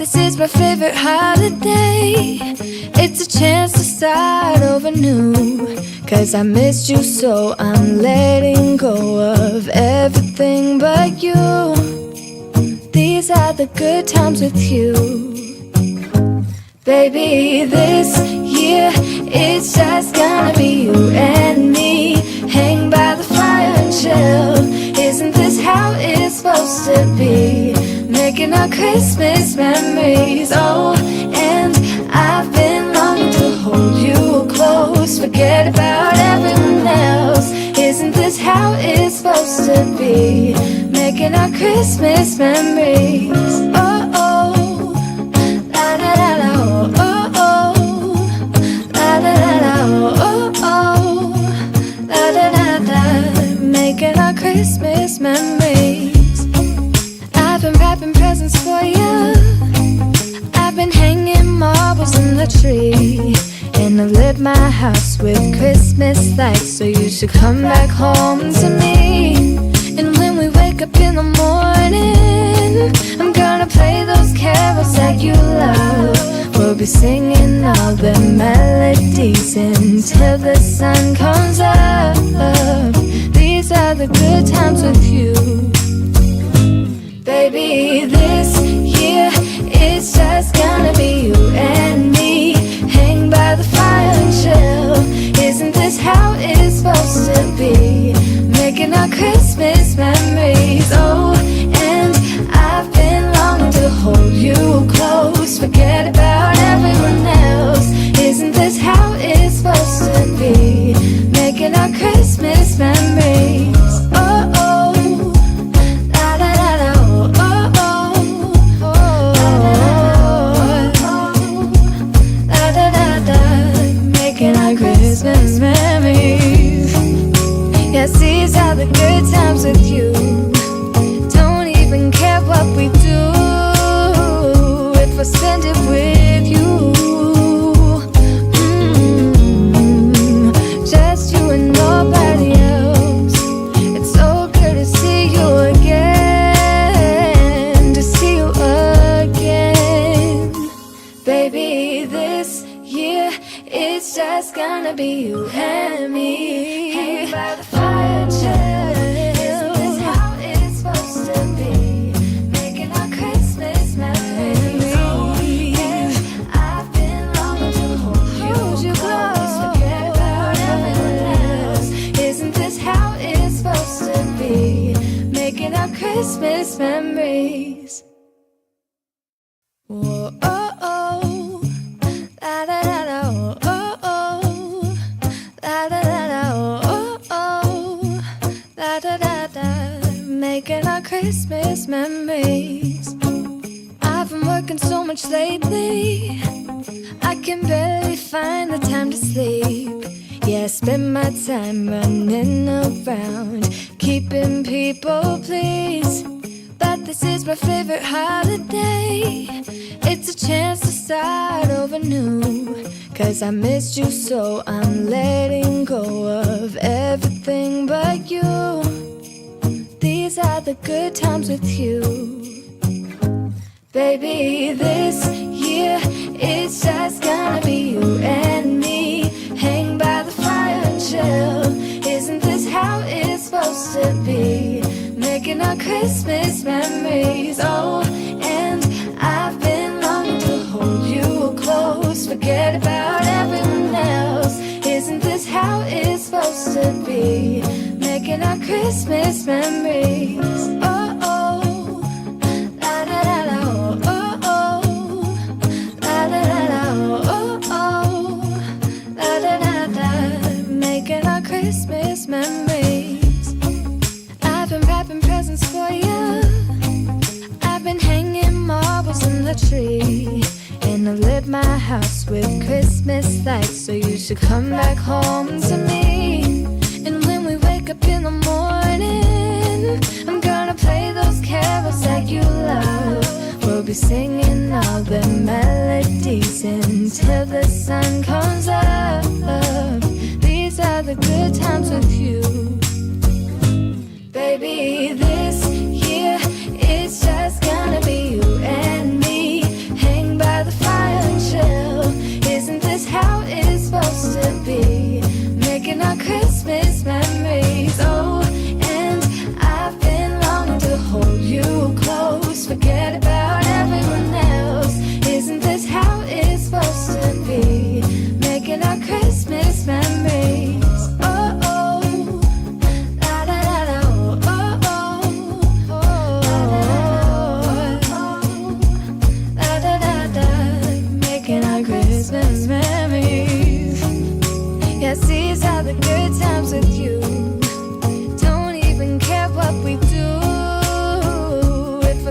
this is my favorite holiday. It's a chance to start over new. 'Cause I missed you, so I'm letting go of everything but you. These are the good times with you. Baby, this year it's just gonna be you and me. Hang by the fire and chill. Isn't this how it's supposed to be? Making our Christmas memories. Oh, and I've been longing to hold you close. Forget about everyone else. Isn't this how it's supposed to be? Making our Christmas memories. Oh, oh, la da da da, oh, oh, la da da da, oh, oh, la da da da. Making our Christmas memories. I've been wrapping presents for you. I've been hanging marbles in the tree. And I lit my house with Christmas lights. So you should come back home to me. And when we wake up in the morning, I'm gonna play those carols that you love. We'll be singing all the melodies until the sun comes up. These are the good times with you. Baby, this year it's just gonna be you and me. Hang by the fire and chill. Isn't this how it's supposed to be? Making our Christmas memories. Oh, and I've been longing to hold you close. Forget about everyone else. Isn't this how it's supposed to be? Making our Christmas memories. Oh, oh, la da da da, oh, oh, oh, la da da da. Making our Christmas memories. Yes, these are the good times with you. Don't even care what we do if I spend it with you. Just you and nobody else. It's so good to see you again. To see you again. Baby, this year it's just gonna be you and me. Hang by the fire and chill. Isn't this how it's supposed to be? Making our Christmas memories. And I've been longing to hold you close. Forget about everyone else. Isn't this how it's supposed to be? Making our Christmas memories. Whoa, oh, oh, la da da da, oh, oh, la da da da, oh, oh, la da da da. Making our Christmas memories. I've been working so much lately, I can barely find the time to sleep. Yeah, I spend my time running around, keeping people pleased. But this is my favorite holiday. It's a chance to start over new. 'Cause I missed you, so I'm letting go of everything but you. These are the good times with you. Baby, this year it's just gonna be you and me. Hang by the fire and chill. Isn't this how it's supposed to be? Making our Christmas memories. Oh, and I've been longing to hold you close. Forget about everyone else. Isn't this how it's supposed to be? Making our Christmas memories. Oh, oh, la da da da, oh, oh, la da da da, oh, oh, la da da da. Making our Christmas memories. I've been wrapping presents for you. I've been hanging marbles in the tree. And I lit my house with Christmas lights. So you should come back home to me. And when we wake up in the morning, I'm gonna play those carols that you love. We'll be singing all the melodies until the sun comes up. These are the good times with you. Baby, this year it's just gonna be you and me.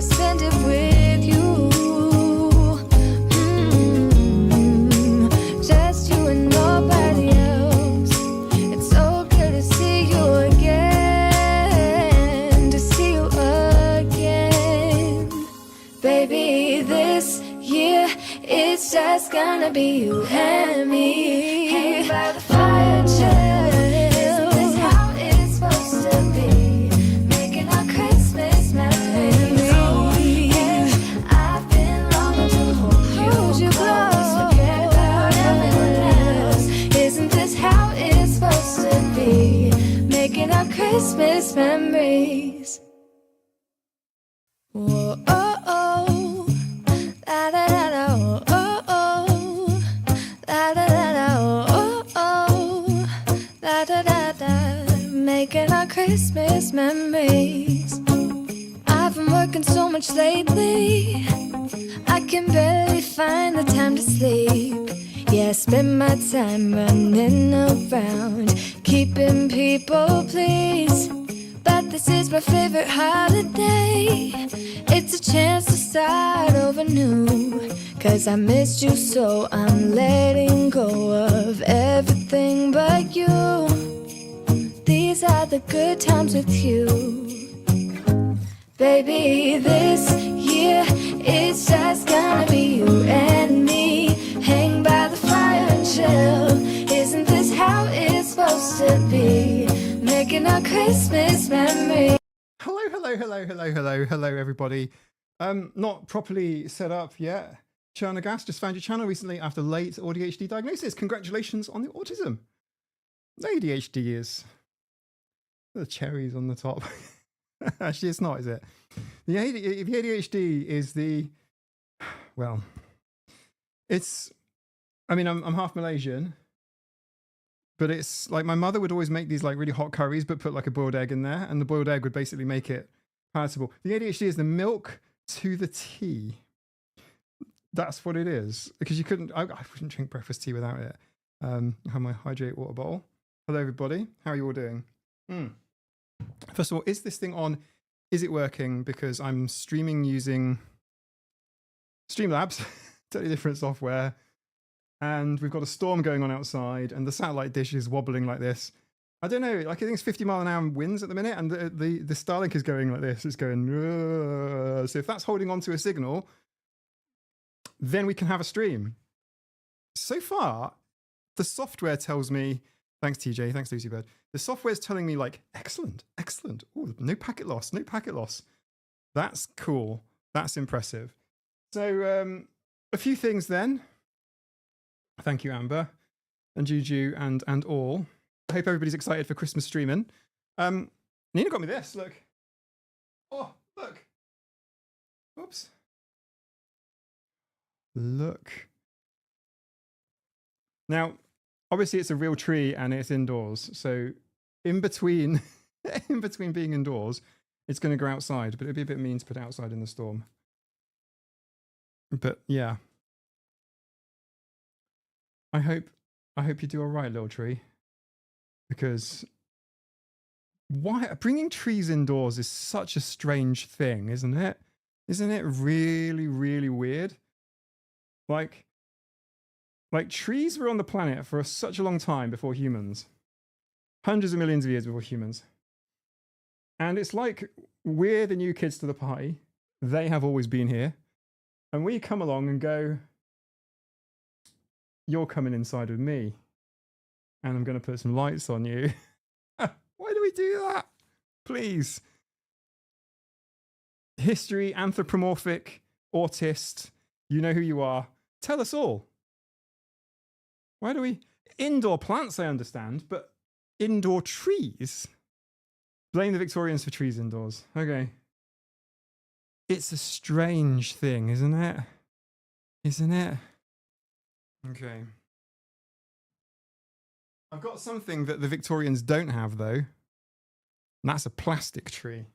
spend it with you. Just you and nobody else. It's so good to see you again, to see you again. Baby, this year it's just gonna be you and me. Hang by the fire and chill. Isn't this how it's supposed to be? Making our Christmas memories. Oh yeah, I've been longing to hold you close, forget about everyone else. Isn't this how it's supposed to be? Making our Christmas memories. Whoa, oh, oh. La da da da, oh, oh, oh. La da da da, oh, oh. La da da da. Making our Christmas memories. I've been working so much lately, I can barely find the time to sleep. Yeah, I spend my time running around, keeping people pleased. But this is my favorite holiday. It's a chance to start over new. 'Cause I missed you, so I'm letting go of everything but you. These are the good times with you. Baby, this year it's just gonna be you and me. Hang by the fire and chill. Isn't this how it's supposed to be? Making our Christmas memory. Hello, everybody. Not properly set up yet. Chana Gas just found your channel recently after late ADHD diagnosis. Congratulations on the autism. ADHD is the cherries on the top. Actually, it's not, is it? The ADHD is the, well, it's, I mean, I'm half Malaysian, but it's like my mother would always make these like really hot curries, but put like a boiled egg in there, and the boiled egg would basically make it palatable. The ADHD is the milk to the tea. That's what it is. Because you couldn't, I wouldn't drink breakfast tea without it. I have my hydrate water bottle. Hello, everybody. How are you all doing? First of all, is this thing on? Is it working? Because I'm streaming using Streamlabs, totally different software. And we've got a storm going on outside, and the satellite dish is wobbling like this. I don't know, like I think it's 50-mile-an-hour winds at the minute, and the Starlink is going like this. It's going, so if that's holding on to a signal, then we can have a stream. So far, the software tells me, thanks TJ, thanks Lucy Bird, the software's telling me like, excellent. Ooh, no packet loss. That's cool. That's impressive. So a few things then. Thank you, Amber and Juju and all. I hope everybody's excited for Christmas streaming. Nina got me this, look. Oh, look. Oops. Look. Now, obviously it's a real tree and it's indoors. So in between, being indoors, it's going to go outside, but it'd be a bit mean to put it outside in the storm. But yeah. I hope you do all right, little tree, because why bringing trees indoors is such a strange thing, isn't it? Isn't it really, really weird? Like trees were on the planet for such a long time before humans, hundreds of millions of years before humans, and it's like we're the new kids to the party. They have always been here, and we come along and go, you're coming inside with me, and I'm going to put some lights on you. Why do we do that? Please. History, anthropomorphic, autist, you know who you are. Tell us all. Why do we? Indoor plants, I understand, but indoor trees? Blame the Victorians for trees indoors. Okay. It's a strange thing, isn't it? Isn't it? Okay. I've got something that the Victorians don't have, though. And that's a plastic tree.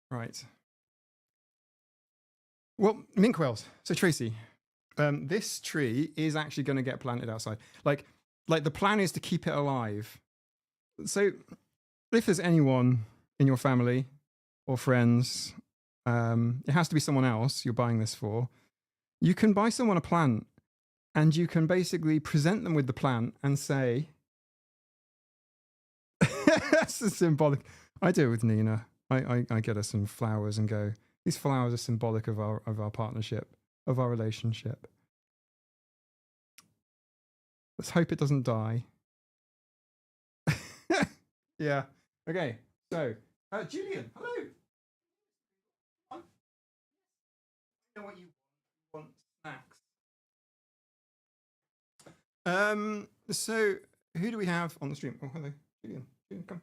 Right. Well, minke wells. So Tracy, this tree is actually going to get planted outside. Like the plan is to keep it alive. So if there's anyone in your family or friends, it has to be someone else you're buying this for. You can buy someone a plant and you can basically present them with the plant and say, that's a symbolic. I do it with Nina. I get her some flowers and go, these flowers are symbolic of our partnership, of our relationship. Let's hope it doesn't die. Yeah. Okay. So, Julian, hello. I know what you want. Snacks. So who do we have on the stream? Oh, hello, Julian. Julian, come.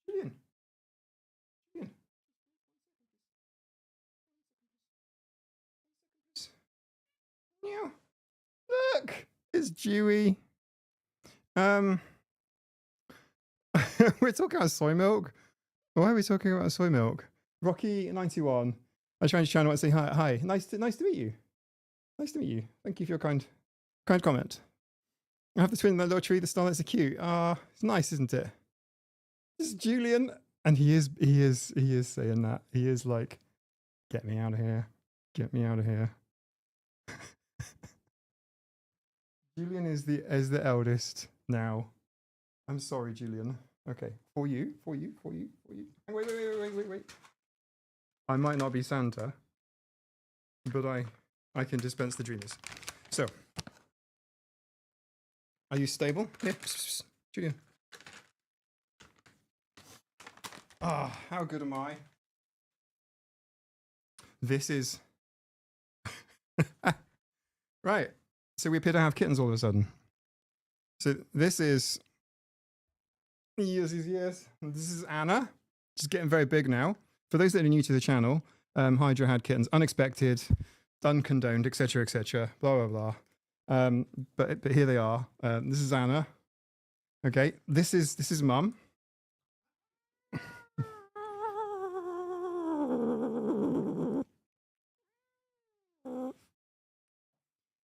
Julian. Yeah. Look, it's Dewey. We're talking about soy milk. Why are we talking about soy milk? Rocky91. I trying to say hi. Hi. Nice to meet you. Nice to meet you. Thank you for your kind comment. I have to twin that little tree. The starlets are cute. It's nice, isn't it? This is Julian, and he is saying that. He is like, get me out of here. Get me out of here. Julian is the eldest now. I'm sorry, Julian. Okay, for you. Wait. I might not be Santa, but I can dispense the dreamers. So, are you stable? Yeah, Julian. How good am I? This is right. So we appear to have kittens all of a sudden. So this is yes. This is Anna. She's getting very big now. For those that are new to the channel, Hydra had kittens, unexpected, uncondoned, etc., blah blah blah. But here they are. This is Anna. Okay. This is Mum.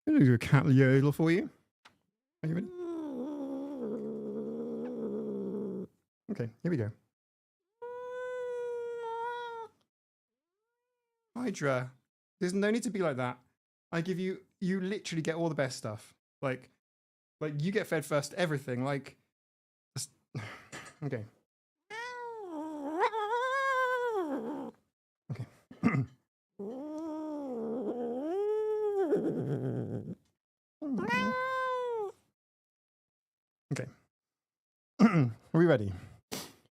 I'm gonna do a cat yodel for you. Are you ready? Okay, here we go. Hydra, there's no need to be like that. I give you literally get all the best stuff. Like you get fed first, everything. Like, okay. Okay. Okay. Are we ready?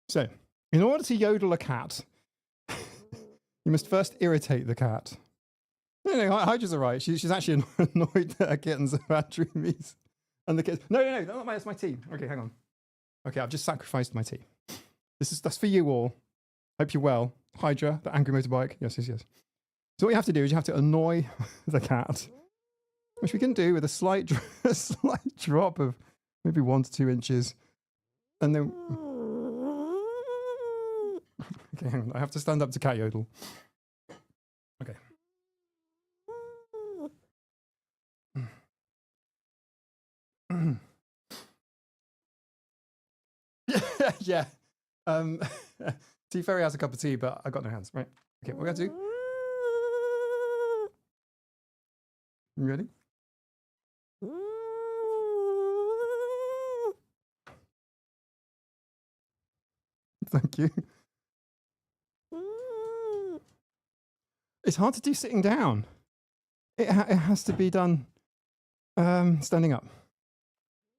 So, in order to yodel a cat, you must first irritate the cat. No, Hydra's all right. She's actually annoyed that her kittens have had dreamies. And the kids. No, that's my tea. Okay, hang on. Okay, I've just sacrificed my tea. That's for you all. Hope you're well. Hydra, the angry motorbike. Yes. So what you have to do is you have to annoy the cat, which we can do with a slight drop of maybe 1 to 2 inches. And then... Okay, hang on. I have to stand up to cat yodel. Okay. Yeah. Tea Fairy has a cup of tea, but I got no hands. Right. Okay, what we're going to do... You ready? Thank you. It's hard to do sitting down. It has to be done standing up.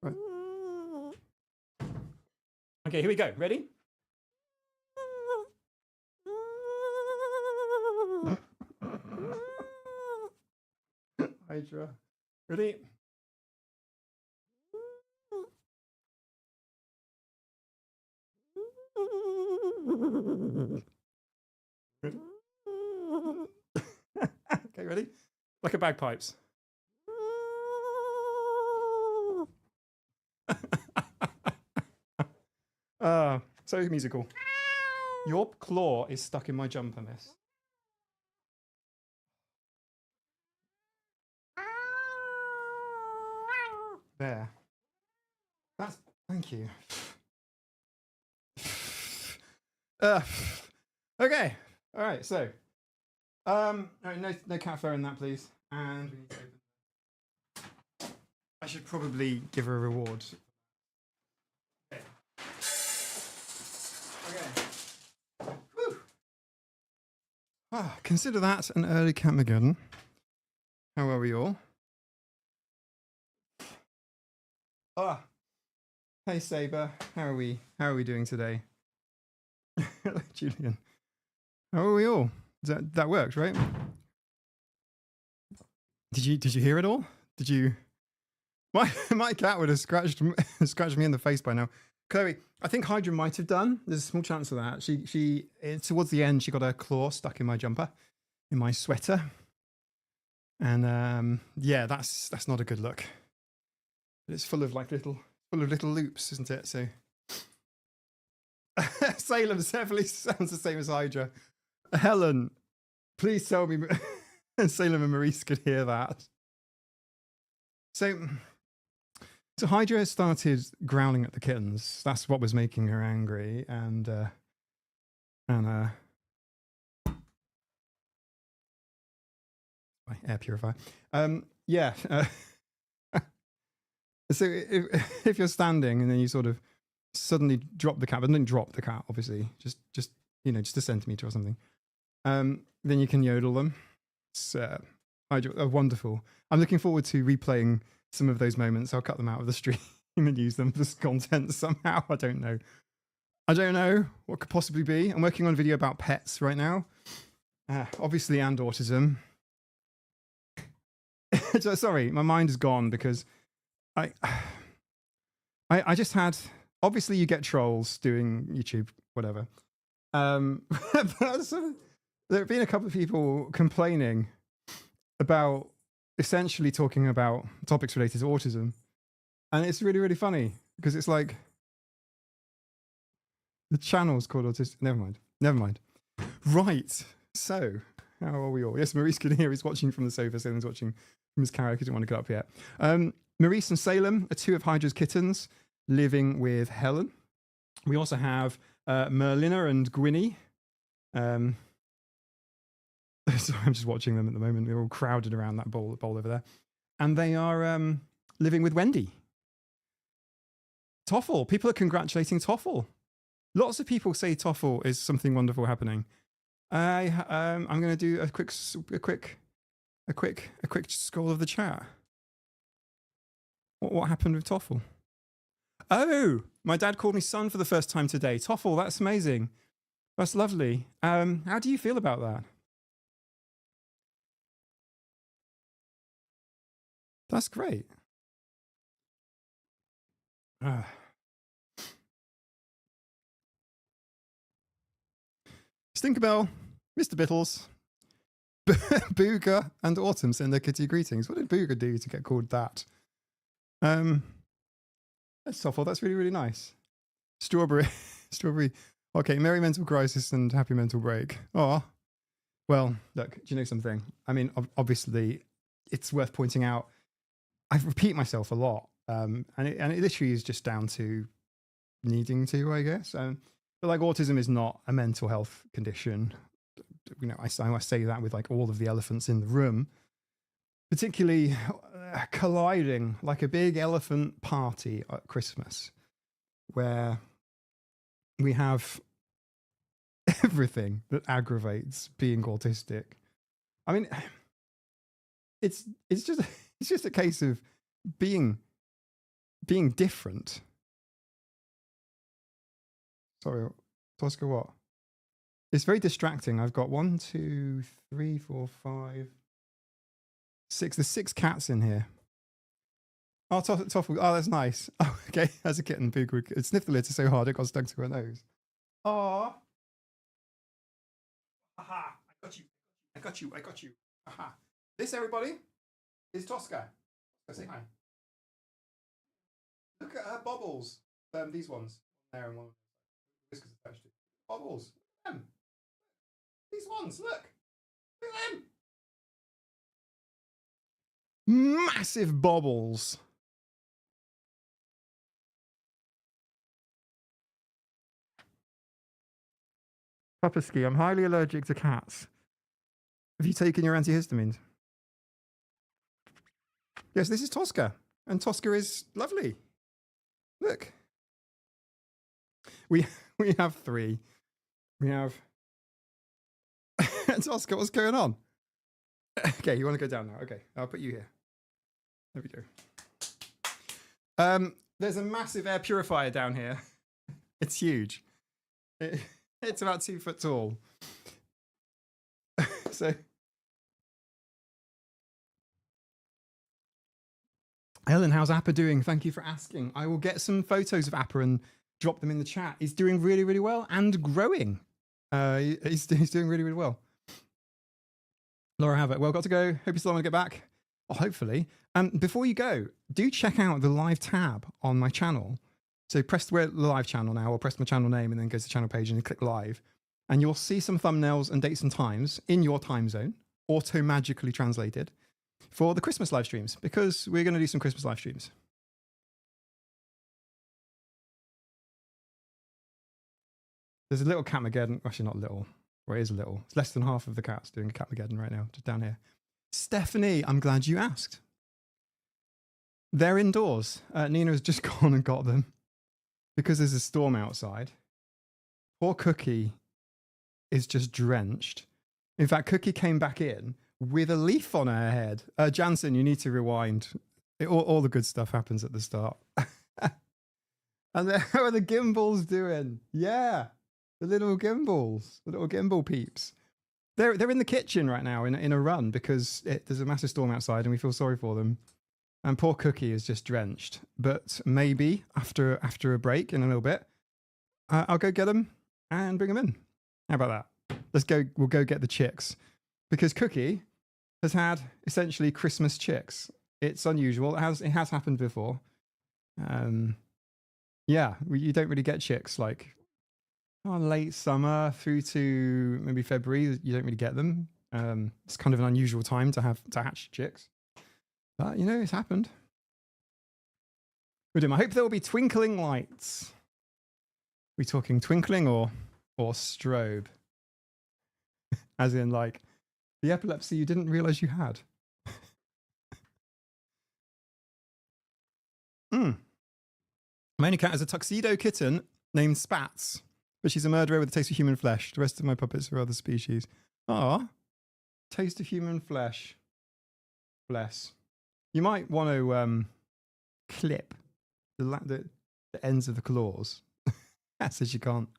Right. Okay, here we go. Ready? Hydra. Ready? Ready? Okay, ready? Like a bagpipes. So musical. Your claw is stuck in my jumper, miss. There. Thank you. Uh, okay. All right. So, all right, no cat fur in that, please. And we need to open. I should probably give her a reward. Okay. Okay. Whew. Ah, consider that an early Catmageddon. How are we all? Ah, hey Saber. How are we? How are we doing today? Julian. How are we all? That works, right? Did you hear it all? Did you? My cat would have scratched me in the face by now. Chloe, I think Hydra might have done. There's a small chance of that. She towards the end she got her claw stuck in my jumper, in my sweater, and yeah, that's not a good look. It's full of little loops, isn't it? So Salem definitely sounds the same as Hydra. Helen, please tell me Salem and Maurice could hear that. So Hydra has started growling at the kittens. That's what was making her angry, and my air purifier. Yeah. So if you're standing and then you sort of suddenly drop the cat, but don't drop the cat, obviously, just just a centimeter or something. Then you can yodel them. It's wonderful. I'm looking forward to replaying some of those moments. I'll cut them out of the stream and use them for content somehow. I don't know what could possibly be. I'm working on a video about pets right now, obviously, and autism. Sorry, my mind is gone because I just had. Obviously, you get trolls doing YouTube, whatever. But there have been a couple of people complaining about essentially talking about topics related to autism, and it's really, really funny because it's like the channel's called Autistic. Never mind. Right. So, how are we all? Yes, Maurice can hear. He's watching from the sofa. Salem's watching from his carrier. He didn't want to get up yet. Maurice and Salem are two of Hydra's kittens living with Helen. We also have Merlina and Gwynny. Sorry, I'm just watching them at the moment. They're all crowded around that bowl over there. And they are living with Wendy. Toffle. People are congratulating Toffle. Lots of people say Toffle is something wonderful happening. I'm going to do a quick scroll of the chat. What happened with Toffle? Oh, my dad called me son for the first time today. Toffle, that's amazing. That's lovely. How do you feel about that? That's great. Stinkerbell, Mr. Bittles, Booger, and Autumn send their kitty greetings. What did Booger do to get called that? That's Toffle. That's really, really nice. Strawberry. Okay, merry mental crisis and happy mental break. Oh, well, look, do you know something? I mean, obviously, it's worth pointing out. I repeat myself a lot, and it literally is just down to needing to, I guess. But like, autism is not a mental health condition. I say that with like all of the elephants in the room, particularly colliding like a big elephant party at Christmas, where we have everything that aggravates being autistic. I mean, it's just a case of being different. Sorry, Tosca, what? It's very distracting. I've got 1, 2, 3, 4, 5, 6. There's 6 cats in here. Oh, Toffle. Oh, that's nice. Oh, okay. As a kitten, Boo would sniff the litter so hard it got stuck to her nose. Oh. Aha. I got you. Aha. This, everybody, is Tosca. Say hi. Look at her bobbles. These ones. There and one. Whiskers attached to. Bobbles. Look at them. These ones. Look at them. Massive bobbles. Papaski, I'm highly allergic to cats. Have you taken your antihistamines? Yes, this is Tosca. And Tosca is lovely. Look. We have 3. We have Tosca, what's going on? Okay, you want to go down now? Okay, I'll put you here. There we go. There's a massive air purifier down here. It's huge. It's about 2 foot tall. So, Ellen, how's Appa doing? Thank you for asking. I will get some photos of Appa and drop them in the chat. He's doing really, really well and growing. He's doing really, really well. Laura Havett, well, got to go. Hope you still want to get back. Oh, hopefully. Before you go, do check out the live tab on my channel. So press the live channel now, or press my channel name and then go to the channel page and click live. And you'll see some thumbnails and dates and times in your time zone, auto-magically translated, for the Christmas live streams, because we're going to do some Christmas live streams. There's a little Catmageddon. Actually, not little. Well, it is little. It's less than half of the cats doing a Catmageddon right now, just down here. Stephanie, I'm glad you asked. They're indoors. Nina has just gone and got them because there's a storm outside. Poor Cookie is just drenched. In fact, Cookie came back in with a leaf on her head. Jansen, you need to rewind. All the good stuff happens at the start. And how are the gimbals doing? Yeah, the little gimbals, the little gimbal peeps. They're in the kitchen right now in a run because there's a massive storm outside and we feel sorry for them. And poor Cookie is just drenched. But maybe after a break in a little bit, I'll go get them and bring them in. How about that? We'll go get the chicks. Because Cookie has had essentially Christmas chicks. It's unusual. It has happened before. Yeah, you don't really get chicks like late summer through to maybe February. You don't really get them. It's kind of an unusual time to hatch chicks. But, you know, it's happened. I hope there will be twinkling lights. Are we talking twinkling or strobe? As in, like, the epilepsy you didn't realize you had. My only cat is a tuxedo kitten named Spats, but she's a murderer with a taste of human flesh. The rest of my puppets are other species. Ah, taste of human flesh. Bless. You might want to clip the ends of the claws. That says you can't.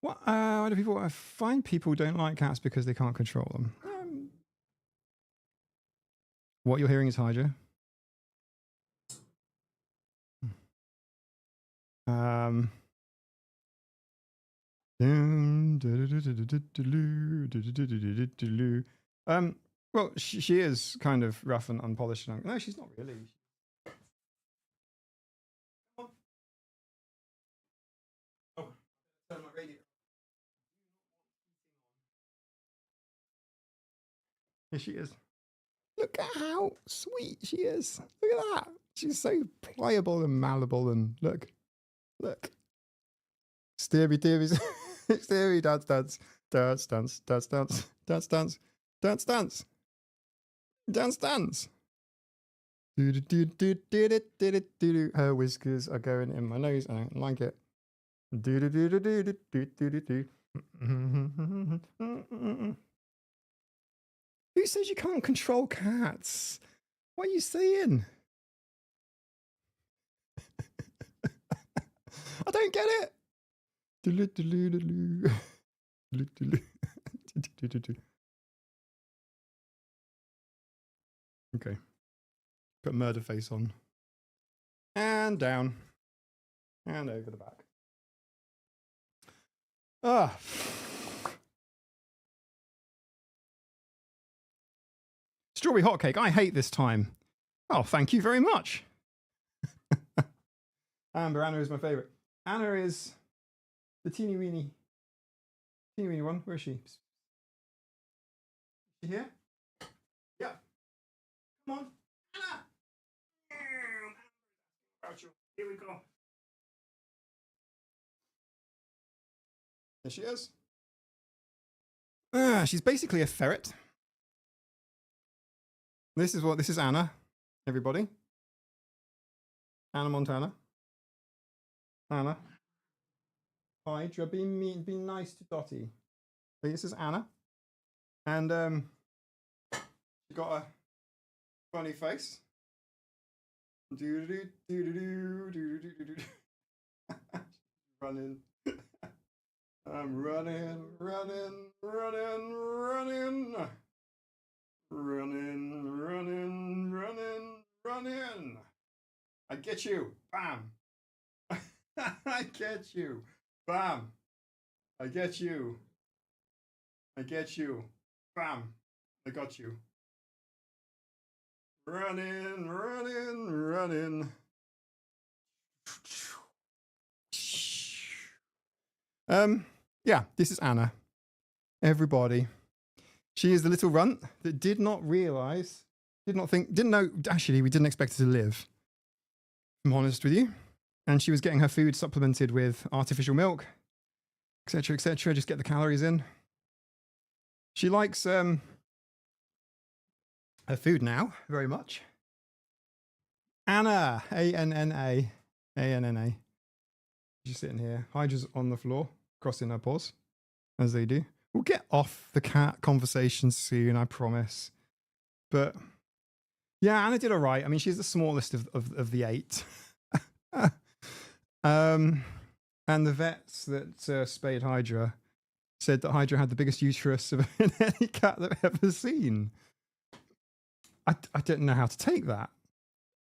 Why do people? I find people don't like cats because they can't control them. What you're hearing is Hydra. Well, she is kind of rough and unpolished. No, she's not really. Oh, turn my radio. Here she is. Look at how sweet she is. Look at that. She's so pliable and malleable. And look. Steery, steery, dance, dance, dance, dance, dance, dance, dance, dance, dance, dance, dance, dance. Her whiskers are going in my nose. I don't like it. Who says you can't control cats? What are you saying? I don't get it. Okay. Put murder face on. And down. And over the back. Ah. Strawberry hotcake. I hate this time. Oh, thank you very much. Amber, Anna is my favourite. Anna is the teeny weeny one. Where is she? Is she here? Yeah. Come on. Anna. Here we go. There she is. She's basically a ferret. This is Anna, everybody. Anna Montana. Anna. Hydra, be nice to Dottie. This is Anna. And she got a funny face. Running. I'm running. I get you. Bam. I get you. Bam. I get you. I get you. Bam. I got you. Running. Yeah, this is Anna. Everybody. She is the little runt that did not realize, didn't know, actually, we didn't expect her to live. I'm honest with you. And she was getting her food supplemented with artificial milk, etc., etc., just get the calories in. She likes her food now very much. Anna, A-N-N-A, A-N-N-A. She's sitting here. Hydra's on the floor, crossing her paws, as they do. We'll get off the cat conversation soon, I promise. But yeah, Anna did all right. I mean, she's the smallest of the 8. And the vets that spayed Hydra said that Hydra had the biggest uterus of any cat they've ever seen. I don't know how to take that.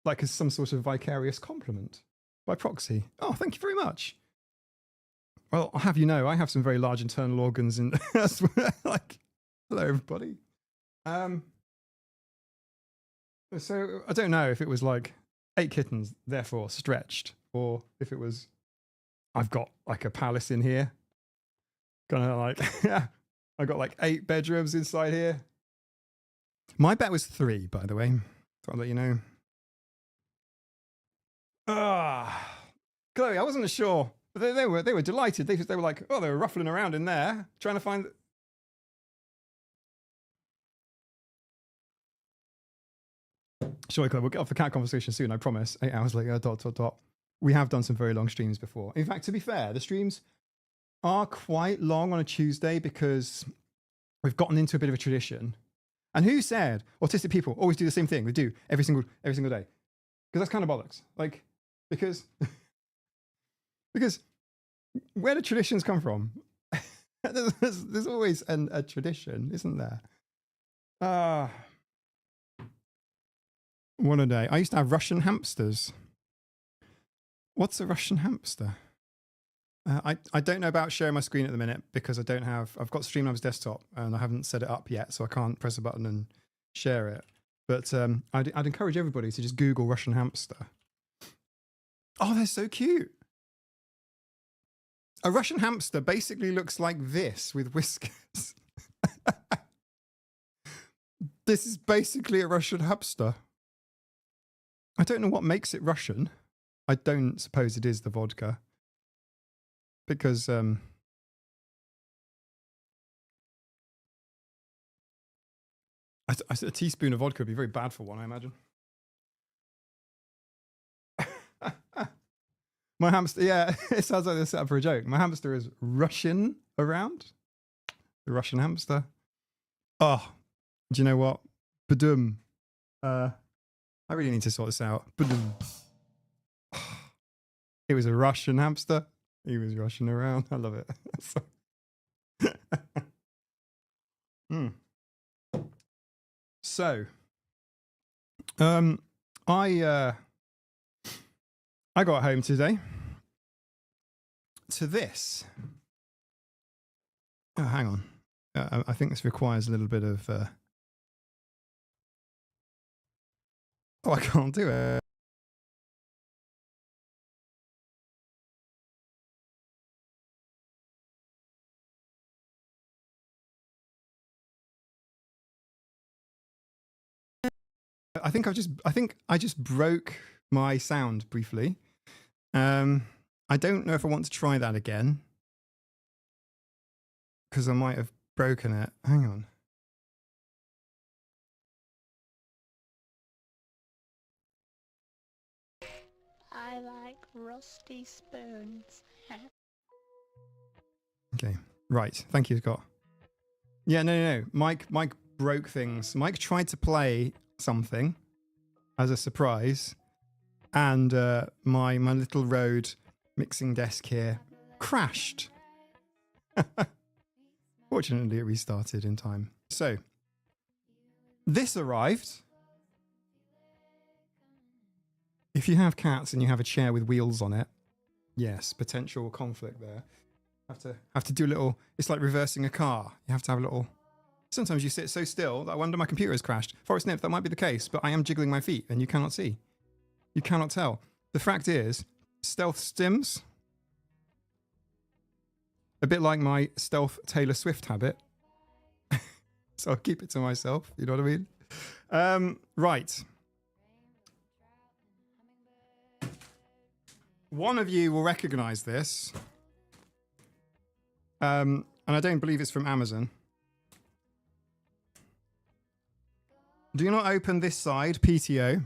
Like as some sort of vicarious compliment by proxy. Oh, thank you very much. Well, I'll have you know, I have some very large internal organs in as well. Like, hello everybody. So I don't know if it was like 8 kittens, therefore stretched, or if it was I've got like a palace in here. Kind of like, yeah, I got like 8 bedrooms inside here. My bet was 3, by the way. Thought I'd let you know. Chloe, I wasn't sure. But they were delighted. They were like, oh, they were ruffling around in there, trying to find. Sure, Chloe, we'll get off the cat conversation soon, I promise. 8 hours later, ... We have done some very long streams before. In fact, to be fair, the streams are quite long on a Tuesday because we've gotten into a bit of a tradition. And who said autistic people always do the same thing? They do every single day. Because that's kind of bollocks. Like, because where do traditions come from? there's always a tradition, isn't there? What a day. I used to have Russian hamsters. What's a Russian hamster? I don't know about sharing my screen at the minute because I've got Streamlabs desktop and I haven't set it up yet, so I can't press a button and share it. But I'd encourage everybody to just Google Russian hamster. Oh, they're so cute. A Russian hamster basically looks like this with whiskers. This is basically a Russian hamster. I don't know what makes it Russian. I don't suppose it is the vodka. Because a teaspoon of vodka would be very bad for one, I imagine. My hamster, yeah, it sounds like they're set up for a joke. My hamster is rushing around. The Russian hamster. Oh, do you know what? Badum. I really need to sort this out. Badum. It was a Russian hamster. He was rushing around. I love it. So, I got home today to this. Oh, hang on. I think this requires a little bit of. Oh, I can't do it. I think I just broke my sound briefly. I don't know if I want to try that again. because I might have broken it. Hang on. I like rusty spoons. Okay, right. Thank you, Scott. Yeah, no. Mike broke things. Mike tried to play something as a surprise, and my little Rode mixing desk here crashed. Fortunately, it restarted in time. So, this arrived. If you have cats and you have a chair with wheels on it, yes, potential conflict there. Have to do a little. It's like reversing a car. You have to have a little. Sometimes you sit so still that I wonder my computer has crashed. Forest Nymph, that might be the case, but I am jiggling my feet and you cannot see. You cannot tell. The fact is, stealth stims. A bit like my stealth Taylor Swift habit. So I'll keep it to myself. You know what I mean? Right. One of you will recognize this. And I don't believe it's from Amazon. Do not open this side, PTO.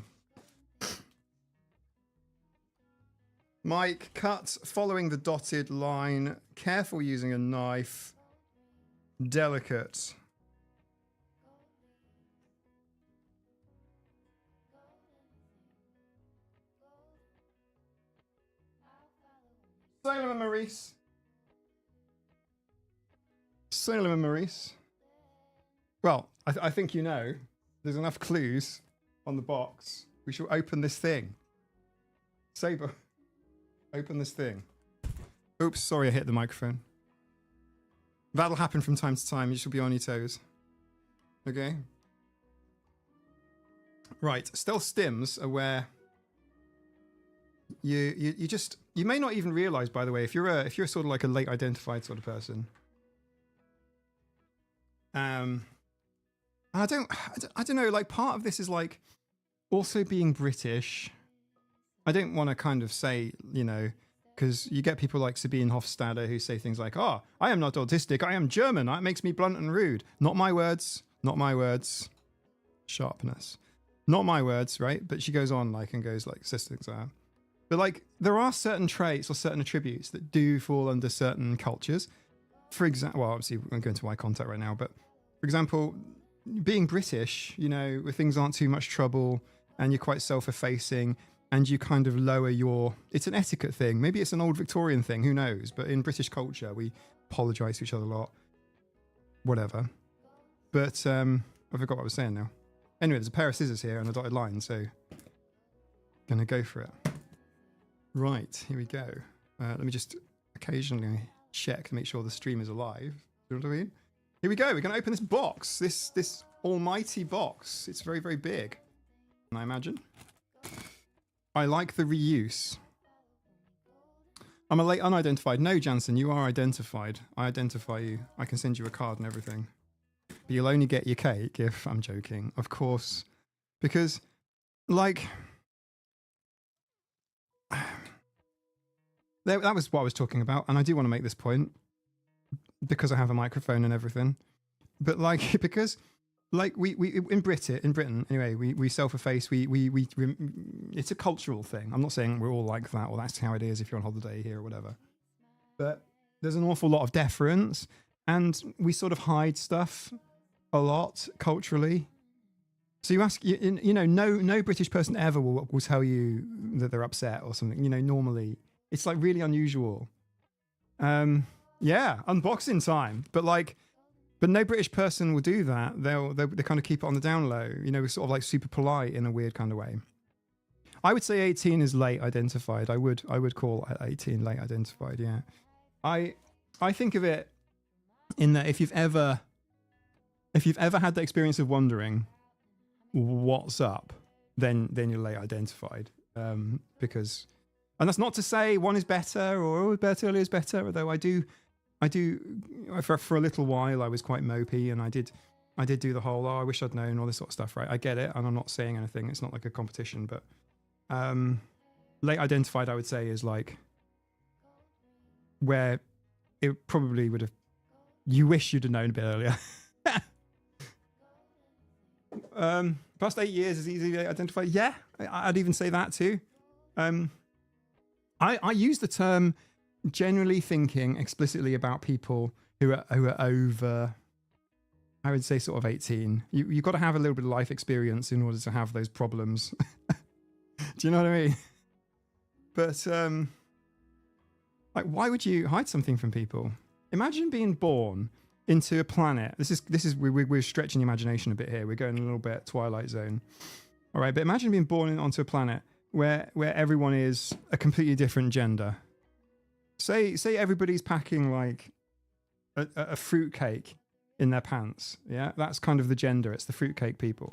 Mike, cut following the dotted line. Careful using a knife. Delicate. Solomon Maurice. Solomon Maurice. Well, I think you know. There's enough clues on the box. We shall open this thing. Saber, open this thing. Oops, sorry I hit the microphone. That'll happen from time to time. You shall be on your toes. Okay? Right, stealth stims are where you may not even realize, by the way, if you're sort of like a late identified sort of person. I don't know, like part of this is like also being British. I don't want to kind of say, you know, because you get people like Sabine Hofstadter who say things like, oh, I am not autistic, I am German, that makes me blunt and rude. Not my words, not my words. Sharpness. Not my words, right? But she goes on like and goes like, says things like that. But like, there are certain traits or certain attributes that do fall under certain cultures. For example, well, obviously I'm going to eye contact right now, but for example, being British, you know, where things aren't too much trouble and you're quite self-effacing and you kind of lower your, it's an etiquette thing. Maybe it's an old Victorian thing, who knows? But in British culture, we apologize to each other a lot. Whatever. But I forgot what I was saying now. Anyway, there's a pair of scissors here and a dotted line, so gonna go for it. Right, here we go. Let me just occasionally check to make sure the stream is alive. You know what I mean? Here we go. We're going to open this box. This almighty box. It's very, very big, I imagine. I like the reuse. I'm a late unidentified. No, Jansen, you are identified. I identify you. I can send you a card and everything. But you'll only get your cake if I'm joking, of course. Because, like, that was what I was talking about. And I do want to make this point. Because I have a microphone and everything, but like because like we in Britain anyway, we self-efface, we it's a cultural thing. I'm not saying we're all like that or that's how it is if you're on holiday here or whatever, but there's an awful lot of deference and we sort of hide stuff a lot culturally. So you ask, you know, no British person ever will tell you that they're upset or something. You know, normally it's like really unusual. Yeah, unboxing time. But no British person will do that. They kind of keep it on the down low. You know, sort of like super polite in a weird kind of way. I would say 18 is late identified. I would call 18 late identified. Yeah, I think of it in that if you've ever had the experience of wondering what's up, then you're late identified. Because, and that's not to say one is better or better earlier is better. Although I do for a little while I was quite mopey and I did do the whole, oh, I wish I'd known, all this sort of stuff, right? I get it, and I'm not saying anything, it's not like a competition, but late identified I would say is like where it probably would have you wish you'd have known a bit earlier. Past 8 years is easy to identify. Yeah, I'd even say that too. I use the term generally thinking explicitly about people who are over, I would say sort of 18. You've got to have a little bit of life experience in order to have those problems. Do you know what I mean? But like, why would you hide something from people? Imagine being born into a planet. This is we're stretching the imagination a bit here. We're going a little bit Twilight Zone. All right, but imagine being born onto a planet where everyone is a completely different gender. Say everybody's packing like a fruitcake in their pants. Yeah, that's kind of the gender. It's the fruitcake people.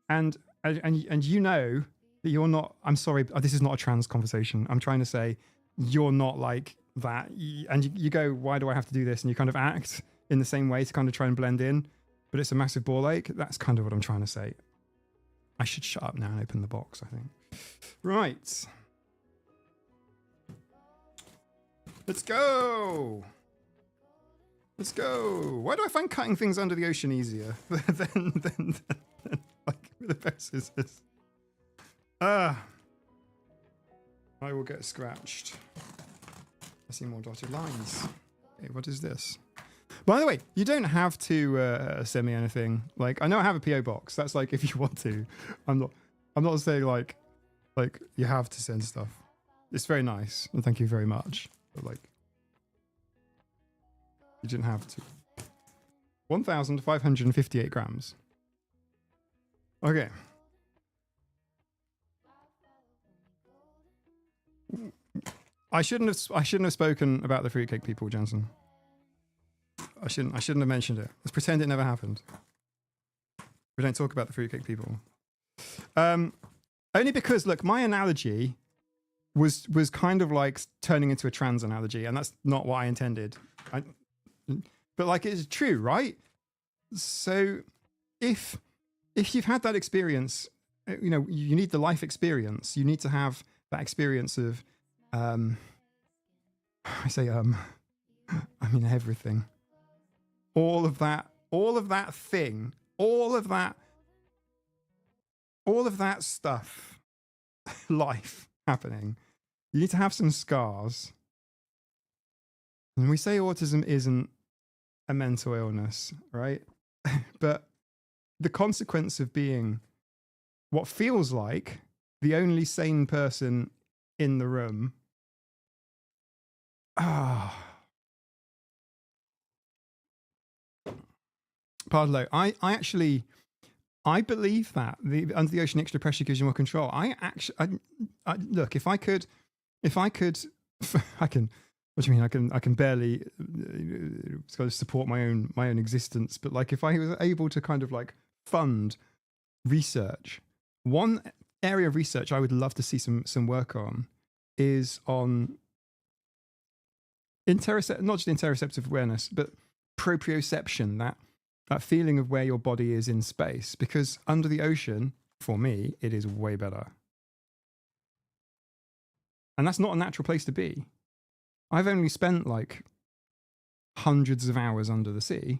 And you know that you're not. I'm sorry, this is not a trans conversation. I'm trying to say you're not like that. And you go, why do I have to do this? And you kind of act in the same way to kind of try and blend in, but it's a massive ball ache. That's kind of what I'm trying to say. I should shut up now and open the box, I think. Right. Let's go. Let's go. Why do I find cutting things under the ocean easier than like with a pair of scissors? I will get scratched. I see more dotted lines. Okay, what is this? By the way, you don't have to send me anything. Like, I know I have a PO box. That's like if you want to. I'm not saying like you have to send stuff. It's very nice and thank you very much. But like, you didn't have to. 1,558 grams. Okay. I shouldn't have spoken about the fruitcake people, Jensen. I shouldn't have mentioned it. Let's pretend it never happened. We don't talk about the fruitcake people. Only because, look, my analogy was kind of like turning into a trans analogy, and that's not what I intended. But like, it's true, right? So if you've had that experience, you know, you need the life experience. You need to have that experience of, I mean everything. All of that thing, all of that stuff, life happening. You need to have some scars. And we say autism isn't a mental illness, right? But the consequence of being what feels like the only sane person in the room. Pardon, I believe that the under the ocean extra pressure gives you more control. Look, if I could, I can. What do you mean? I can barely support my own existence. But like, if I was able to kind of like fund research, one area of research I would love to see some work on is on not just interoceptive awareness, but proprioception. That feeling of where your body is in space, because under the ocean, for me, it is way better. And that's not a natural place to be. I've only spent like hundreds of hours under the sea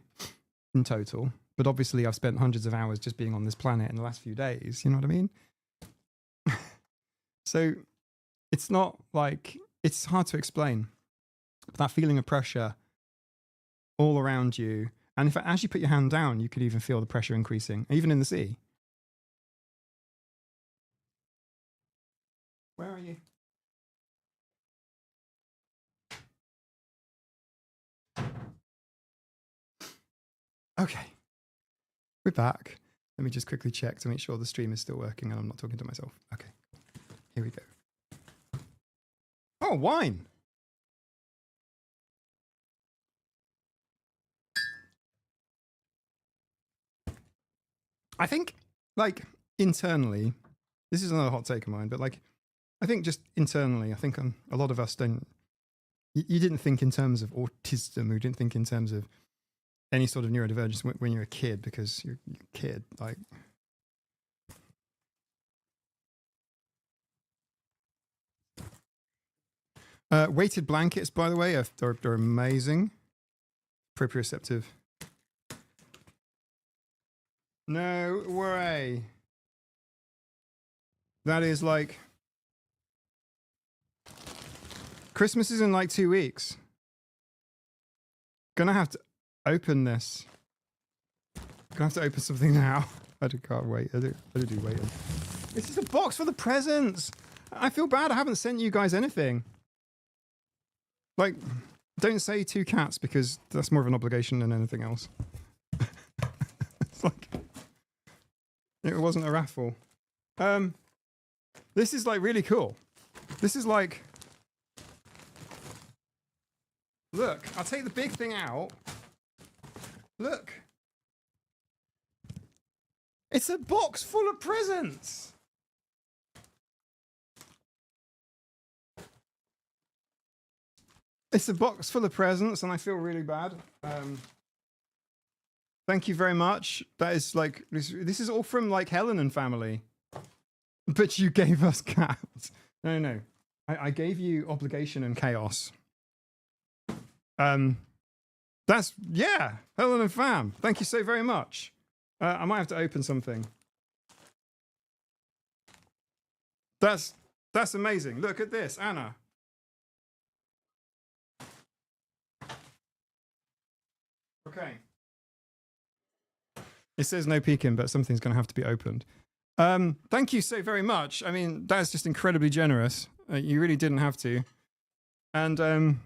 in total, but obviously I've spent hundreds of hours just being on this planet in the last few days. You know what I mean? So it's not like, it's hard to explain. But that feeling of pressure all around you. And in fact, as you put your hand down, you could even feel the pressure increasing, even in the sea. Where are you? Okay, we're back. Let me just quickly check to make sure the stream is still working and I'm not talking to myself. Okay, here we go. Oh, wine. I think, like, internally, this is another hot take of mine, but like, I think just internally, I think a lot of us don't, you didn't think in terms of autism, you didn't think in terms of any sort of neurodivergence when you're a kid, because you're a kid, like. Weighted blankets, by the way, are amazing. proprioceptive. No way. That is like... Christmas is in like 2 weeks. Gonna have to open this. Gonna have to open something now. I can't wait. I do waiting. This is a box for the presents. I feel bad I haven't sent you guys anything. Like, don't say 2 cats because that's more of an obligation than anything else. It's like, it wasn't a raffle. This is like really cool. This is like, look, I'll take the big thing out. Look. It's a box full of presents. It's a box full of presents, and I feel really bad. Thank you very much. That is like, this is all from like Helen and family. But you gave us cats. No. I gave you obligation and chaos. That's, yeah, Helen and fam. Thank you so very much. I might have to open something. That's amazing. Look at this, Anna. Okay. It says no peeking, but something's going to have to be opened. Thank you so very much. I mean, that's just incredibly generous. You really didn't have to. And I'm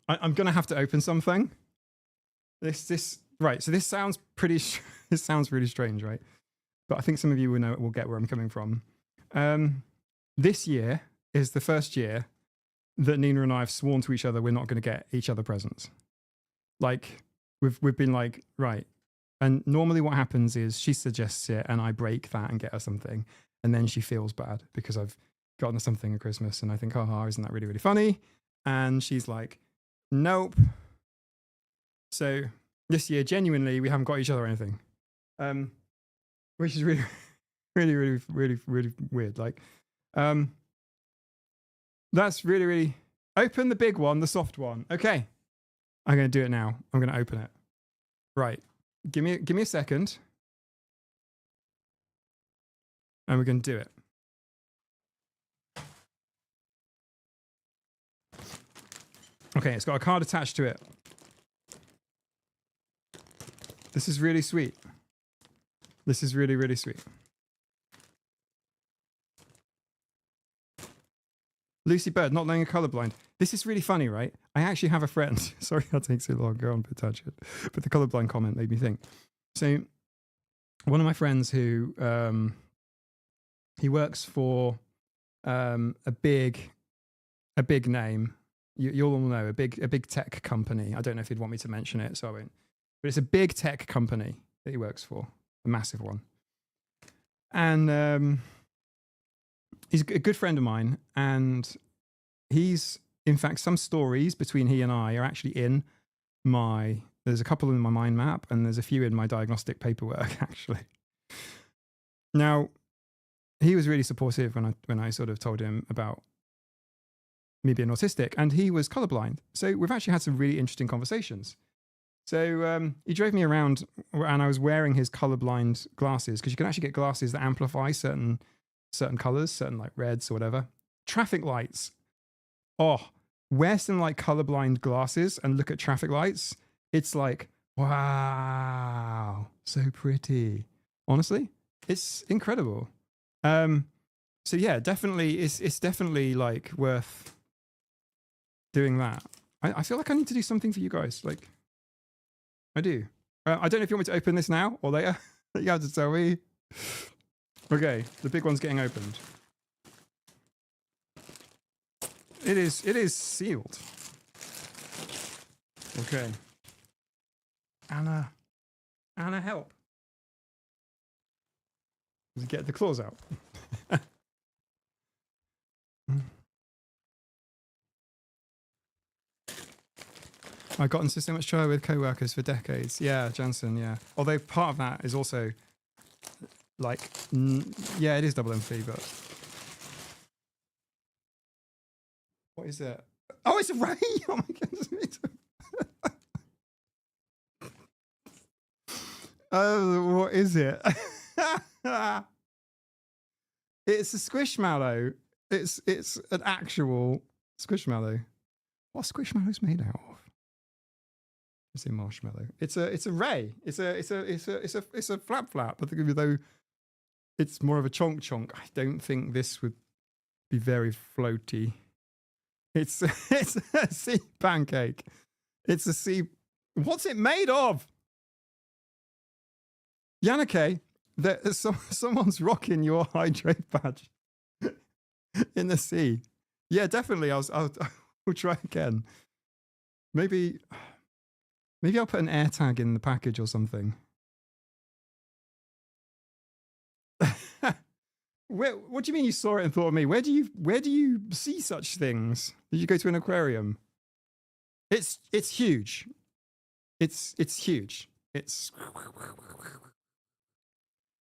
going to have to open something. Right. So this sounds pretty. This sounds really strange, right? But I think some of you will get where I'm coming from. This year is the first year that Nina and I have sworn to each other we're not going to get each other presents. Like we've been like, right. And normally what happens is she suggests it and I break that and get her something. And then she feels bad because I've gotten her something at Christmas and I think, isn't that really, really funny? And she's like, nope. So this year, genuinely, we haven't got each other anything. Which is really, really, really, really, really weird. Like, that's really, really... Open the big one, the soft one. Okay. I'm going to do it now. I'm going to open it. Right. Give me a second. And we're going to do it. Okay, it's got a card attached to it. This is really sweet. This is really, really sweet. Lucy Bird, not knowing a colorblind. This is really funny, right? I actually have a friend. Sorry, I'll take so long. Go on, tangent. But the colorblind comment made me think. So, one of my friends who he works for a big name. You'll all know a big tech company. I don't know if you'd want me to mention it, so I won't. But it's a big tech company that he works for, a massive one. And he's a good friend of mine, and he's, in fact, some stories between he and I are actually in my, there's a couple in my mind map, and there's a few in my diagnostic paperwork, actually. Now, he was really supportive when I sort of told him about me being autistic, and he was colorblind. So we've actually had some really interesting conversations. So he drove me around, and I was wearing his colorblind glasses, because you can actually get glasses that amplify certain colors, certain like reds or whatever. Traffic lights. Oh, wear some like colorblind glasses and look at traffic lights. It's like, wow, so pretty. Honestly, it's incredible. So yeah, definitely, it's definitely like worth doing that. I feel like I need to do something for you guys. Like, I do. I don't know if you want me to open this now or later. You have to tell me. Okay, the big one's getting opened. It is sealed. Okay. Anna, help. Get the claws out. I've gotten into so much trouble with co-workers for decades. Yeah, Jansen, yeah. Although part of that is also like, yeah, it is double empathy, but... What is it? Oh, it's a ray! Oh my goodness. Oh, what is it? It's a squishmallow. It's an actual squishmallow. What squishmallow's made out of? It's a marshmallow. It's a ray. It's a flap. But though it's more of a chonk. I don't think this would be very floaty. It's a sea pancake. It's a sea. What's it made of? Yannicke, someone's rocking your hydrate badge in the sea. Yeah, definitely. I'll try again. Maybe I'll put an air tag in the package or something. What do you mean you saw it and thought of me? Where do you see such things? Did you go to an aquarium? It's huge. It's huge. It's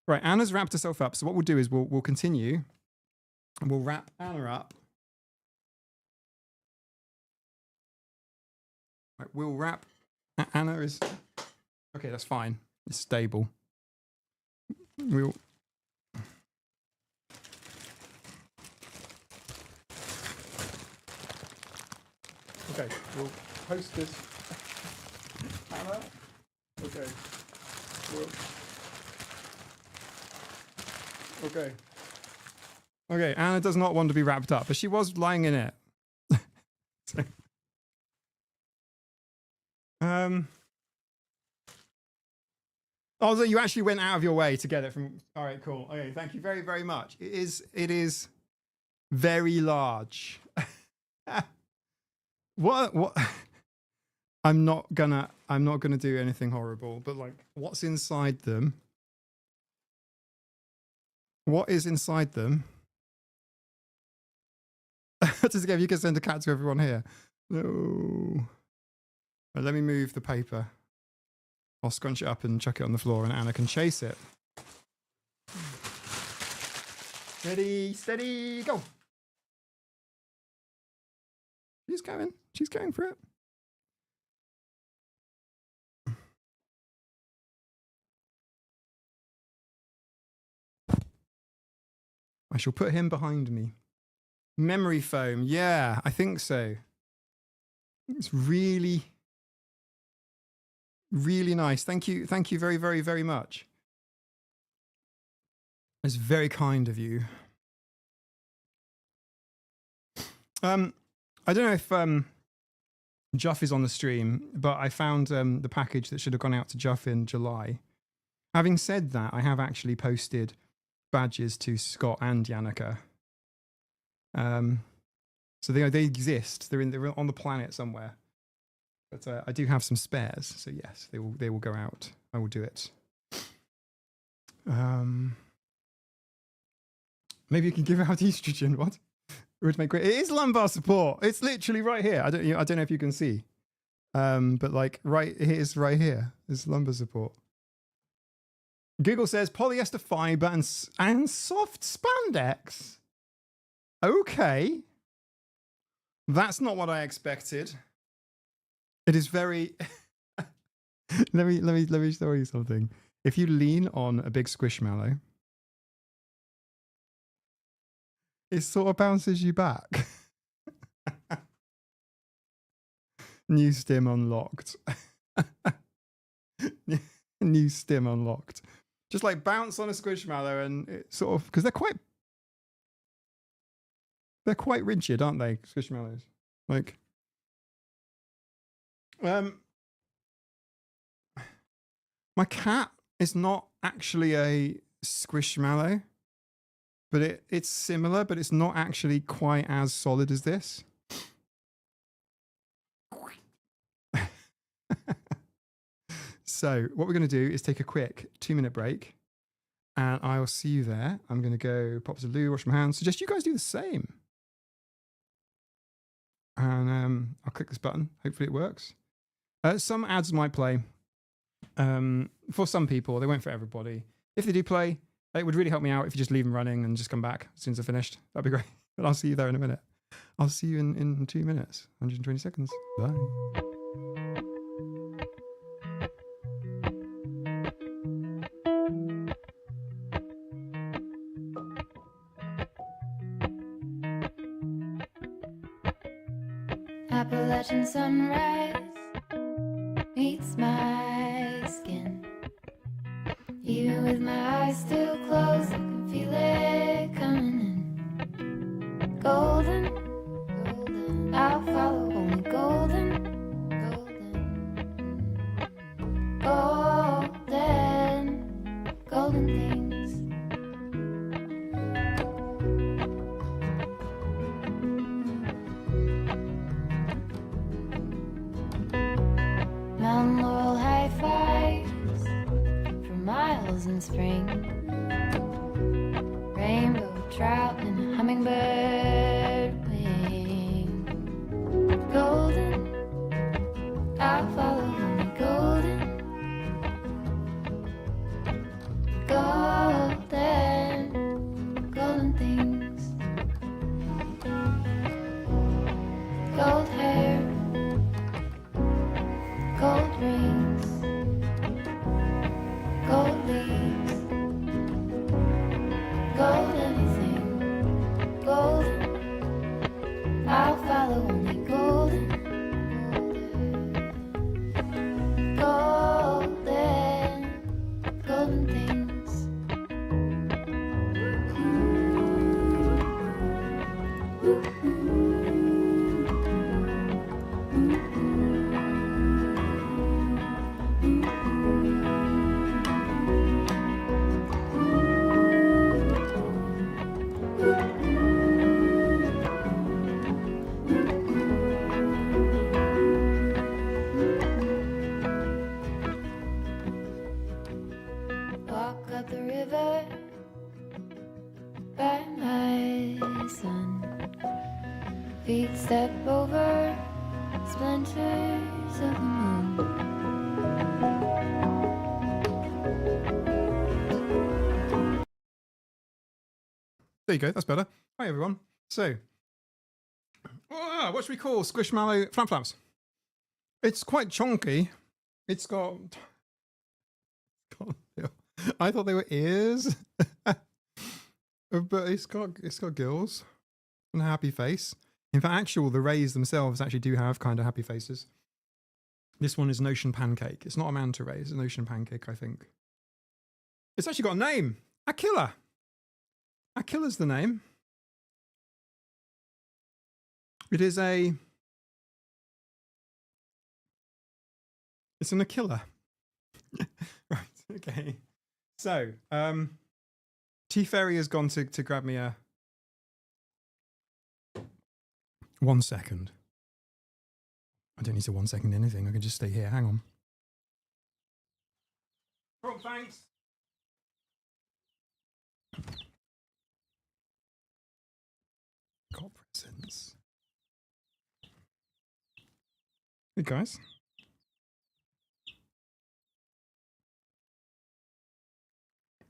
right. Anna's wrapped herself up. So what we'll do is we'll continue and we'll wrap Anna up. Right, we'll wrap. Anna is okay. That's fine. It's stable. We'll. Okay, we'll post this. Anna. Okay. Okay. Okay, Anna does not want to be wrapped up, but she was lying in it. So, oh, so you actually went out of your way to get it from. All right, cool. Okay, thank you very, very much. It is very large. What? I'm not gonna do anything horrible, but like, what's inside them? What is inside them? Just again, you can send a cat to everyone here. No. Right, let me move the paper. I'll scrunch it up and chuck it on the floor, and Anna can chase it. Ready, steady, go. She's going. She's going for it. I shall put him behind me. Memory foam. Yeah, I think so. It's really, really nice. Thank you. Thank you very, very, very much. It's very kind of you. I don't know if Juff is on the stream, but I found the package that should have gone out to Juff in July. Having said that, I have actually posted badges to Scott and Yannicke. So they exist. They're on the planet somewhere. But I do have some spares, so yes, they will go out. I will do it. Maybe you can give out estrogen. What? It would make great. It is lumbar support. It's literally right here. I don't know if you can see, but like right here's right here. It's lumbar support. Google says polyester fiber and soft spandex. Okay, that's not what I expected. It is very. let me show you something. If you lean on a big squishmallow, it sort of bounces you back. New stim unlocked. New stim unlocked. Just like bounce on a squishmallow and it sort of, because they're quite rigid, aren't they, squishmallows? Like, my cat is not actually a squishmallow, but it's similar, but it's not actually quite as solid as this. So what we're going to do is take a quick 2-minute break, and I'll see you there. I'm going to go pop to the loo, wash my hands. Suggest you guys do the same. And I'll click this button. Hopefully it works. Some ads might play. For some people, they won't for everybody. If they do play, it would really help me out if you just leave them running and just come back as soon as they're finished. That'd be great. But I'll see you there in a minute. I'll see you in 2 minutes, 120 seconds. Bye. Appalachian sunrise meets my skin. Even with my eyes still closed, I can feel it coming in. Golden, golden, I'll follow only golden, golden, golden, golden things. Mountain laurel high fives for miles in spring. Rainbow trout and a hummingbird wing. Golden, I'll follow only golden, golden, golden things. Gold hair, gold rings, gold leaves, gold anything, golden, I'll follow only golden, golden, golden things. Walk up the river by my son. Feet step over splinters of the moon. There you go. That's better. Hi, everyone. So, what should we call Squishmallow Flap Flaps? It's quite chonky. It's got... I thought they were ears. But it's got gills and a happy face. In fact, the rays themselves actually do have kind of happy faces. This one is an ocean pancake. It's not a manta ray. It's an ocean pancake, I think. It's actually got a name. Aquila. Aquila's the name. It is a... It's an Aquila. Right, okay. So, T-Fairy has gone to grab me a... 1 second. I don't need to 1 second anything. I can just stay here. Hang on. Oh, thanks. Got presents. Hey, guys.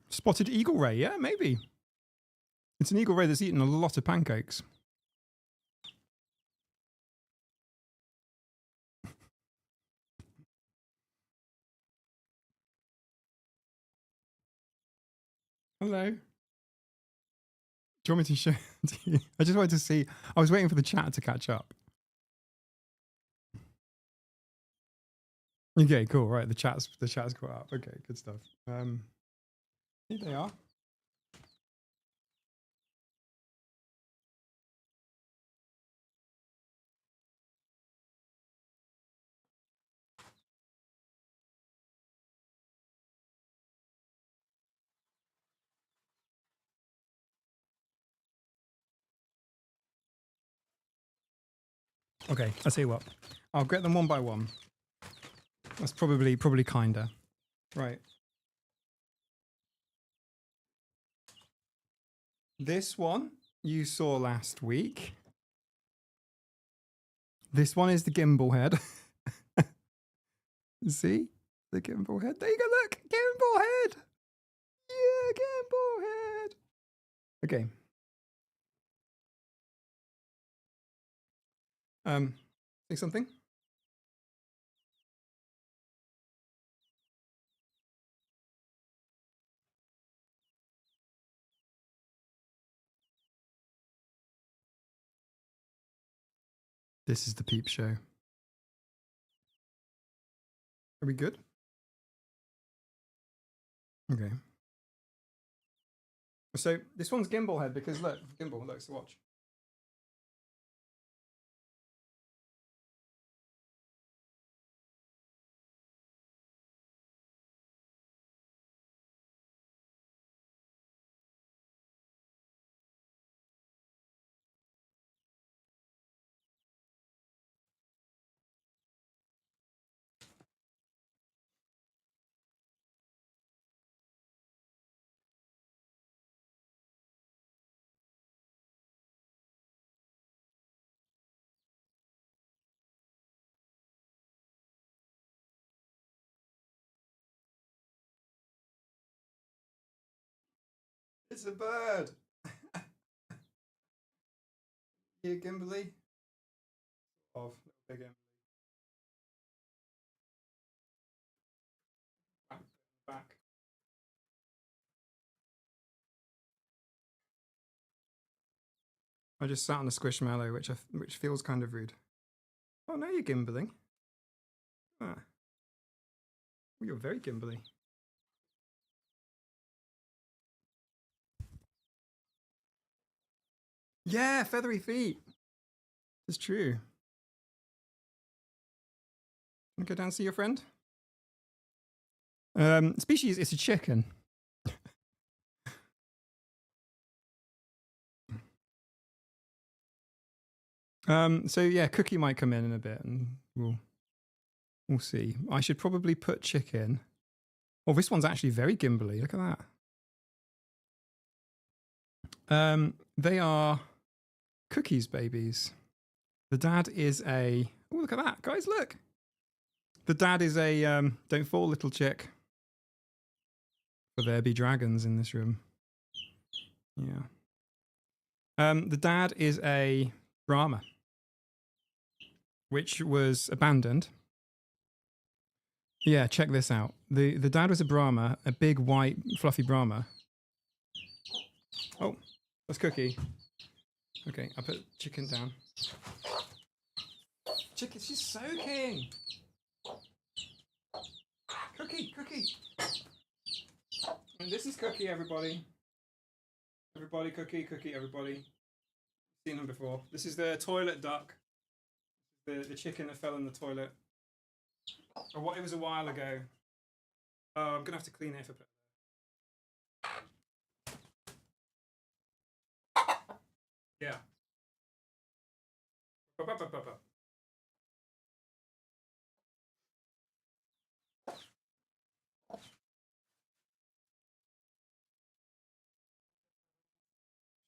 Spotted eagle ray, yeah, maybe. It's an eagle ray that's eaten a lot of pancakes. Hello. Do you want me to show to you? I just wanted to see. I was waiting for the chat to catch up. Okay, cool. Right, the chat's caught up. Okay, good stuff. Here they are. Okay, I'll tell you what. I'll get them one by one. That's probably kinder. Right. This one you saw last week. This one is the gimbal head. See? The gimbal head. There you go, look! Gimbal head! Yeah, gimbal head! Okay. Say something? This is the peep show. Are we good? Okay. So this one's gimbal head because look, gimbal, look, so watch. It's a bird. You gimbally? Of big Emily. Back. I just sat on a Squishmallow, which feels kind of rude. Oh, no, you're gimbling. Ah. Oh, you're very gimbly. Yeah, feathery feet. It's true. Want to go down and see your friend? Species, it's a chicken. So yeah, Cookie might come in a bit, and we'll see. I should probably put chicken. Oh, this one's actually very gimbally. Look at that. They are Cookie's babies. The dad is a. Oh, look at that, guys! Look. The dad is a. Don't fall, little chick. For there be dragons in this room. Yeah. The dad is a Brahma, which was abandoned. Yeah, check this out. The dad was a Brahma, a big white fluffy Brahma. Oh, that's Cookie. Okay, I put chicken down. Chicken, she's soaking. Cookie. And this is Cookie, everybody. Everybody, Cookie, everybody. Seen them before. This is the toilet duck. The chicken that fell in the toilet. Or what? It was a while ago. Oh, I'm gonna have to clean it if I put it. Yeah.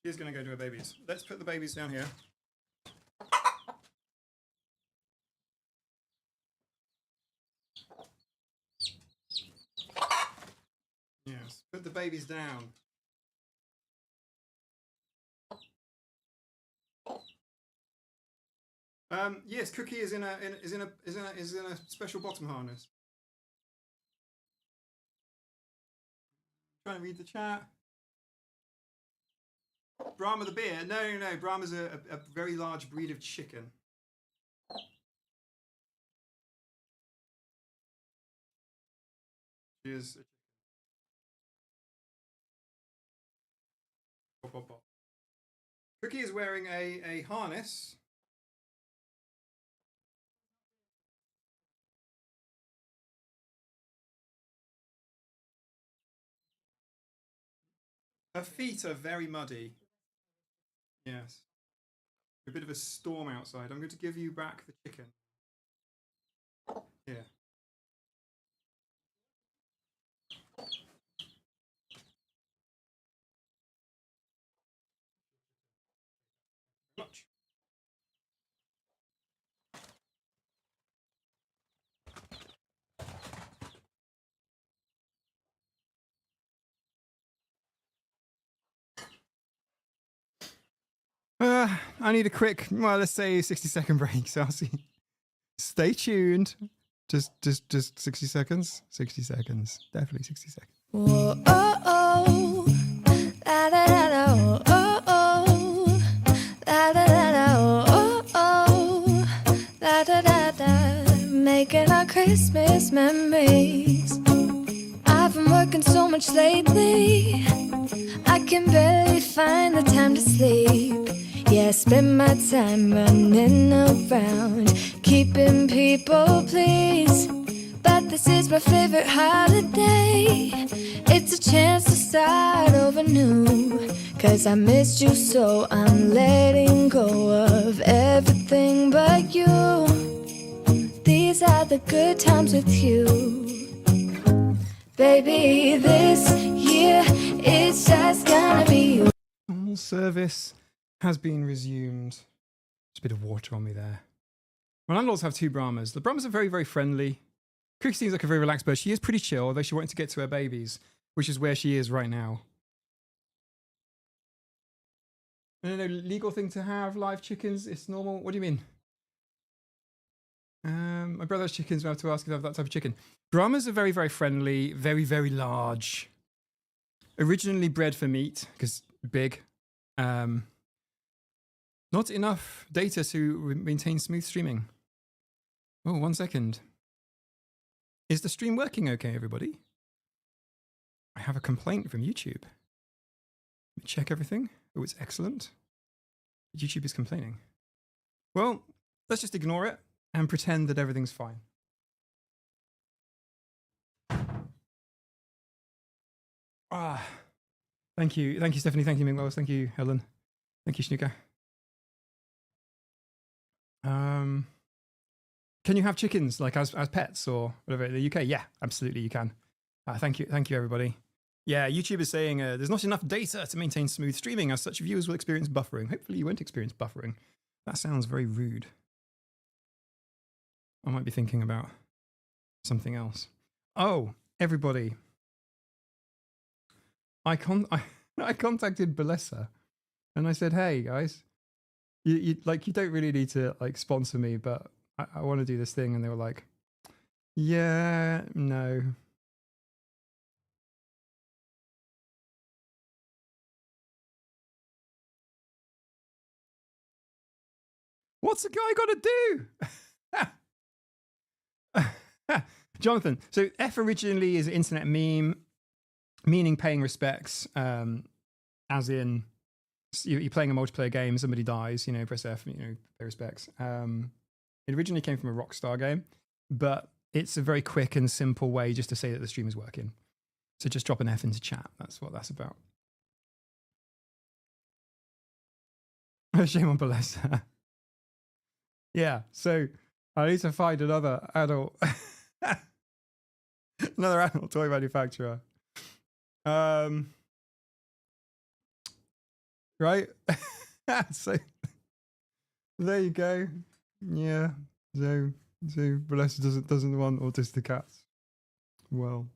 She's gonna go to her babies. Let's put the babies down here. Yes, put the babies down. Yes, Cookie is in a special bottom harness. Trying to read the chat. Brahma the bear? No. Brahma's a very large breed of chicken. She is a chicken. Cookie is wearing a harness. Her feet are very muddy. Yes. A bit of a storm outside. I'm going to give you back the chicken. Here. Much. I need a quick, well, let's say 60-second break. So I'll see. Stay tuned. Just 60 seconds. 60 seconds. Definitely 60 seconds. Whoa, oh, oh. La, la, la, la, oh, oh. La, la, la, la, oh, oh. da da da, making our Christmas memories. I've been working so much lately, I can barely find the time to sleep. Yeah, I spend my time running around, keeping people pleased. But this is my favorite holiday. It's a chance to start over new. 'Cause I missed you, so I'm letting go of everything but you. These are the good times with you. Baby, this year it's just gonna be you. Normal service has been resumed. Just a bit of water on me there. My landlords have 2 Brahmas. The Brahmas are very, very friendly. Cookie seems like a very relaxed bird. She is pretty chill, although she wanted to get to her babies, which is where she is right now. No, legal thing to have live chickens. It's normal. What do you mean? My brother's chickens. We have to ask if they have that type of chicken. Brahmas are very, very friendly. Very, very large. Originally bred for meat because big. Not enough data to maintain smooth streaming. Oh, 1 second. Is the stream working okay, everybody? I have a complaint from YouTube. Let me check everything. Oh, it's excellent. YouTube is complaining. Well, let's just ignore it and pretend that everything's fine. Thank you. Thank you, Stephanie. Thank you, Mingwells. Thank you, Helen. Thank you, Snooker. Can you have chickens like as pets or whatever in the UK? Yeah, absolutely you can. Thank you, everybody. Yeah, YouTube is saying there's not enough data to maintain smooth streaming. As such, viewers will experience buffering. Hopefully, you won't experience buffering. That sounds very rude. I might be thinking about something else. Oh, everybody! I contacted Balessa, and I said, "Hey guys, you don't really need to like sponsor me, but I want to do this thing." And they were like, "Yeah, no." What's the guy got to do? Jonathan, so F originally is an internet meme, meaning paying respects, as in you're playing a multiplayer game, somebody dies, press F, pay respects. It originally came from a Rockstar game, but it's a very quick and simple way just to say that the stream is working. So just drop an F into chat. That's what that's about. Shame on Balessa. Yeah, so I need to find another adult, another adult toy manufacturer. Right? So there you go. Yeah. So Balessa doesn't want autistic cats. Well.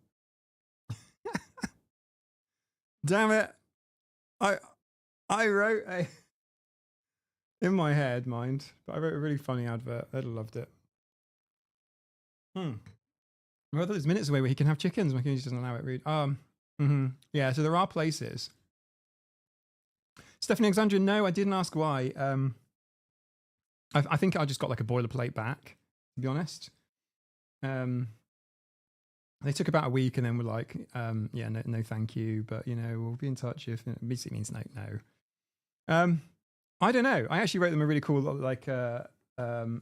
Damn it. I wrote a in my head, mind, but I wrote a really funny advert. They'd have loved it. Well, there's minutes away where he can have chickens. My community doesn't allow it. Read. Yeah, so there are places. Stephanie Alexandria, no, I didn't ask why. I think I just got like a boilerplate back, to be honest. They took about a week and then were like, yeah, no, thank you. But, we'll be in touch if it basically means no. I don't know. I actually wrote them a really cool, like, a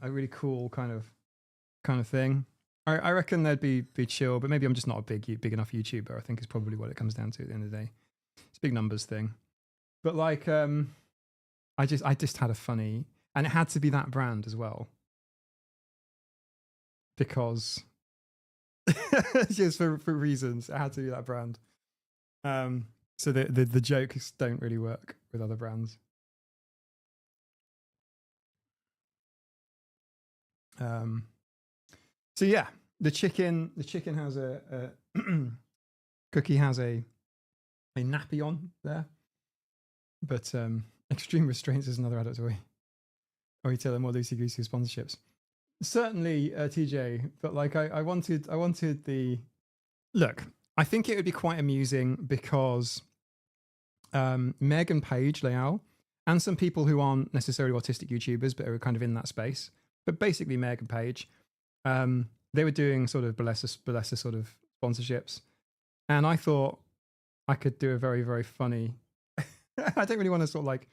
really cool kind of thing. I reckon they'd be chill, but maybe I'm just not a big enough YouTuber. I think is probably what it comes down to at the end of the day. It's a big numbers thing. But like, I just had a funny, and it had to be that brand as well, because just for reasons it had to be that brand. So the jokes don't really work with other brands. So yeah, the chicken has a Cookie has a nappy on there, but extreme restraints is another adult toy. Or you tell them more loosey goosey sponsorships. Certainly, TJ, but like I wanted the look. I think it would be quite amusing because Meg and Paige Leal and some people who aren't necessarily autistic YouTubers but are kind of in that space but basically Meg and Paige. They were doing sort of burlesque sort of sponsorships, and I thought I could do a very, very funny. I don't really want to sort of like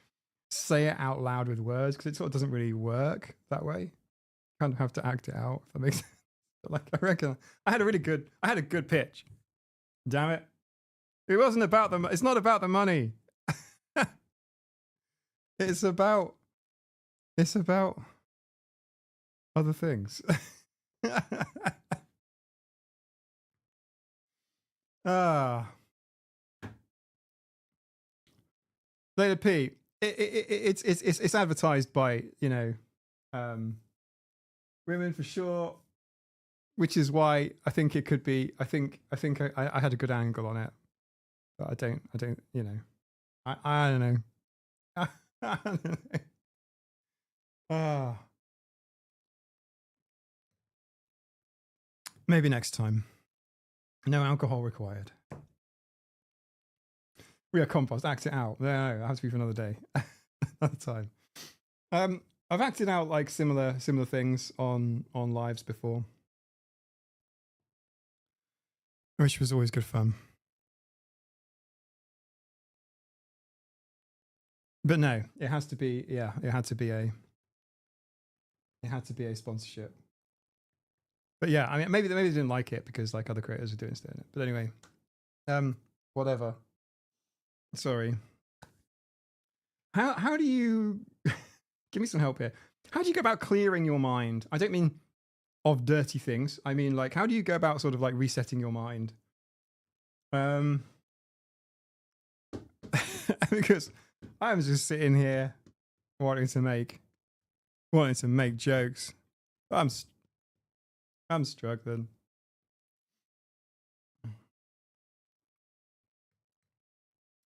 say it out loud with words because it sort of doesn't really work that way. Kind of have to act it out. If that makes sense. But like I reckon I had a good pitch. Damn it! It wasn't about the. It's not about the money. It's about other things. Ah. Later P. It's advertised by, you know, women for sure, which is why I think it could be. I think I had a good angle on it, but I don't, you know, I don't know. I don't know. Ah. Maybe next time. No alcohol required. We are compost. Act it out. No, it has to be for another day, another time. I've acted out like similar things on lives before, which was always good fun. But no, it has to be. Yeah, it had to be a sponsorship. But yeah, I mean, maybe they didn't like it because like other creators were doing stuff in it. But anyway, whatever. Sorry. How do you give me some help here? How do you go about clearing your mind? I don't mean of dirty things. I mean like how do you go about sort of like resetting your mind? Because I'm just sitting here wanting to make jokes. I'm struggling.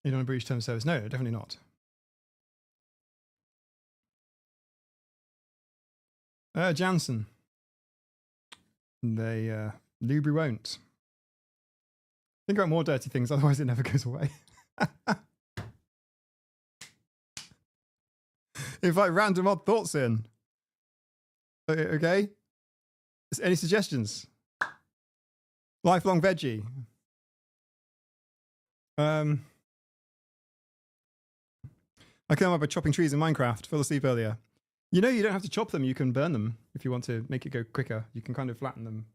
You don't want to breach terms of service? No, definitely not. Jansen. They Lubri won't. Think about more dirty things, otherwise it never goes away. Invite random odd thoughts in. Okay? Any suggestions? Lifelong veggie. I came up by chopping trees in Minecraft. Fell asleep earlier. You know, you don't have to chop them. You can burn them if you want to make it go quicker. You can kind of flatten them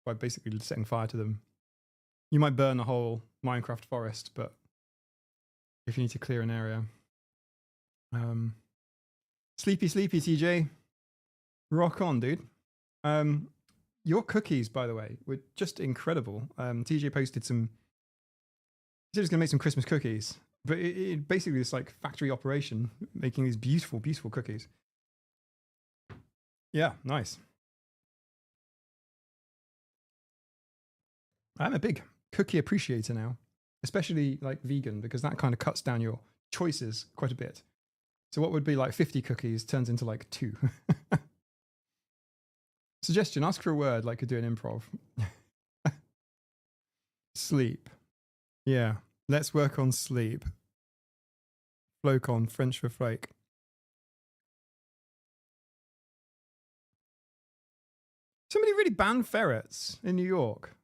by basically setting fire to them. You might burn a whole Minecraft forest, but if you need to clear an area. Sleepy, TJ. Rock on, dude. Your cookies, by the way, were just incredible. TJ posted some. He said he was going to make some Christmas cookies, but it basically is like factory operation, making these beautiful, beautiful cookies. Yeah, nice. I'm a big cookie appreciator now, especially like vegan, because that kind of cuts down your choices quite a bit. So what would be like 50 cookies turns into like 2. Suggestion, ask for a word like you're doing improv. Sleep. Yeah, let's work on sleep. Flocon, French for flake. Somebody really banned ferrets in New York.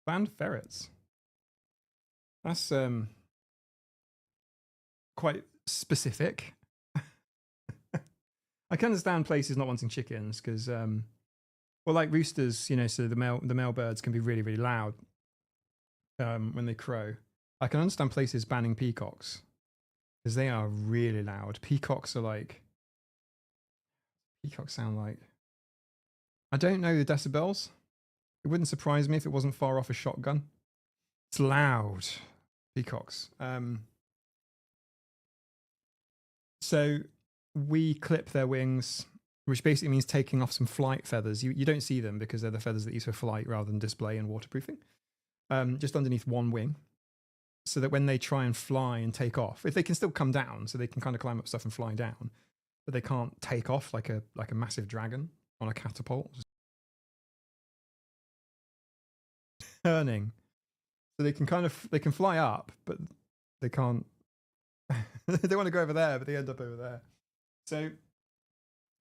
Banned ferrets. That's quite specific. I can understand places not wanting chickens because, well, like roosters, you know, so the male birds can be really, really loud when they crow. I can understand places banning peacocks because they are really loud. Peacocks sound like, I don't know the decibels. It wouldn't surprise me if it wasn't far off a shotgun. It's loud. Peacocks. So we clip their wings, which basically means taking off some flight feathers. You don't see them because they're the feathers that use for flight rather than display and waterproofing. Just underneath one wing, so that when they try and fly and take off, if they can still come down, so they can kind of climb up stuff and fly down, but they can't take off like a massive dragon on a catapult. Turning, so they can fly up, but they can't. They want to go over there, but they end up over there. So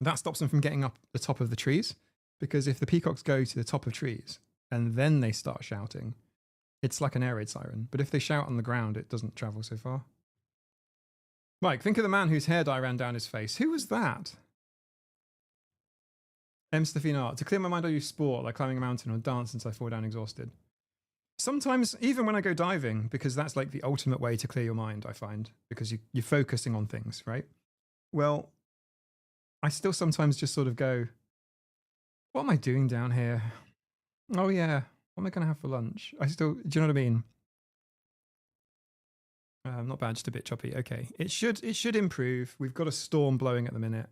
That stops them from getting up the top of the trees, because if the peacocks go to the top of trees and then they start shouting, it's like an air raid siren. But if they shout on the ground, it doesn't travel so far. Mike, think of the man whose hair dye ran down his face. Who was that? M. Stefan Art. To clear my mind, I use sport, like climbing a mountain or dance until I fall down exhausted. Sometimes, even when I go diving, because that's like the ultimate way to clear your mind, I find, because you're focusing on things, right? Well, I still sometimes just sort of go, what am I doing down here? Oh yeah, what am I going to have for lunch? Do you know what I mean? Not bad, just a bit choppy. Okay, it should improve. We've got a storm blowing at the minute.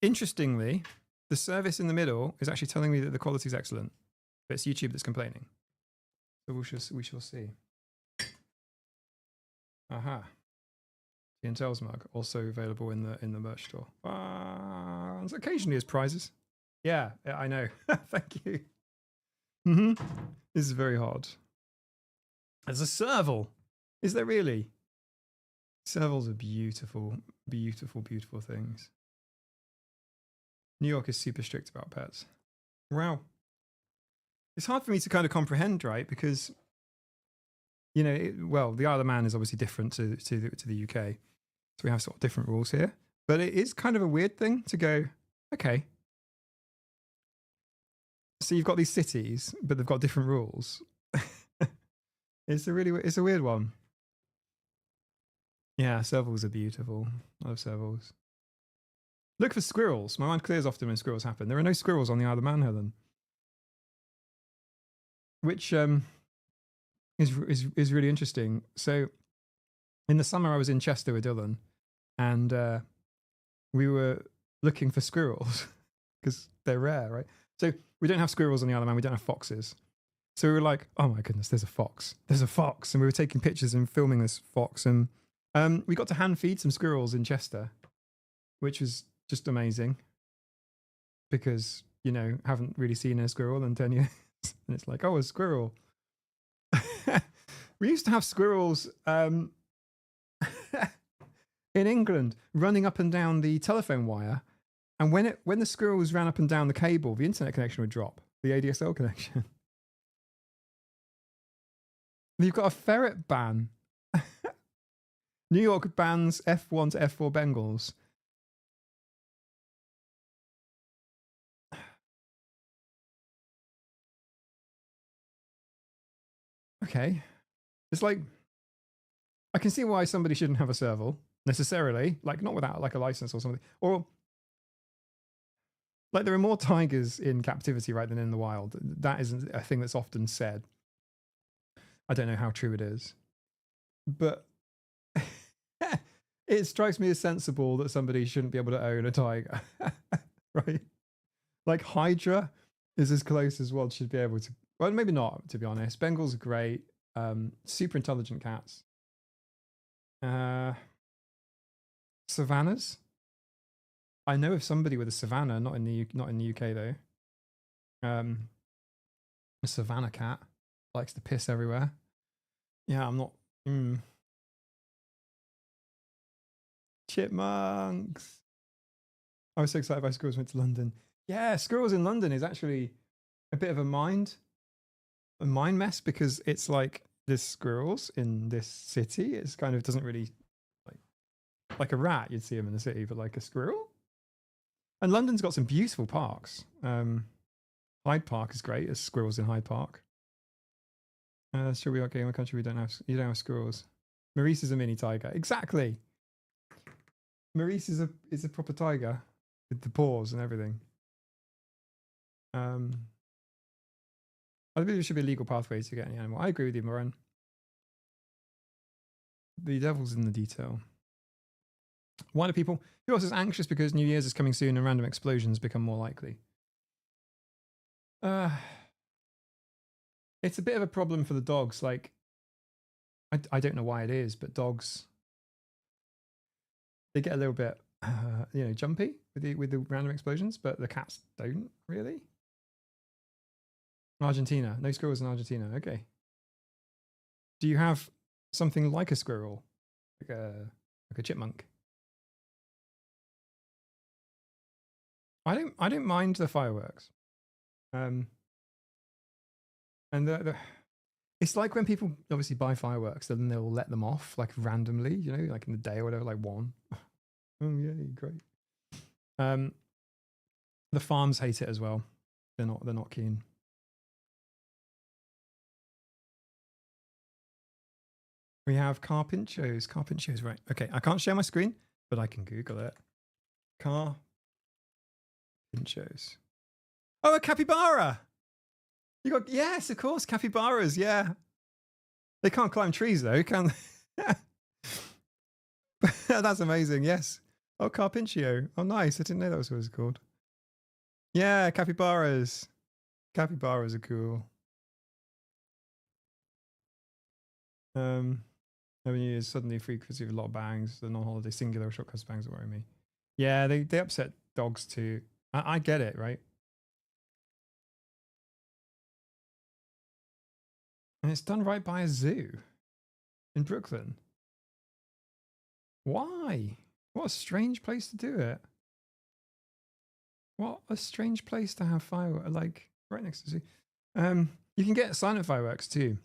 Interestingly, the service in the middle is actually telling me that the quality is excellent, but it's YouTube that's complaining. So we shall see. Aha. The Intel's mug, also available in the merch store. Occasionally as prizes. Yeah, I know. Thank you. This is very hard. There's a serval. Is there really? Servals are beautiful, beautiful, beautiful things. New York is super strict about pets. Wow. It's hard for me to kind of comprehend, right? Because, you know, the Isle of Man is obviously different to the UK. So we have sort of different rules here. But it is kind of a weird thing to go, okay. So you've got these cities, but they've got different rules. It's a weird one. Yeah, servals are beautiful. I love servals. Look for squirrels. My mind clears often when squirrels happen. There are no squirrels on the Isle of Man, Helen. Which is really interesting. So in the summer I was in Chester with Dylan, and we were looking for squirrels because they're rare, right? So we don't have squirrels on the Isle of Man. We don't have foxes. So we were like, oh my goodness, there's a fox. There's a fox. And we were taking pictures and filming this fox. And we got to hand feed some squirrels in Chester, which was just amazing because, you know, haven't really seen a squirrel in 10 years. And it's like, oh, a squirrel. We used to have squirrels in England running up and down the telephone wire. And when the squirrels ran up and down the cable, the internet connection would drop, the ADSL connection. You've got a ferret ban. New York bans F1 to F4 Bengals. Okay. It's like, I can see why somebody shouldn't have a serval necessarily, like not without like a license or something. Or like there are more tigers in captivity, right, than in the wild. That isn't a thing that's often said. I don't know how true it is. But it strikes me as sensible that somebody shouldn't be able to own a tiger. Right? Like Hydra is as close as one should be able to. Well, maybe not, to be honest. Bengals are great. Super intelligent cats. Savannas. I know of somebody with a savannah, not in the UK though. A savannah cat likes to piss everywhere. Yeah, I'm not. Chipmunks. I was so excited by squirrels went to London. Yeah, squirrels in London is actually a bit of a mind mess because it's like there's squirrels in this city. It's kind of doesn't really like a rat. You'd see them in the city, but like a squirrel. And London's got some beautiful parks. Hyde Park is great. There's squirrels in Hyde Park. Sure, we are okay in a country you don't have squirrels. Maurice is a mini tiger. Exactly. Maurice is a proper tiger with the paws and everything. I believe there should be a legal pathway to get any animal. I agree with you, Moran. The devil's in the detail. Why do people? Who else is anxious because New Year's is coming soon and random explosions become more likely? It's a bit of a problem for the dogs. Like, I don't know why it is, but dogs, they get a little bit, jumpy with the random explosions, but the cats don't really. Argentina, no squirrels in Argentina. Okay. Do you have something like a squirrel, like a chipmunk? I don't mind the fireworks. And it's like when people obviously buy fireworks, then they'll let them off like randomly, you know, like in the day or whatever, like one. Oh yay, great. The farms hate it as well. They're not keen. We have carpinchos. Carpinchos, right. Okay, I can't share my screen, but I can Google it. Carpinchos. Oh, a capybara! You got, yes, of course, capybaras, yeah. They can't climb trees though, can they? That's amazing, yes. Oh, carpincho. Oh, nice. I didn't know that was what it was called. Yeah, capybaras. Capybaras are cool. Avenue is suddenly frequency of a lot of bangs. The non-holiday singular shortcuts bangs that worry me. Yeah, they upset dogs too. I get it, right? And it's done right by a zoo in Brooklyn. Why? What a strange place to do it. What a strange place to have fireworks, like right next to the zoo. You can get silent fireworks too.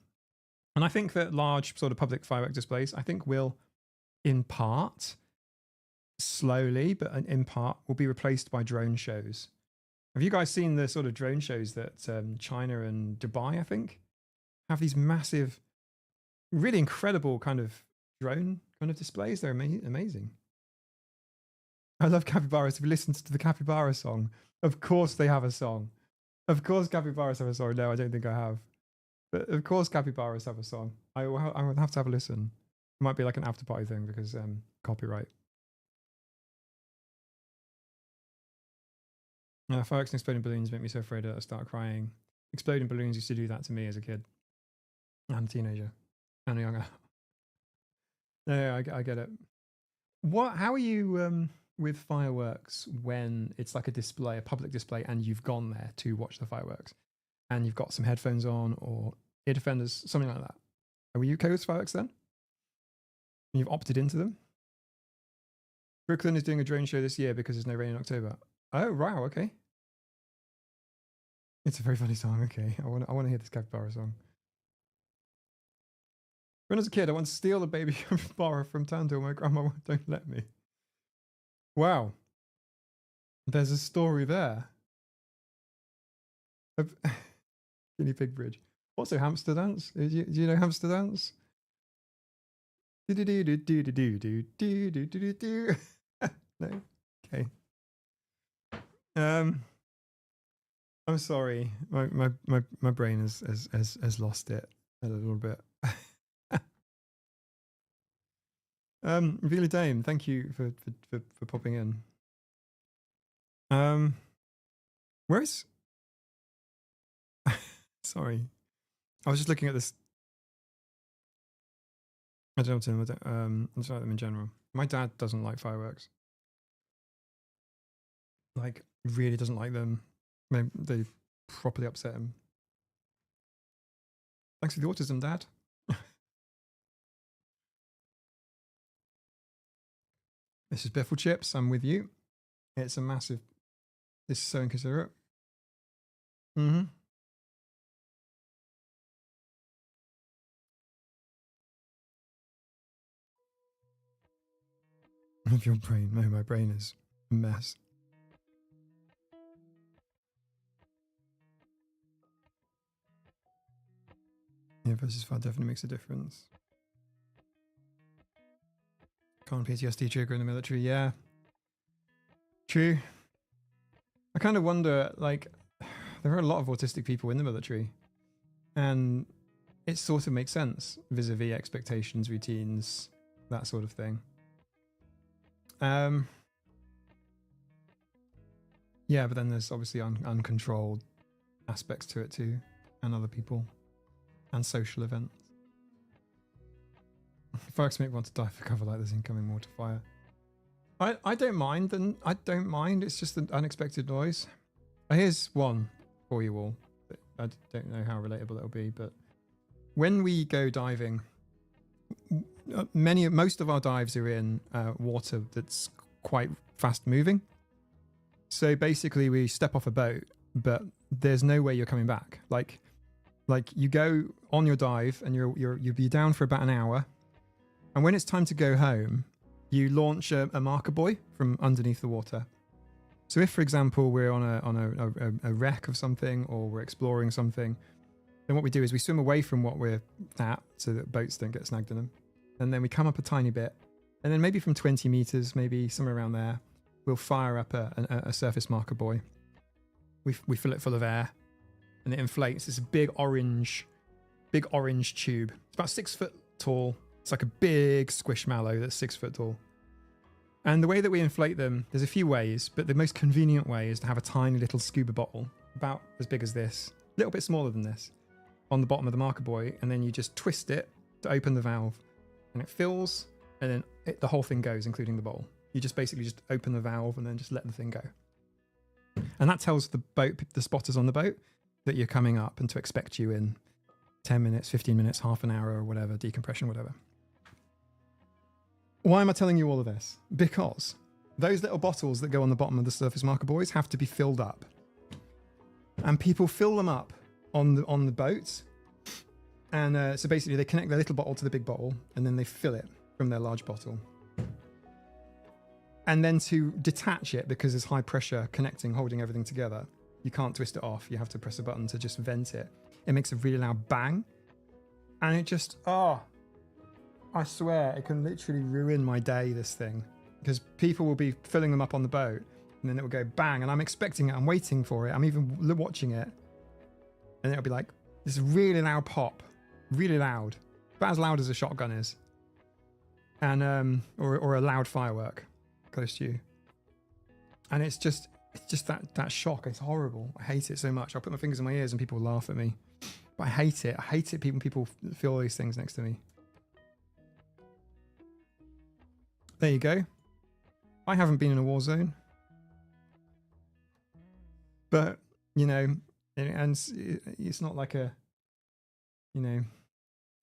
And I think that large sort of public firework displays, I think will, in part, slowly, but in part, will be replaced by drone shows. Have you guys seen the sort of drone shows that China and Dubai, I think, have these massive, really incredible kind of drone kind of displays? They're amazing. I love capybaras. If you listen to the capybara song, of course they have a song. Of course capybaras have a song. No, I don't think I have. But of course capybaras have a song. I would have to have a listen. It might be like an after party thing because copyright. Fireworks and exploding balloons make me so afraid that I start crying. Exploding balloons used to do that to me as a kid. And a teenager. And a younger. No, I get it. How are you with fireworks when it's like a display, a public display, and you've gone there to watch the fireworks? And you've got some headphones on or ear defenders, something like that. Are you okay with fireworks then? And you've opted into them? Brooklyn is doing a drone show this year because there's no rain in October. Oh, wow, okay. It's a very funny song, okay. I want to hear this capybara song. When I was a kid, I wanted to steal a baby capybara from town till my grandma don't let me. Wow. There's a story there. Guinea pig bridge. Also hamster dance. Do you know hamster dance? No? Okay. I'm sorry. My brain has lost it a little bit. Vila Dame, thank you for popping in. Where is sorry. I was just looking at this. I don't know. I just like them in general. My dad doesn't like fireworks. Like, really doesn't like them. They properly upset him. Thanks for the autism, Dad. This is Biffle Chips. I'm with you. It's a massive. This is so inconsiderate. Mm-hmm. Of your brain. No, my brain is a mess. Yeah, versus far definitely makes a difference. Can't PTSD trigger in the military. Yeah. True. I kind of wonder, like, there are a lot of autistic people in the military. And it sort of makes sense vis-a-vis expectations, routines, that sort of thing. Yeah, but then there's obviously uncontrolled aspects to it too, and other people, and social events. Fireworks make me want to die for cover like there's incoming mortar fire. I don't mind, I don't mind. It's just an unexpected noise. Here's one for you all. I don't know how relatable it'll be, but when we go diving, most of our dives are in water that's quite fast moving. So basically we step off a boat, but there's no way you're coming back. Like you go on your dive and you'll be down for about an hour. And when it's time to go home, you launch a marker buoy from underneath the water. So if, for example, we're on a wreck of something or we're exploring something, then what we do is we swim away from what we're at so that boats don't get snagged in them. And then we come up a tiny bit. And then maybe from 20 meters, maybe somewhere around there, we'll fire up a surface marker buoy. We fill it full of air and it inflates. It's a big orange tube. It's about 6 foot tall. It's like a big squishmallow that's 6 foot tall. And the way that we inflate them, there's a few ways, but the most convenient way is to have a tiny little scuba bottle, about as big as this, a little bit smaller than this, on the bottom of the marker buoy, and then you just twist it to open the valve, and it fills, and then the whole thing goes, including the bottle. You just basically just open the valve and then just let the thing go. And that tells the spotters on the boat that you're coming up and to expect you in 10 minutes, 15 minutes, half an hour or whatever, decompression, whatever. Why am I telling you all of this? Because those little bottles that go on the bottom of the surface marker buoys have to be filled up. And people fill them up on the boats. And so basically they connect their little bottle to the big bottle and then they fill it from their large bottle. And then to detach it, because there's high pressure connecting, holding everything together, you can't twist it off. You have to press a button to just vent it. It makes a really loud bang. And it just, I swear, it can literally ruin my day, this thing. Because people will be filling them up on the boat, and then it will go bang, and I'm expecting it, I'm waiting for it, I'm even watching it. And it'll be like, this really loud pop. Really loud. About as loud as a shotgun is. And, or a loud firework close to you. And it's just that shock. It's horrible. I hate it so much. I'll put my fingers in my ears and people will laugh at me. But I hate it. I hate it when people feel these things next to me. There you go. I haven't been in a war zone. But, you know, and it's not like a, you know,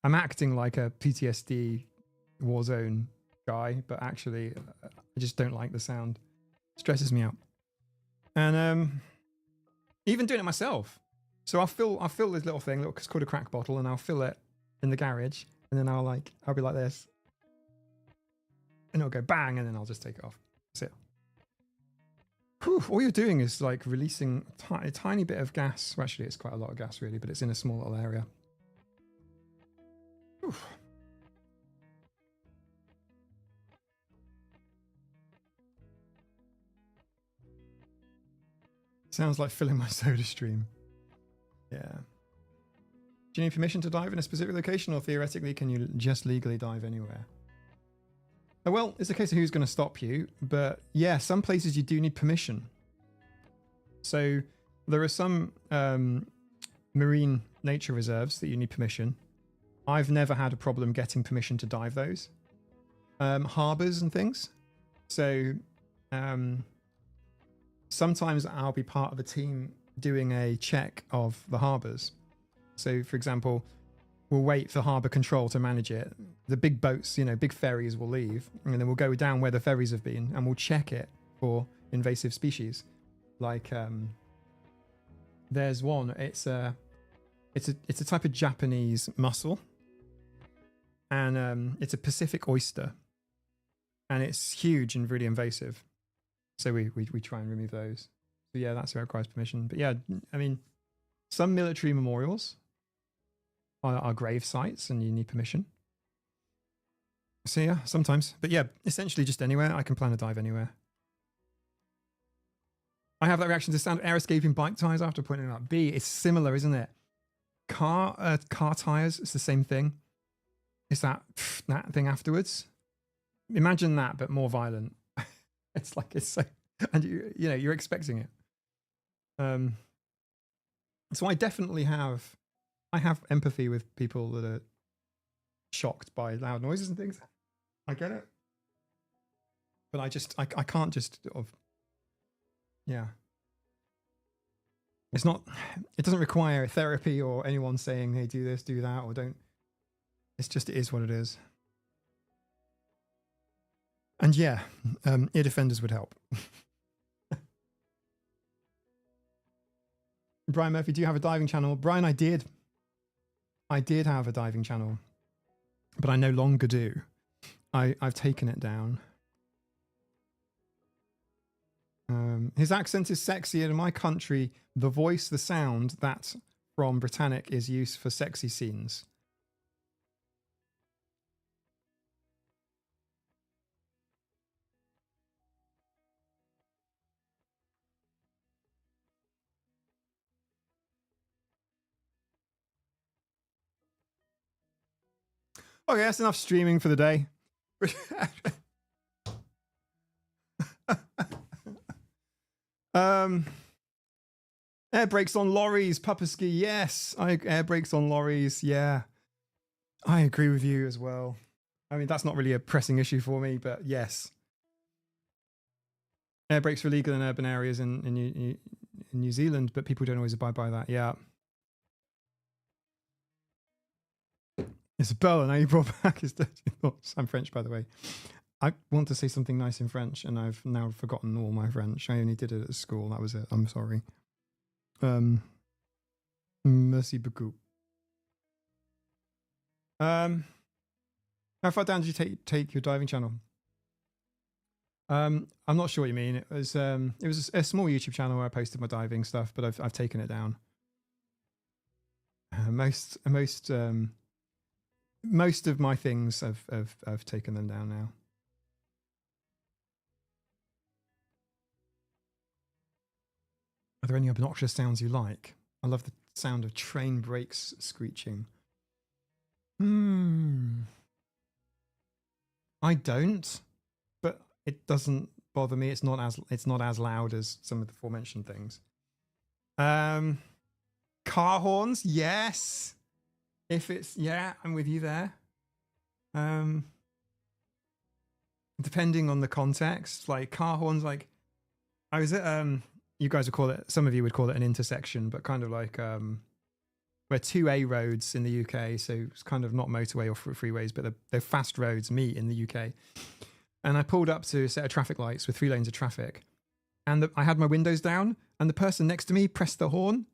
I'm acting like a PTSD war zone guy, but actually I just don't like the sound. It stresses me out. And even doing it myself. So I'll fill this little thing, it's called a crack bottle, and I'll fill it in the garage, and then I'll be like this. And it'll go bang, and then I'll just take it off. That's it. Whew, all you're doing is like releasing a tiny bit of gas. Well, actually, it's quite a lot of gas, really, but it's in a small little area. Whew. Sounds like filling my soda stream. Yeah. Do you need permission to dive in a specific location, or theoretically, can you just legally dive anywhere? Well, it's a case of who's going to stop you, but yeah, some places you do need permission. So there are some marine nature reserves that you need permission. I've never had a problem getting permission to dive those. Harbours and things. So sometimes I'll be part of a team doing a check of the harbours. So, for example, we'll wait for harbour control to manage it. The big boats, you know, big ferries will leave, and then we'll go down where the ferries have been, and we'll check it for invasive species. Like, there's one. It's a type of Japanese mussel, and it's a Pacific oyster, and it's huge and really invasive. So we try and remove those. So yeah, that's where it requires permission. But yeah, I mean, some military memorials are grave sites and you need permission. So yeah, sometimes. But yeah, essentially just anywhere. I can plan a dive anywhere. I have that reaction to sound air escaping bike tires after pointing it out. B, it's similar, isn't it? Car tires, it's the same thing. It's that thing afterwards. Imagine that, but more violent. It's like, it's so, and you know, you're expecting it. So I definitely have empathy with people that are shocked by loud noises and things. I get it. But I can't just sort of, yeah. It doesn't require therapy or anyone saying, hey, do this, do that, or don't. It's just, it is what it is. And yeah, ear defenders would help. Brian Murphy, do you have a diving channel? Brian, I did. I did have a diving channel, but I no longer do. I've taken it down. His accent is sexy, and in my country, the voice, the sound that from Britannic is used for sexy scenes. Okay, that's enough streaming for the day. Air brakes on lorries, Papaski, yes. Air brakes on lorries, yeah. I agree with you as well. I mean, that's not really a pressing issue for me, but yes. Air brakes are illegal in urban areas in New Zealand, but people don't always abide by that, yeah. Isabella, now you brought back his dirty thoughts. I'm French, by the way. I want to say something nice in French, and I've now forgotten all my French. I only did it at school. That was it. I'm sorry. Merci beaucoup. How far down did you take your diving channel? I'm not sure what you mean. It was a small YouTube channel where I posted my diving stuff, but I've taken it down. Most of my things I've taken them down now. Are there any obnoxious sounds you like? I love the sound of train brakes screeching. I don't, but it doesn't bother me. It's not as loud as some of the aforementioned things. Car horns, yes. If it's, yeah, I'm with you there. Depending on the context, like car horns, like I was at you guys would call it, some of you would call it an intersection, but kind of like where 2A roads in the UK, so it's kind of not motorway or freeways, but they're fast roads meet in the UK. And I pulled up to a set of traffic lights with 3 lanes of traffic, and I had my windows down, and the person next to me pressed the horn.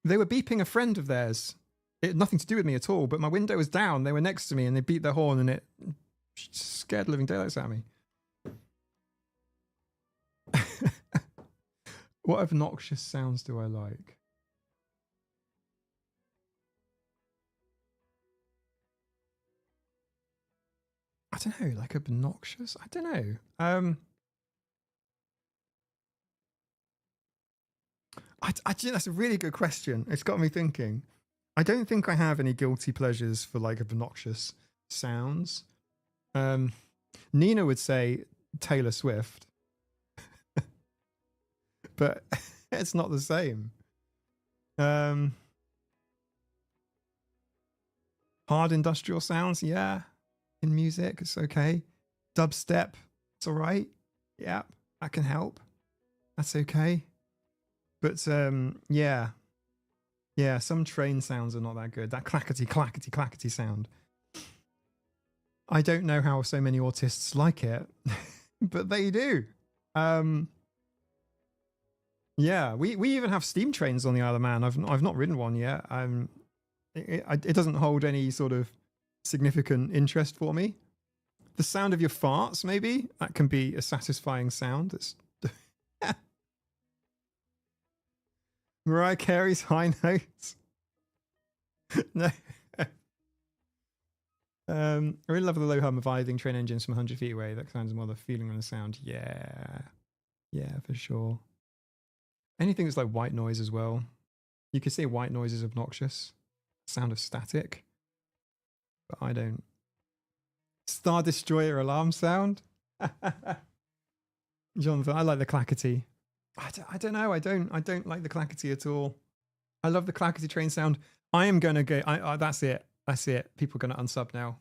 They were beeping a friend of theirs. It had nothing to do with me at all, but my window was down. They were next to me, and they beat their horn, and it scared living daylights out of me. What obnoxious sounds do I like? I don't know, like obnoxious? I don't know. That's a really good question. It's got me thinking. I don't think I have any guilty pleasures for like obnoxious sounds. Nina would say Taylor Swift. But it's not the same. Hard industrial sounds, yeah. In music, it's okay. Dubstep, it's all right. Yeah, that can help. That's okay. But yeah. Yeah, some train sounds are not that good. That clackety, clackety, clackety sound. I don't know how so many autists like it, but they do. Yeah, we even have steam trains on the Isle of Man. I've not ridden one yet. It doesn't hold any sort of significant interest for me. The sound of your farts, maybe that can be a satisfying sound. It's Mariah Carey's high notes. No. I really love the low hum of writhing train engines from 100 feet away. That sounds more the feeling than the sound. Yeah, for sure. Anything that's like white noise as well. You could say white noise is obnoxious. Sound of static. But I don't. Star Destroyer alarm sound. Jonathan, I like the clackety. I don't know. I don't like the clackety at all. I love the clackety train sound. I am gonna go. That's it. That's it. People are gonna unsub now.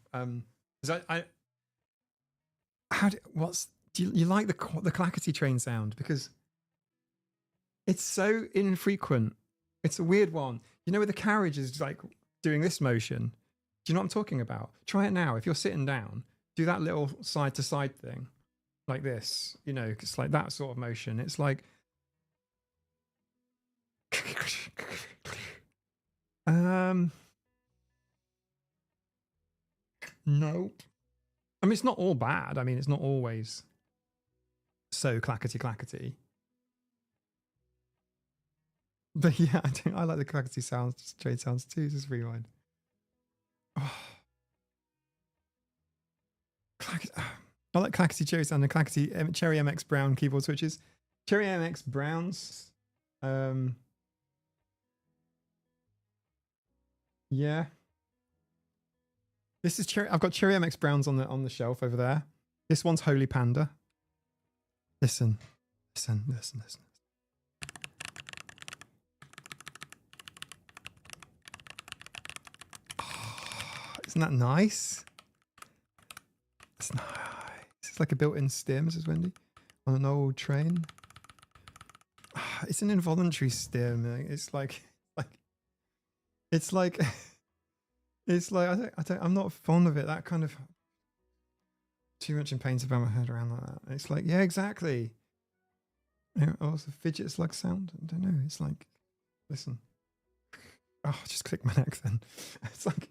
Do you like the clackety train sound? Because it's so infrequent. It's a weird one. You know, where the carriage is like doing this motion. Do you know what I'm talking about? Try it now. If you're sitting down, do that little side to side thing like this. You know, it's like that sort of motion. It's like No. I mean, it's not all bad. I mean, it's not always so clackety clackety. But yeah, I like the clackety sounds, trade sounds too. Just rewind. Oh. I like clackety cherry sound and clackety cherry MX Brown keyboard switches. Cherry MX Browns. Yeah. This is cherry. I've got cherry MX Browns on the shelf over there. This one's Holy Panda. Listen. Listen. Oh, isn't that nice? It's nice. It's like a built-in stim, says Wendy, on an old train. It's an involuntary stim. It's like I'm not fond of it. That kind of too much in pain to bang my head around like that. It's like, yeah, exactly. Also fidget slug sound. I don't know. It's like, listen. Oh, just click my neck then. It's like,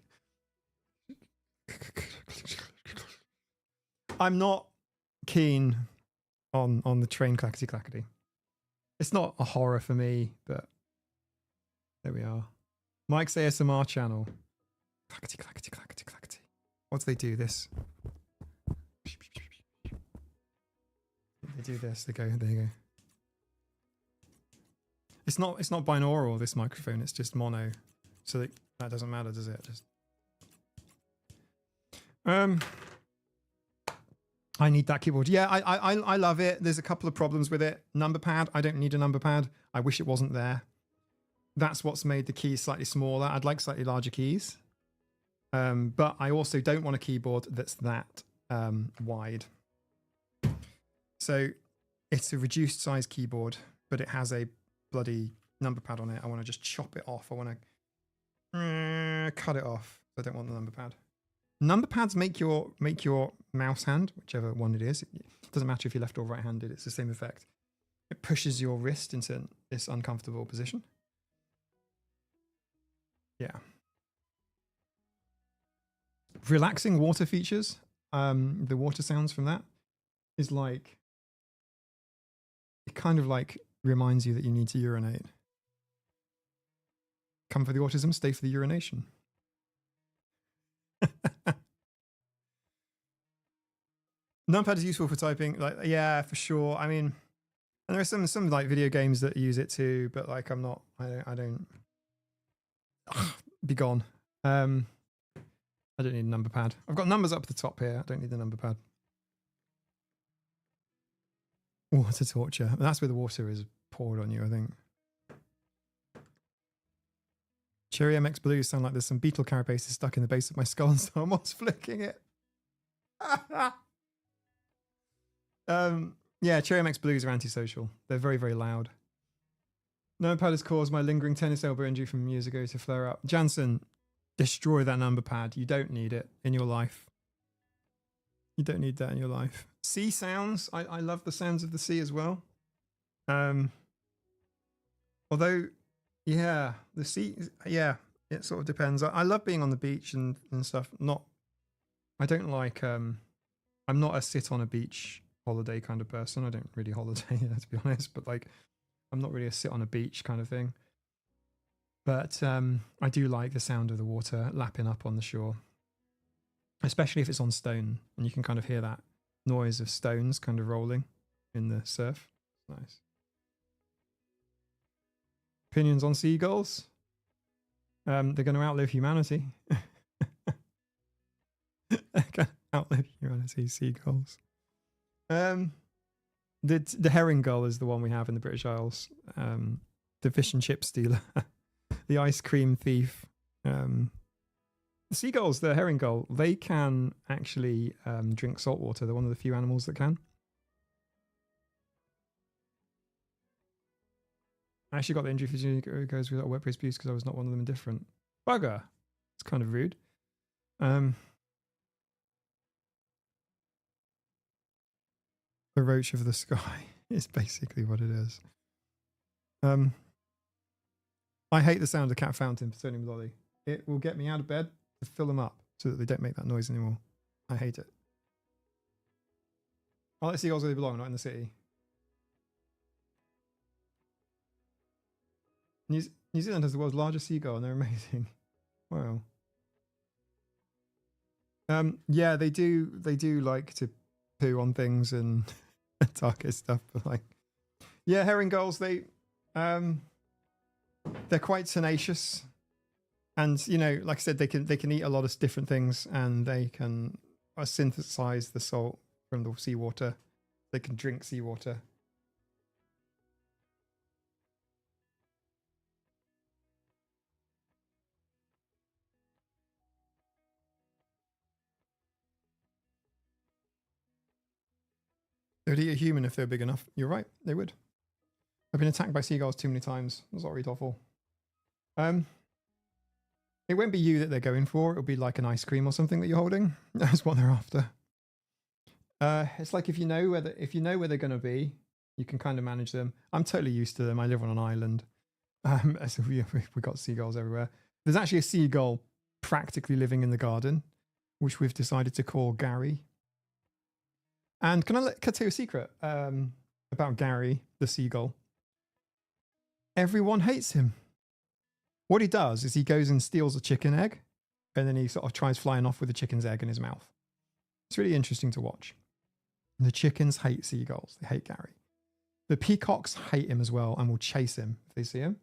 I'm not keen on the train clackety clackety. It's not a horror for me, but there we are. Mike's ASMR channel. Clackety clackety clackety clackety. What do they do? This. They do this. They go. There you go. It's not binaural, this microphone. It's just mono, so that doesn't matter, does it? Just I need that keyboard. Yeah, I love it. There's a couple of problems with it. Number pad. I don't need a number pad. I wish it wasn't there. That's what's made the keys slightly smaller. I'd like slightly larger keys. But I also don't want a keyboard that's that wide. So it's a reduced size keyboard, but it has a bloody number pad on it. I want to just chop it off. I want to cut it off. I don't want the number pad. Number pads make your mouse hand, whichever one it is. It doesn't matter if you're left or right-handed. It's the same effect. It pushes your wrist into this uncomfortable position. Yeah. Relaxing water features. The water sounds from that is like, it kind of like reminds you that you need to urinate. Come for the autism, stay for the urination. Numpad is useful for typing. Like, yeah, for sure. I mean, and there are some like video games that use it too, but like I don't. Be gone. I don't need a number pad. I've got numbers up at the top here. I don't need the number pad. Water torture. That's where the water is poured on you, I think. Cherry MX Blues sound like there's some beetle carapaces stuck in the base of my skull and someone's flicking it. Yeah, Cherry MX Blues are antisocial. They're very, very loud. Number pad has caused my lingering tennis elbow injury from years ago to flare up. Jansen, destroy that number pad. You don't need it in your life. You don't need that in your life. Sea sounds. I love the sounds of the sea as well. Although, yeah, the sea, yeah, it sort of depends. I love being on the beach and stuff. I don't like, I'm not a sit on a beach holiday kind of person. I don't really holiday, to be honest, but like, I'm not really a sit on a beach kind of thing. But I do like the sound of the water lapping up on the shore, especially if it's on stone and you can kind of hear that noise of stones kind of rolling in the surf. Nice. Opinions on seagulls? They're going to outlive humanity. They're going to outlive humanity, seagulls. The herring gull is the one we have in the British Isles. The fish and chip stealer. The ice cream thief. The seagulls, the herring gull, they can actually drink salt water. They're one of the few animals that can. I actually got the injury for years goes without wet-based abuse because I was not one of them indifferent. Bugger. It's kind of rude. The roach of the sky is basically what it is. I hate the sound of cat fountain for turning lolly. It will get me out of bed to fill them up so that they don't make that noise anymore. I hate it. I like seagulls where they belong, not in the city. New Zealand has the world's largest seagull and they're amazing. Wow. Yeah, they do like to poo on things and target stuff, but like, yeah, herring gulls, they're quite tenacious, and you know, like I said, they can eat a lot of different things, and they can synthesize the salt from the seawater. They can drink seawater. They would eat a human if they were big enough. You're right, they would. I've been attacked by seagulls too many times. That's not really awful. It won't be you that they're going for. It'll be like an ice cream or something that you're holding. That's what they're after. It's like if you know where they're going to be, you can kind of manage them. I'm totally used to them. I live on an island. So we've got seagulls everywhere. There's actually a seagull practically living in the garden, which we've decided to call Gary. And can I tell you a secret about Gary, the seagull? Everyone hates him. What he does is he goes and steals a chicken egg, and then he sort of tries flying off with the chicken's egg in his mouth. It's really interesting to watch. The chickens hate seagulls. They hate Gary. The peacocks hate him as well and will chase him if they see him.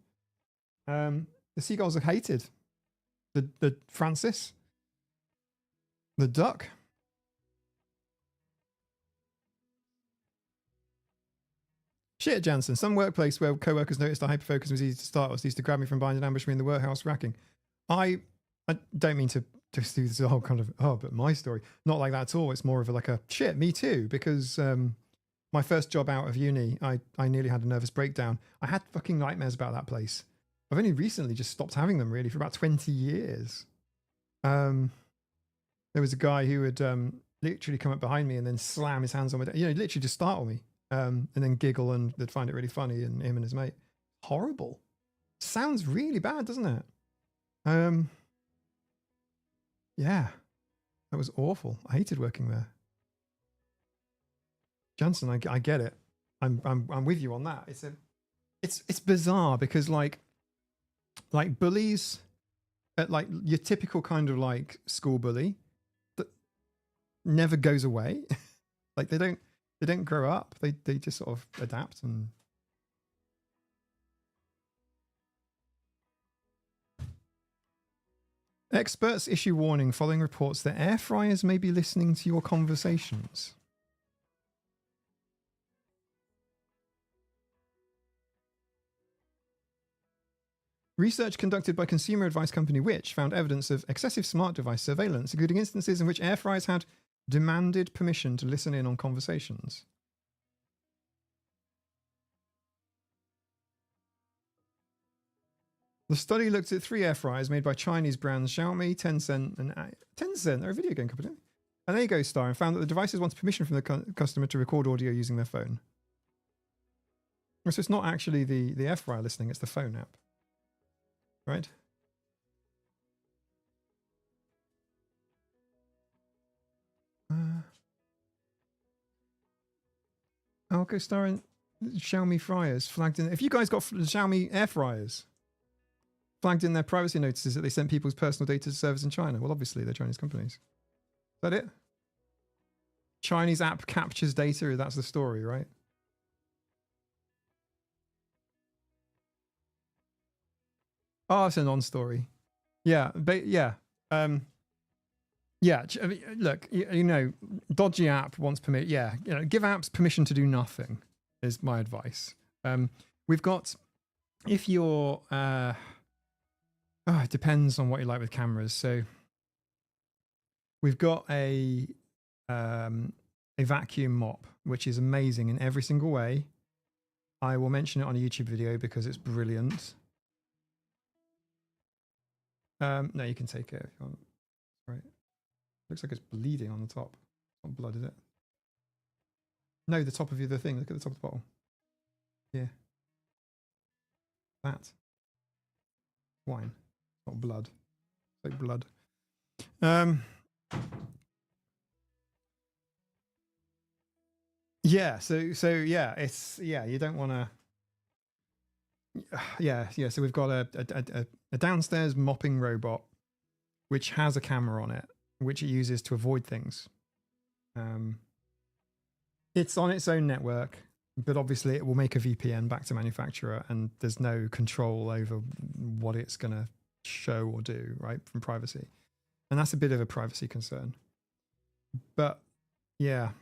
The seagulls are hated. The Francis, the duck. Shit, Jansen. Some workplace where co-workers noticed I hyperfocus was easy to start was used to grab me from behind and ambush me in the warehouse racking. I don't mean to just do this whole kind of, oh, but my story. Not like that at all. It's more of like a, shit, me too. Because my first job out of uni, I nearly had a nervous breakdown. I had fucking nightmares about that place. I've only recently just stopped having them really for about 20 years. There was a guy who would literally come up behind me and then slam his hands on my, literally just startle me. And then giggle, and they'd find it really funny, and him and his mate. Horrible. Sounds really bad, doesn't it? Yeah, that was awful. I hated working there. Johnson, I get it. I'm with you on that. It's bizarre because like bullies, like your typical kind of like school bully, that never goes away. Like they don't grow up. They just sort of adapt. And experts issue warning following reports that air fryers may be listening to your conversations. Research conducted by consumer advice company Which found evidence of excessive smart device surveillance, including instances in which air fryers had demanded permission to listen in on conversations. The study looked at 3 air fryers made by Chinese brands Xiaomi, Tencent, and Tencent. They're a video game company. And there you go, Star, and found that the devices wanted permission from the customer to record audio using their phone. So it's not actually the air fryer listening; it's the phone app, right? I'll go star in Xiaomi fryers flagged in. If you guys got Xiaomi air fryers flagged in their privacy notices that they sent people's personal data to servers in China, well, obviously they're Chinese companies. Is that it? Chinese app captures data. That's the story, right? Oh, it's a non-story. Yeah, but yeah. Yeah, I mean, look, dodgy app wants permit. Yeah, give apps permission to do nothing is my advice. We've got, if you're, it depends on what you like with cameras. So we've got a vacuum mop, which is amazing in every single way. I will mention it on a YouTube video because it's brilliant. No, you can take it if you want. Right. Looks like it's bleeding on the top. It's not blood, is it? No, the top of the thing. Look at the top of the bottle. Yeah. That. Wine, not blood. It's like blood. Yeah. So yeah, it's you don't want to. Yeah. So we've got a downstairs mopping robot, which has a camera on it, which it uses to avoid things. It's on its own network, but obviously it will make a VPN back to manufacturer, and there's no control over what it's going to show or do, right, from privacy. And that's a bit of a privacy concern. But yeah,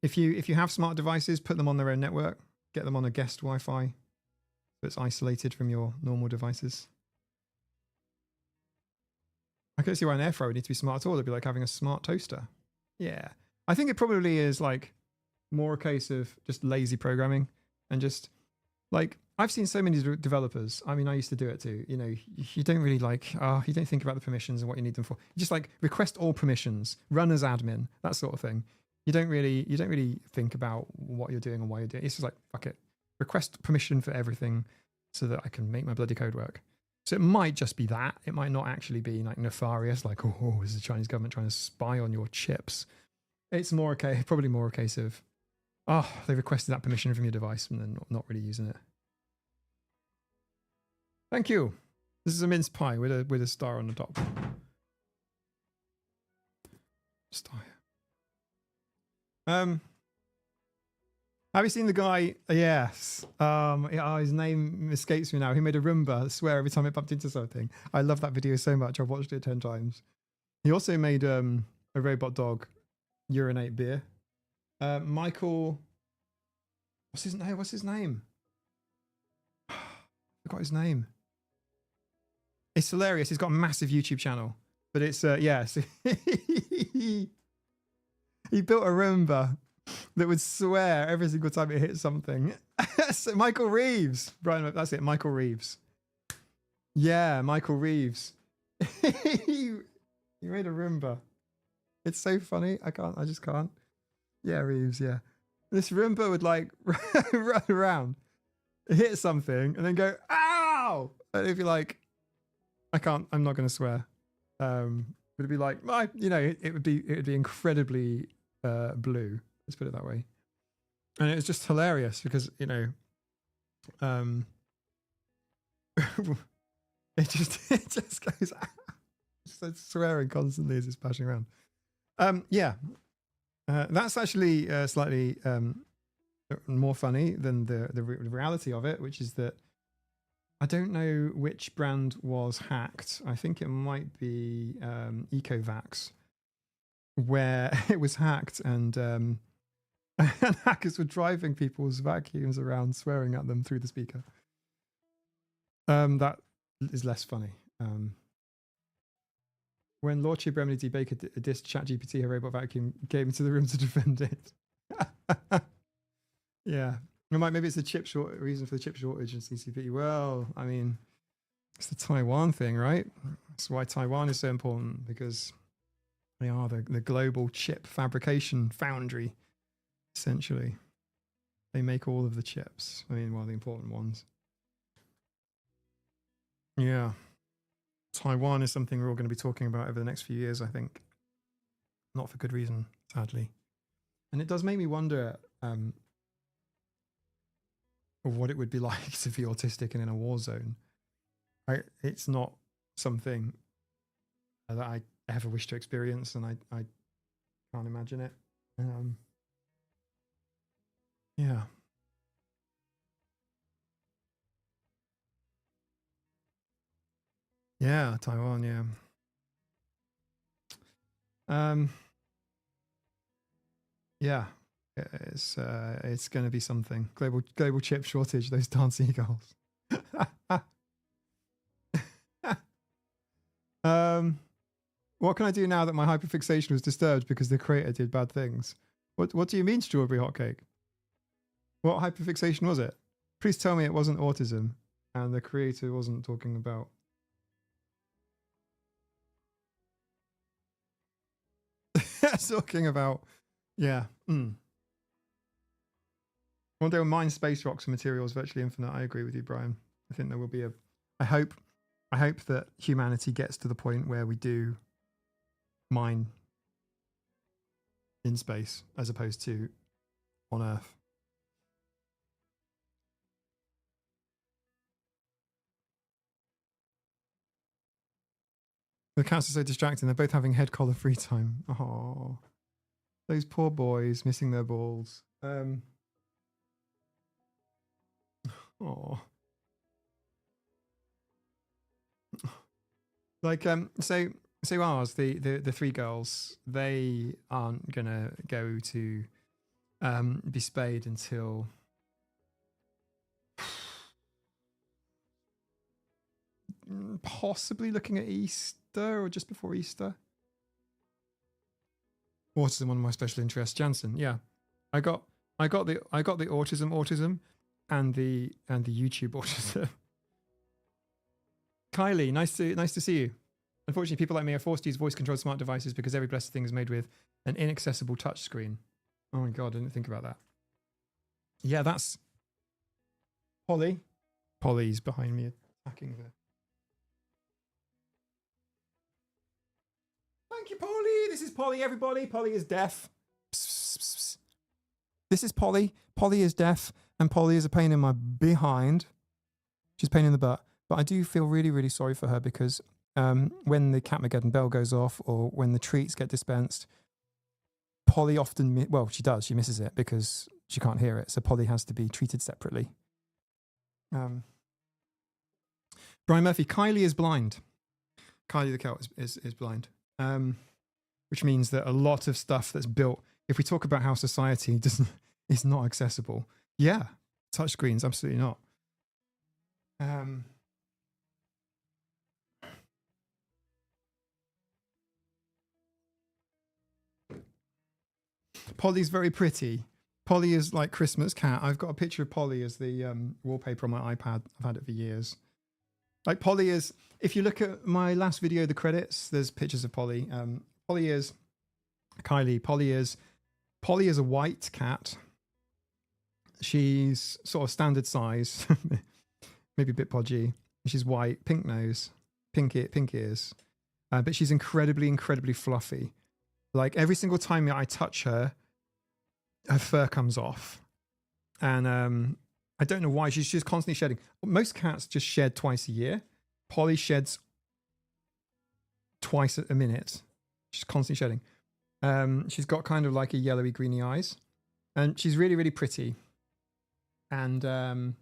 if you have smart devices, put them on their own network, get them on a guest Wi-Fi so it's isolated from your normal devices. I can't see why an air fryer would need to be smart at all. It'd be like having a smart toaster. Yeah. I think it probably is like more a case of just lazy programming and just like, I've seen so many developers. I mean, I used to do it too. You know, you don't really like, you don't think about the permissions and what you need them for. You just like request all permissions, run as admin, that sort of thing. You don't really think about what you're doing and why you're doing it. It's just like, fuck it. Request permission for everything so that I can make my bloody code work. So it might just be that. It might not actually be like nefarious, like, oh, is the Chinese government trying to spy on your chips? It's more okay, probably more a case of, they requested that permission from your device and then not really using it. Thank you. This is a mince pie with a star on the top. Star. Have you seen the guy? Yes. His name escapes me now. He made a Roomba, I swear, every time it bumped into something. I love that video so much. I've watched it 10 times. He also made a robot dog urinate beer. Michael. What's his name? I forgot his name. It's hilarious. He's got a massive YouTube channel, but it's so he built a Roomba that would swear every single time it hit something. So Michael Reeves, Brian, that's it. Michael Reeves. Yeah, Michael Reeves. He made a Roomba. It's so funny. I just can't. Yeah, Reeves. Yeah, this Roomba would like run around, hit something, and then go ow. And it'd be like, I'm not going to swear. But it'd be like, it would be incredibly blue. Let's put it that way. And it was just hilarious because, it just goes just swearing constantly as it's splashing around. That's actually slightly more funny than the reality of it, which is that I don't know which brand was hacked. I think it might be Ecovacs, where it was hacked and hackers were driving people's vacuums around, swearing at them through the speaker. That is less funny. When Lordship Emily D. Baker dissed ChatGPT, her robot vacuum came into the room to defend it. Yeah. Maybe it's a reason for the chip shortage in CCP. Well, I mean, it's the Taiwan thing, right? That's why Taiwan is so important, because they are the global chip fabrication foundry, essentially. They make all of the chips. I mean, the important ones. Yeah. Taiwan is something we're all going to be talking about over the next few years, I think. Not for good reason, sadly. And it does make me wonder what it would be like to be autistic and in a war zone. It's not something that I ever wish to experience, and I can't imagine it. Yeah. Yeah, Taiwan, yeah. Yeah, it's going to be something. Global chip shortage, those darn seagulls. What can I do now that my hyperfixation was disturbed because the creator did bad things? What do you mean, strawberry hotcake? What hyperfixation was it? Please tell me it wasn't autism and the creator wasn't talking about. Talking about, yeah. One day we'll mine space rocks and materials virtually infinite. I agree with you, Brian. I think there will be I hope I hope that humanity gets to the point where we do mine in space as opposed to on Earth. The cats are so distracting. They're both having head collar free time. Oh, those poor boys missing their balls. Oh, like so ours, the three girls, they aren't gonna go to be spayed until possibly looking at Easter or just before Easter. Autism, one of my special interests. Jansen, yeah, I got the autism and the YouTube autism. Kylie, nice to see you. Unfortunately, people like me are forced to use voice-controlled smart devices because every blessed thing is made with an inaccessible touchscreen. Oh my god, I didn't think about that. Yeah, that's Polly. Polly's behind me attacking the. Thank you, Polly. This is Polly, everybody. Polly is deaf. Psst, psst, psst. This is Polly. Polly is deaf, and Polly is a pain in my behind. She's a pain in the butt. But I do feel really, really sorry for her because when the Catmageddon bell goes off or when the treats get dispensed, Polly often, well, she does. She misses it because she can't hear it. So Polly has to be treated separately. Brian Murphy, Kylie is blind. Kylie the cat is blind. Which means that a lot of stuff that's built, if we talk about how society is not accessible. Yeah, touchscreens, absolutely not. Polly's very pretty. Polly is like Christmas cat. I've got a picture of Polly as the wallpaper on my iPad. I've had it for years. Like Polly is, if you look at my last video, the credits, there's pictures of Polly. Polly is Kylie. Polly is a white cat. She's sort of standard size, maybe a bit podgy. She's white, pink nose, pink ears, but she's incredibly, incredibly fluffy. Like every single time I touch her, her fur comes off, and I don't know why. She's just constantly shedding. Most cats just shed twice a year. Polly sheds twice a minute. She's constantly shedding. She's got kind of like a yellowy greeny eyes, and she's really, really pretty. And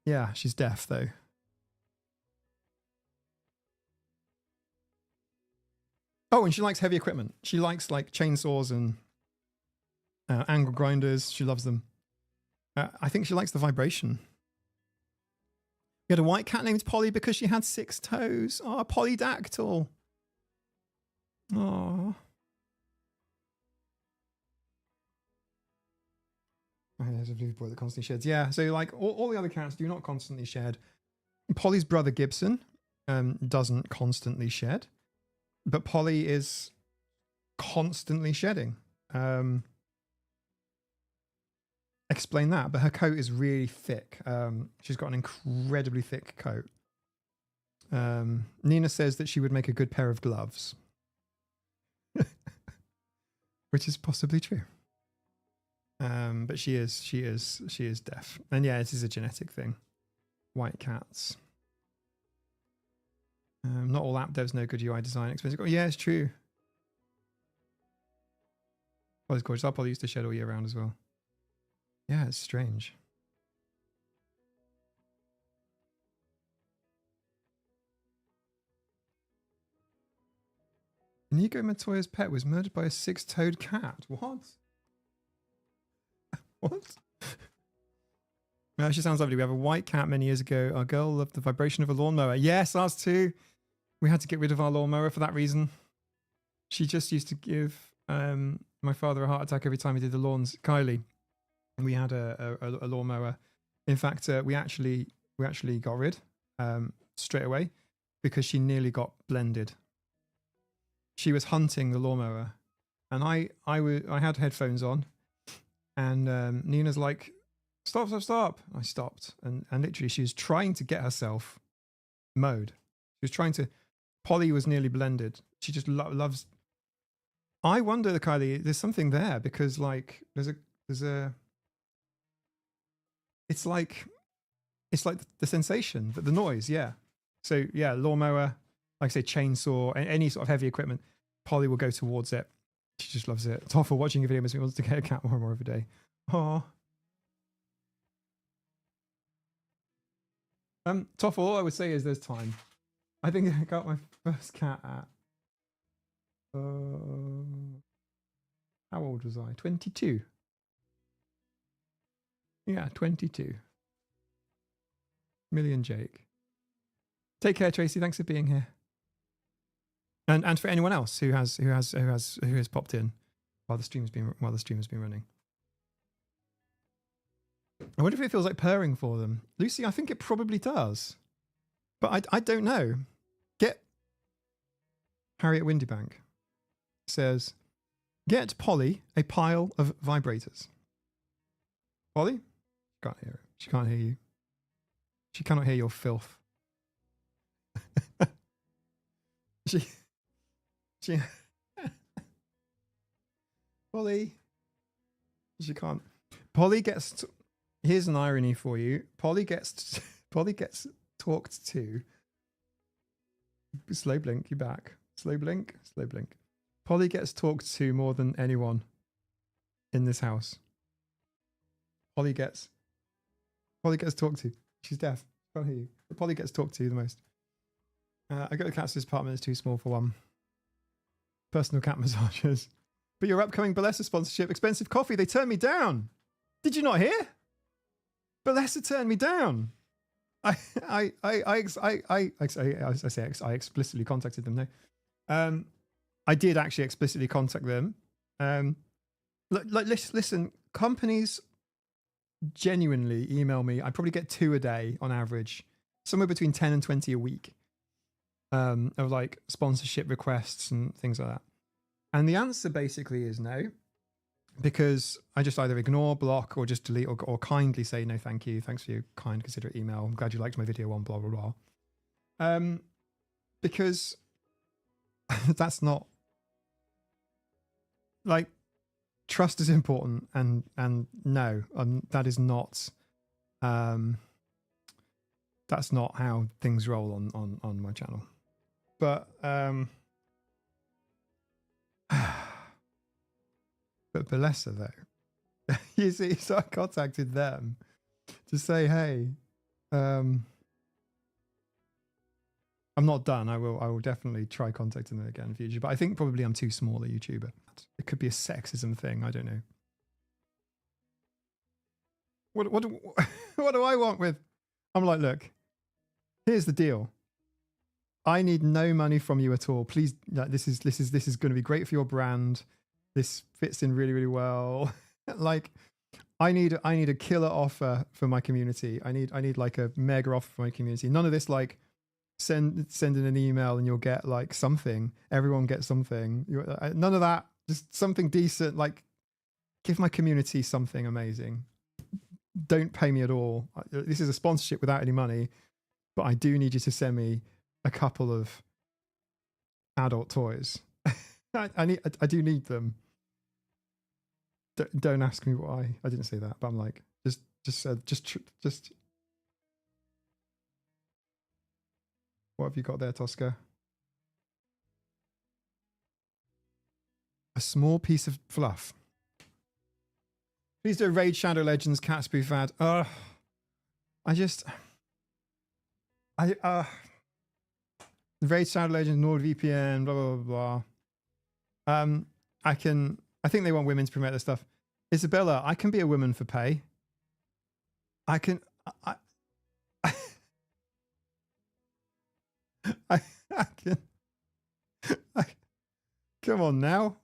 yeah, she's deaf though. Oh, and she likes heavy equipment. She likes like chainsaws and angle grinders. She loves them. I think she likes the vibration. We had a white cat named Polly because she had 6 toes. Oh, polydactyl. Oh. Oh, there's a blue boy that constantly sheds. Yeah, so like all the other cats do not constantly shed. Polly's brother Gibson doesn't constantly shed, but Polly is constantly shedding. Explain that, but her coat is really thick. She's got an incredibly thick coat. Nina says that she would make a good pair of gloves, which is possibly true. But she is deaf, and yeah, this is a genetic thing. White cats. Not all app devs know good UI design. Expensive. Oh, yeah, it's true. Oh, it's gorgeous. I'll probably used to shed all year round as well. Yeah, it's strange. Inigo Montoya's pet was murdered by a 6-toed cat. What? What? She sounds lovely. We have a white cat many years ago. Our girl loved the vibration of a lawnmower. Yes, us too. We had to get rid of our lawnmower for that reason. She just used to give my father a heart attack every time he did the lawns. Kylie. We had a lawnmower. In fact, we actually got rid straight away because she nearly got blended. She was hunting the lawnmower, and I had headphones on, and Nina's like, Stop, stop, stop. I stopped. And literally she was trying to get herself mowed. She was trying to, Polly was nearly blended. She just loves, I wonder, Kylie, there's something there because like, there's a, it's like the sensation, the noise. Yeah. So yeah, lawnmower, like I say, chainsaw, any sort of heavy equipment, Polly will go towards it. She just loves it. Toffel watching a video makes me want to get a cat more and more every day. Oh. Toffel, all I would say is there's time. I think I got my first cat at how old was I? 22. Yeah, 22. Million Jake. Take care, Tracy. Thanks for being here. And for anyone else who has popped in while the stream has been running. I wonder if it feels like purring for them. Lucy, I think it probably does. But I don't know. Get Harriet Windybank says, get Polly a pile of vibrators. Polly? Can't hear it. She can't hear you. She cannot hear your filth. she Polly. She can't. Polly gets here's an irony for you. Polly gets talked to. Slow blink, you back. Slow blink, slow blink. Polly gets talked to more than anyone in this house. Polly gets talked to. She's deaf. Can't hear you. But Polly gets talked to the most. I got the cat's apartment. It's too small for one. Personal cat massages. But your upcoming Balessa sponsorship, expensive coffee, they turned me down. Did you not hear? Balessa turned me down. I explicitly contacted them. No, I did actually explicitly contact them. Listen, companies genuinely email me. I probably get 2 a day on average, somewhere between 10 and 20 a week, of like sponsorship requests and things like that. And the answer basically is no, because I just either ignore, block, or just delete, or kindly say no, thank you. Thanks for your kind, considerate email. I'm glad you liked my video on blah, blah, blah. Because that's not, like, trust is important, and no, that is not, that's not how things roll on my channel. But but Balessa though, you see, so I contacted them to say, hey, I'm not done. I will definitely try contacting them again in the future. But I think probably I'm too small a YouTuber. It could be a sexism thing. I don't know. What do I want with? I'm like, look, here's the deal. I need no money from you at all. Please, this is going to be great for your brand. This fits in really, really well. Like, I need a killer offer for my community. I need like a mega offer for my community. None of this like send in an email and you'll get like something. Everyone gets something. None of that. Just something decent. Like, give my community something amazing. Don't pay me at all. This is a sponsorship without any money, but I do need you to send me a couple of adult toys. I do need them. Don't ask me why. I didn't say that, but I'm like, just what have you got there, Tosca? A small piece of fluff. Please do a Raid Shadow Legends cat spoof ad. Raid Shadow Legends, NordVPN, blah, blah, blah, blah. I think they want women to promote their stuff. Isabella, I can be a woman for pay. I can come on now.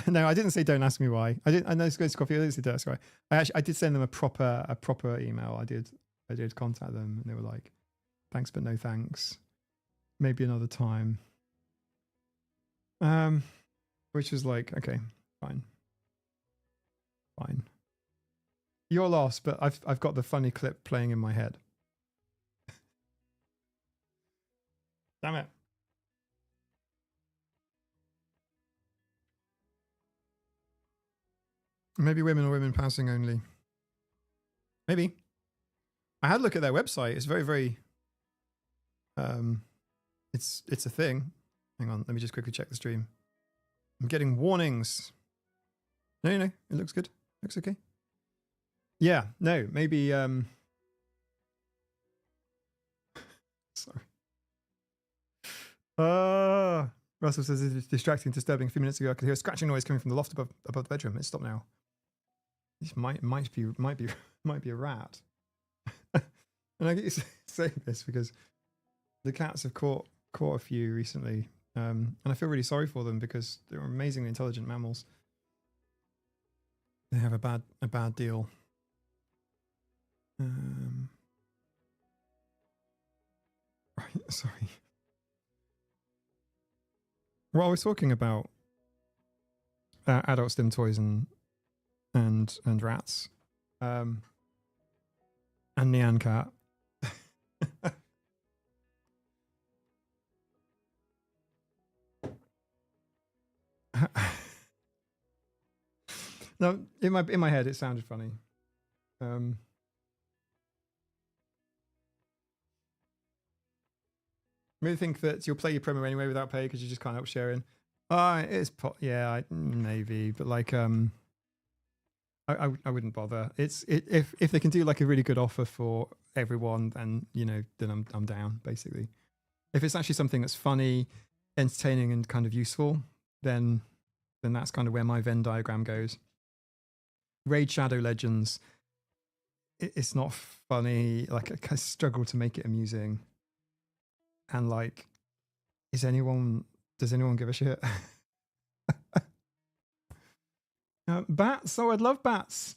No, I didn't say don't ask me why. I know it's good coffee. I didn't say don't ask why. I did send them a proper email. I did contact them and they were like, thanks, but no thanks. Maybe another time. Which is like, okay, fine. You're lost, but I've got the funny clip playing in my head. Damn it. Maybe women or women passing only. Maybe. I had a look at their website. It's very, very it's a thing. Hang on, let me just quickly check the stream. I'm getting warnings. No, it looks good. Looks okay. Yeah, no, maybe sorry. Russell says it's distracting, disturbing. A few minutes ago, I could hear a scratching noise coming from the loft above the bedroom. It's stopped now. This might be a rat. And I get saying this because the cats have caught a few recently, and I feel really sorry for them because they're amazingly intelligent mammals. They have a bad deal. Right, sorry. Well, I was talking about adult stim toys and rats, and Nyan Cat. No, in my head it sounded funny. Maybe think that you'll play your promo anyway without pay because you just can't help sharing. Yeah, maybe, but like I wouldn't bother. If they can do like a really good offer for everyone, then then I'm down basically. If it's actually something that's funny, entertaining, and kind of useful, then that's kind of where my Venn diagram goes. Raid Shadow Legends. It's not funny. Like I struggle to make it amusing. And like, does anyone give a shit? Bats. Oh, I'd love bats.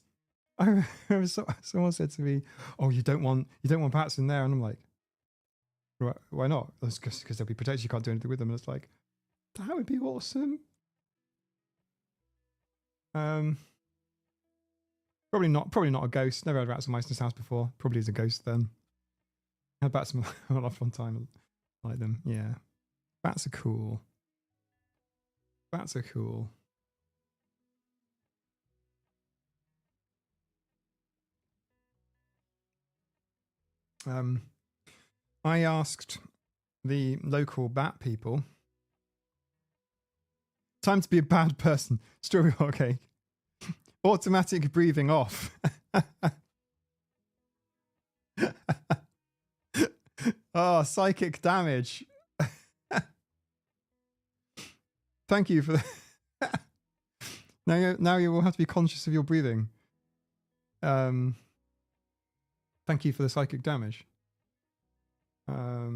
Someone said to me, "Oh, you don't want bats in there," and I'm like, "Why not?" It's because they'll be protected. You can't do anything with them. And it's like, that would be awesome. Probably not a ghost. Never had rats and mice in this house before. Probably is a ghost then. I had bats a lot of fun time. I like them. Yeah, bats are cool. Bats are cool. I asked the local bat people. Time to be a bad person. Strawberry hot cake. Automatic breathing off. Oh, psychic damage. Thank you for that. Now you will have to be conscious of your breathing. Thank you for the psychic damage. I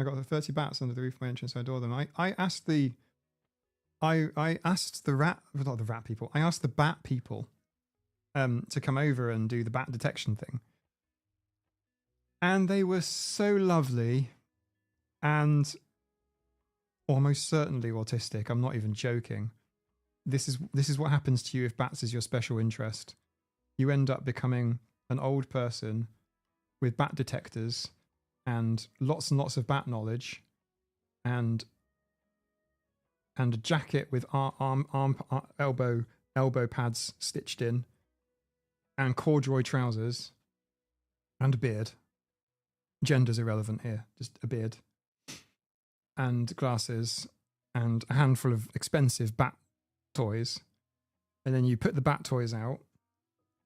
got the 30 bats under the roof of my entrance, so I adore them. I asked the bat people to come over and do the bat detection thing. And they were so lovely and almost certainly autistic. I'm not even joking. This is what happens to you if bats is your special interest. You end up becoming an old person with bat detectors and lots of bat knowledge and a jacket with elbow pads stitched in and corduroy trousers and a beard. Gender's irrelevant here, just a beard and glasses and a handful of expensive bat toys. And then you put the bat toys out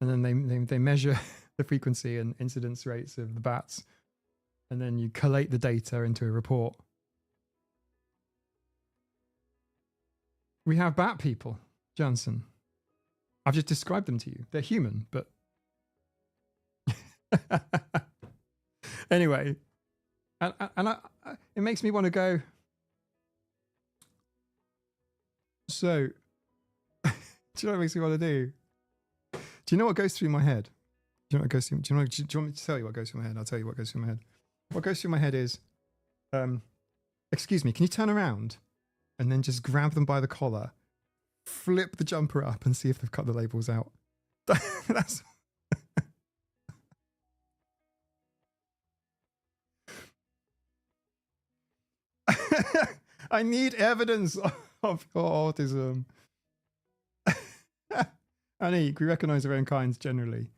and then they measure the frequency and incidence rates of the bats. And then you collate the data into a report. We have bat people, Johnson. I've just described them to you. They're human, but... Anyway, and it makes me want to go... So, do you know what it makes me want to do? Do you know what goes through my head? Do you know what goes through? Do you want me to tell you what goes through my head? I'll tell you what goes through my head. What goes through my head is, excuse me, can you turn around and then just grab them by the collar, flip the jumper up and see if they've cut the labels out. That's I need evidence of your autism. Anique, we recognize our own kinds generally.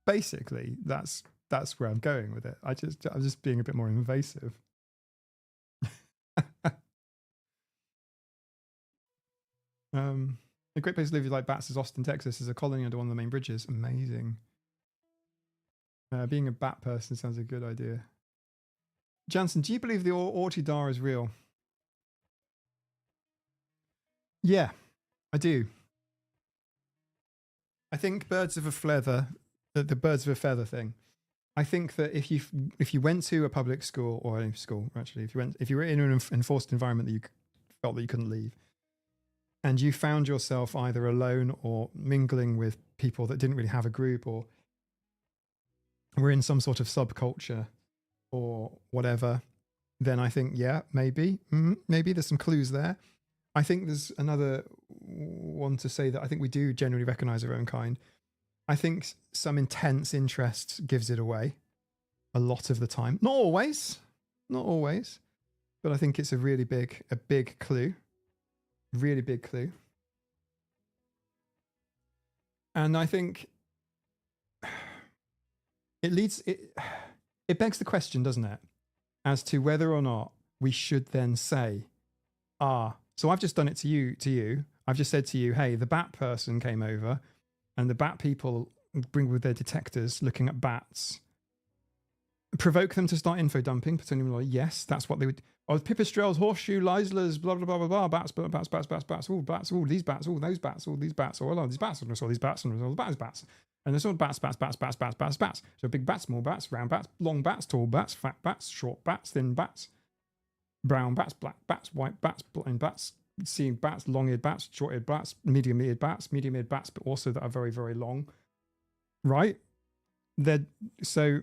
Basically, that's where I'm going with it. I'm just being a bit more invasive. A great place to live if you like bats is Austin, Texas. Is a colony under one of the main bridges. Amazing. Being a bat person sounds a good idea. Jansen, do you believe the Ortidar is real? Yeah, I do. I think birds of a feather, the birds of a feather thing. I think that if you went to a public school or any school, actually, if you were in an enforced environment that you felt that you couldn't leave, and you found yourself either alone or mingling with people that didn't really have a group or were in some sort of subculture or whatever, then I think, yeah, maybe there's some clues there. I think there's another one to say that I think we do generally recognize our own kind. I think some intense interest gives it away a lot of the time. Not always, but I think it's a big clue, really big clue. And I think it begs the question, doesn't it, as to whether or not we should then say, so I've just done it to you. I've just said to you, hey, the bat person came over and the bat people bring with their detectors looking at bats. Provoke them to start info dumping, pretending like, yes, that's what they would. Oh, pipistrelles, horseshoe, liselers, blah, blah, blah, blah, blah, bats, all bats, all these bats, all those bats, all these bats, all these bats, and I saw these bats, and I saw the bats. And there's all bats. So big bats, small bats, round bats, long bats, tall bats, fat bats, short bats, thin bats, brown bats, black bats, white bats, blind bats, seeing bats, long-eared bats, short-eared bats, medium-eared bats, but also that are very, very long. Right? So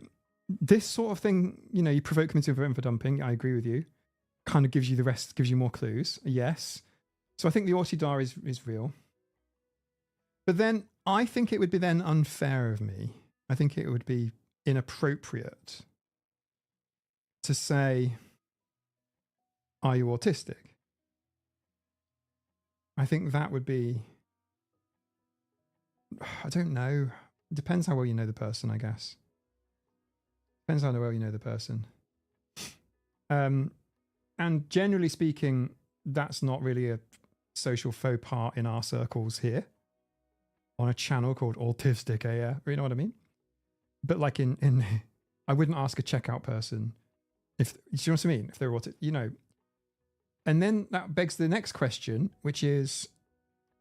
this sort of thing, you provoke them into info dumping. I agree with you. Kind of gives you more clues. Yes. So I think the Ortidar is real. But then I think it would be then unfair of me. I think it would be inappropriate to say, are you autistic? I think that would be, I don't know. It depends how well you know the person, I guess. Depends how well you know the person. And generally speaking, that's not really a social faux pas in our circles here on a channel called Autistic AF. You know what I mean? But like in I wouldn't ask a checkout person if, do you know what I mean? If they're autistic, And then that begs the next question, which is,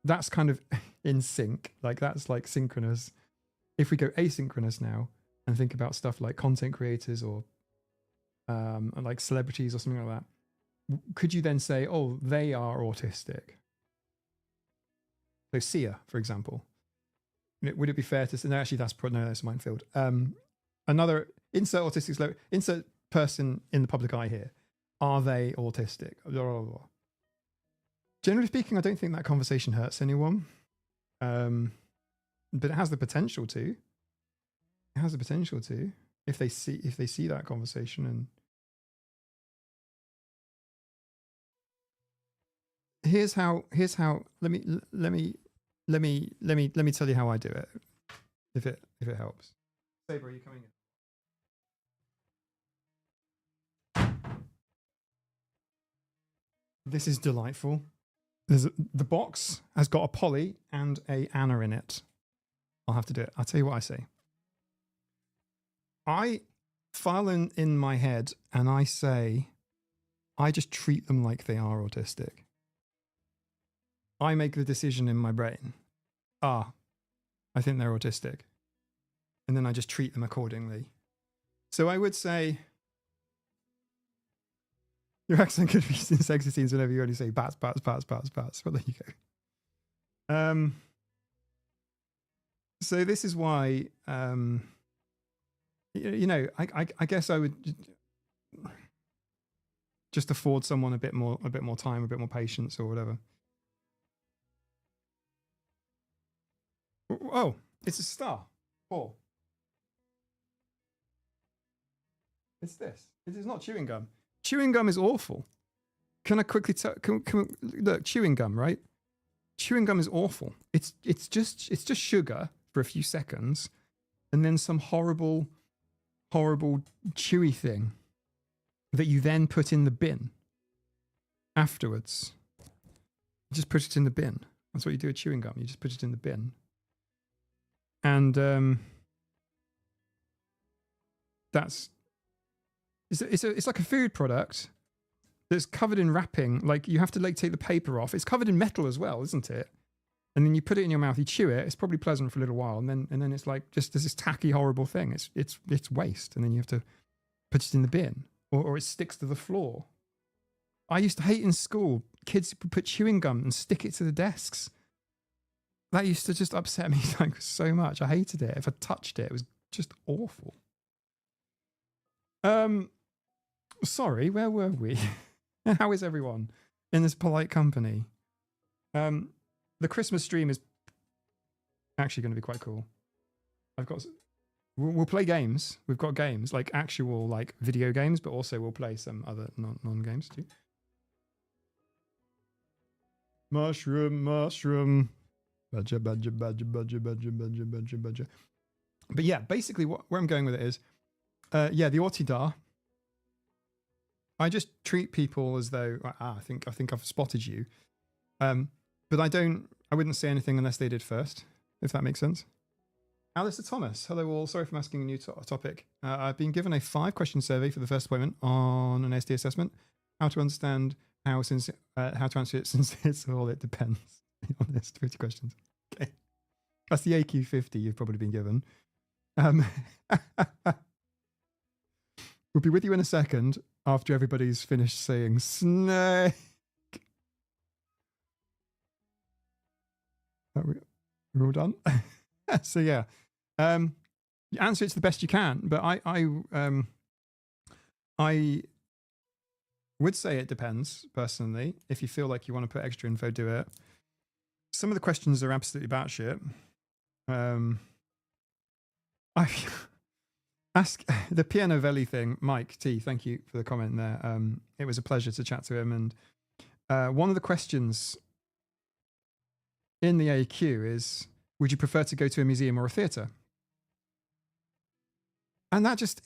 that's kind of in sync. Like that's like synchronous. If we go asynchronous now and think about stuff like content creators or like celebrities or something like that, could you then say, oh, they are autistic? So Sia, for example, would it be fair to say, no, actually that's a minefield. Another insert autistic, insert person in the public eye here. Are they autistic? Generally speaking, I don't think that conversation hurts anyone. But it has the potential to. It has the potential to, if they see that conversation. And here's how let me tell you how I do it, if it helps. Sabre, are you coming in? This is delightful. The box has got a Polly and a Anna in it. I'll have to do it. I'll tell you what I say. I file in my head and I say, I just treat them like they are autistic. I make the decision in my brain. I think they're autistic. And then I just treat them accordingly. So I would say, your accent could be in sexy scenes whenever you only say bats. Well, there you go. So this is why, I guess I would just afford someone a bit more time, a bit more patience or whatever. Oh, it's a star. Paul. It's this. It is not chewing gum. Chewing gum is awful. Can I quickly tell? Look, chewing gum, right? Chewing gum is awful. It's just sugar for a few seconds, and then some horrible chewy thing that you then put in the bin afterwards. You just put it in the bin. That's what you do with chewing gum. You just put it in the bin, and it's like a food product that's covered in wrapping. Like you have to take the paper off. It's covered in metal as well, isn't it? And then you put it in your mouth. You chew it. It's probably pleasant for a little while, and then it's like just this tacky, horrible thing. It's waste, and then you have to put it in the bin, or it sticks to the floor. I used to hate in school kids would put chewing gum and stick it to the desks. That used to just upset me like so much. I hated it. If I touched it, it was just awful. Sorry, where were we? How is everyone in this polite company? The Christmas stream is actually going to be quite cool. We'll play games. We've got games, like actual like video games, but also we'll play some other non-games too. Mushroom. Badger. But yeah, basically where I'm going with it is, yeah, the Ortidar. I just treat people as though I think I've spotted you, but I wouldn't say anything unless they did first, if that makes sense. Alistair Thomas, hello all. Sorry for asking a new topic. I've been given a 5-question survey for the first appointment on an SD assessment. How to understand how to answer it since it's all it depends. Be honest, 50 questions. Okay, that's the AQ50 you've probably been given. We'll be with you in a second after everybody's finished saying snake. We're all done. So yeah, you answer it to the best you can, but I would say it depends personally. If you feel like you want to put extra info, do it. Some of the questions are absolutely batshit. I ask the Piano Valley thing. Mike T, thank you for the comment there. It was a pleasure to chat to him. And one of the questions in the AQ is, would you prefer to go to a museum or a theatre? And that's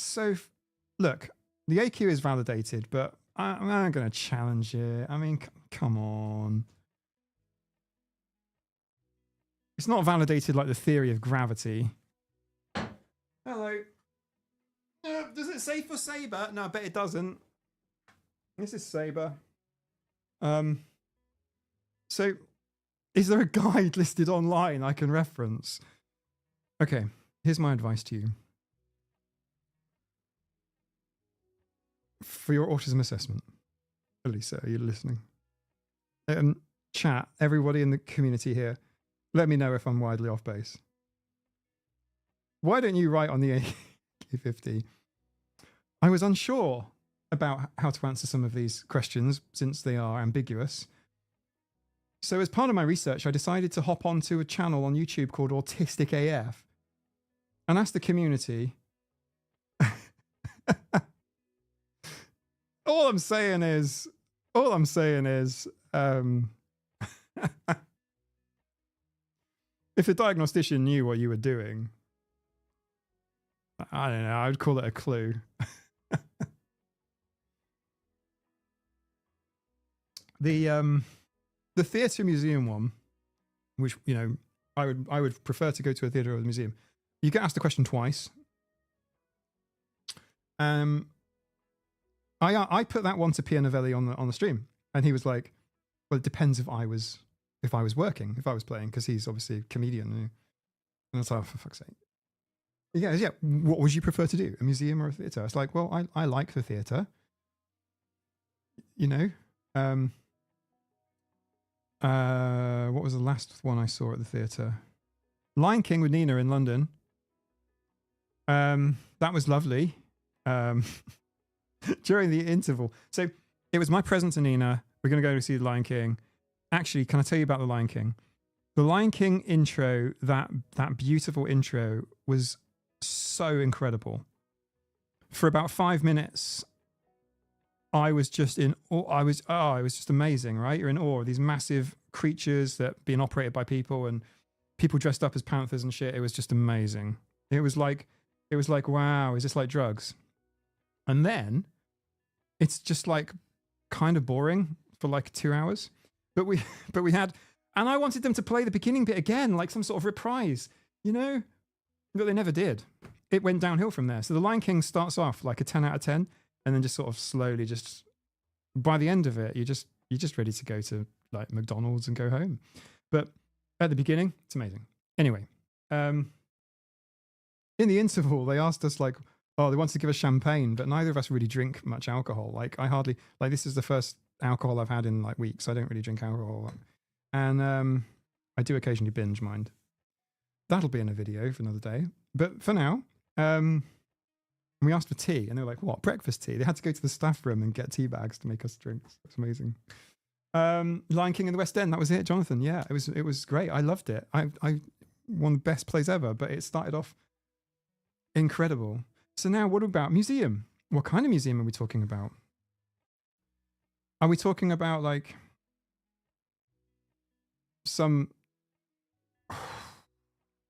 so, look, the AQ is validated, but I'm not going to challenge it. I mean, come on. It's not validated like the theory of gravity. Hello. Does it say for Sabre? No, I bet it doesn't. This is Sabre. So, is there a guide listed online I can reference? Okay, here's my advice to you. For your autism assessment, Elisa, are you listening? Chat, everybody in the community here, let me know if I'm widely off base. Why don't you write on the AQ50? I was unsure about how to answer some of these questions since they are ambiguous. So as part of my research, I decided to hop onto a channel on YouTube called Autistic AF and ask the community. All I'm saying is, if a diagnostician knew what you were doing, I don't know, I would call it a clue. The theatre museum one, which, you know, I would prefer to go to a theatre or a museum. You get asked the question twice. I put that one to Piano Valley on the stream, and he was like, "Well, it depends if I was working, if I was playing, because he's obviously a comedian." And I was like, oh, "For fuck's sake!" Yeah. What would you prefer to do, a museum or a theatre? It's like, well, I like the theatre. You know, what was the last one I saw at the theatre? Lion King with Nina in London. That was lovely. During the interval. So it was my present to Nina. We're going to go to see The Lion King. Actually, can I tell you about The Lion King? The Lion King intro, that beautiful intro, was so incredible. For about 5 minutes, I was just in awe. It was just amazing, right? You're in awe of these massive creatures that being operated by people and people dressed up as panthers and shit. It was just amazing. It was like, wow, is this like drugs? And then it's just like kind of boring for like 2 hours. But we had, and I wanted them to play the beginning bit again, like some sort of reprise, you know? But they never did. It went downhill from there. So The Lion King starts off like a 10 out of 10, and then just sort of slowly, just by the end of it, you're just ready to go to like McDonald's and go home. But at the beginning, it's amazing. Anyway, in the interval, they asked us like, oh, they wanted to give us champagne, but neither of us really drink much alcohol. Like I hardly, like this is the first alcohol I've had in like weeks. I don't really drink alcohol. And I do occasionally binge, mind. That'll be in a video for another day. But for now, we asked for tea, and they were like, what, breakfast tea? They had to go to the staff room and get tea bags to make us drinks. It's amazing. Lion King in the West End, that was it, Jonathan. Yeah, it was great. I loved it. I one of the best plays ever, but it started off incredible. So now what about museum? What kind of museum are we talking about? Are we talking about like some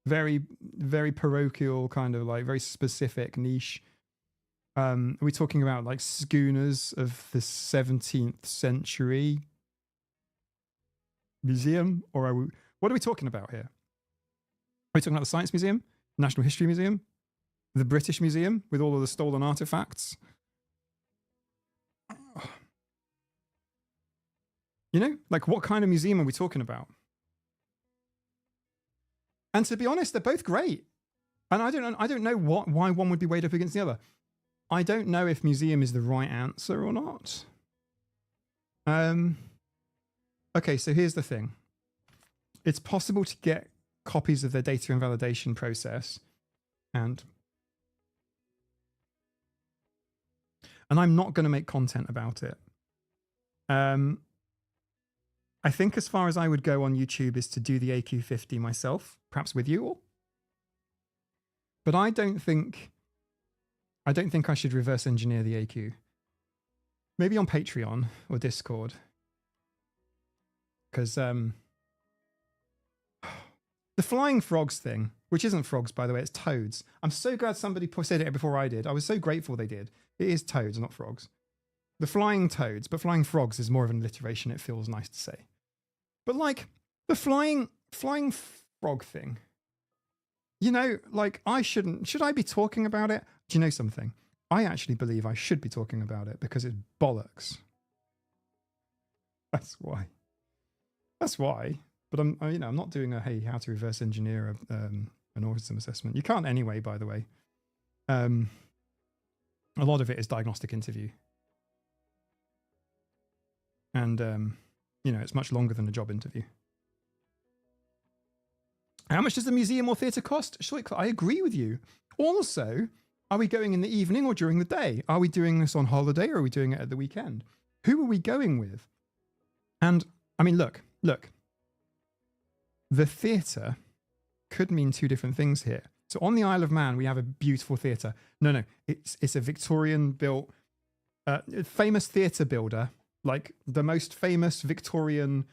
very, very parochial kind of like very specific niche? Are we talking about like schooners of the 17th century museum? Or what are we talking about here? Are we talking about the Science Museum, National History Museum, the British Museum with all of the stolen artifacts? You know, like what kind of museum are we talking about? And to be honest, they're both great. And I don't know why one would be weighed up against the other. I don't know if museum is the right answer or not. Okay, so here's the thing. It's possible to get copies of their data invalidation process, and I'm not going to make content about it. I think as far as I would go on YouTube is to do the AQ50 myself, perhaps with you all. But I don't think I should reverse engineer the AQ. Maybe on Patreon or Discord. Because the flying frogs thing, which isn't frogs, by the way, it's toads. I'm so glad somebody said it before I did. I was so grateful they did. It is toads, not frogs. The flying toads, but flying frogs is more of an alliteration. It feels nice to say. But like the flying frog thing, you know, like should I be talking about it? Do you know something? I actually believe I should be talking about it because it's bollocks. That's why. But I'm not doing how to reverse engineer an autism assessment. You can't anyway, by the way. A lot of it is diagnostic interview. And, it's much longer than a job interview. How much does the museum or theatre cost? I agree with you. Also, are we going in the evening or during the day? Are we doing this on holiday or are we doing it at the weekend? Who are we going with? And, I mean, look. The theatre could mean two different things here. So on the Isle of Man, we have a beautiful theatre. No, it's a Victorian-built, famous theatre builder, like the most famous Victorian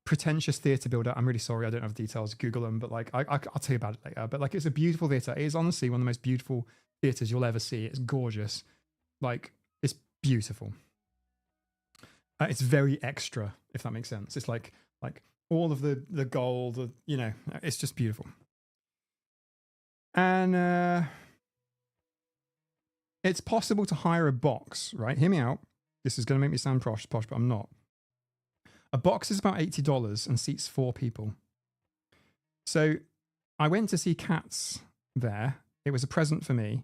pretentious theatre builder. I'm really sorry, I don't have details. Google them, but like I'll tell you about it later. But like it's a beautiful theatre. It is honestly one of the most beautiful theatres you'll ever see. It's gorgeous. Like it's beautiful. It's very extra, if that makes sense. It's like all of the gold, it's just beautiful. And it's possible to hire a box, right? Hear me out. This is going to make me sound posh, but I'm not. A box is about $80 and seats 4 people. So I went to see Cats there. It was a present for me.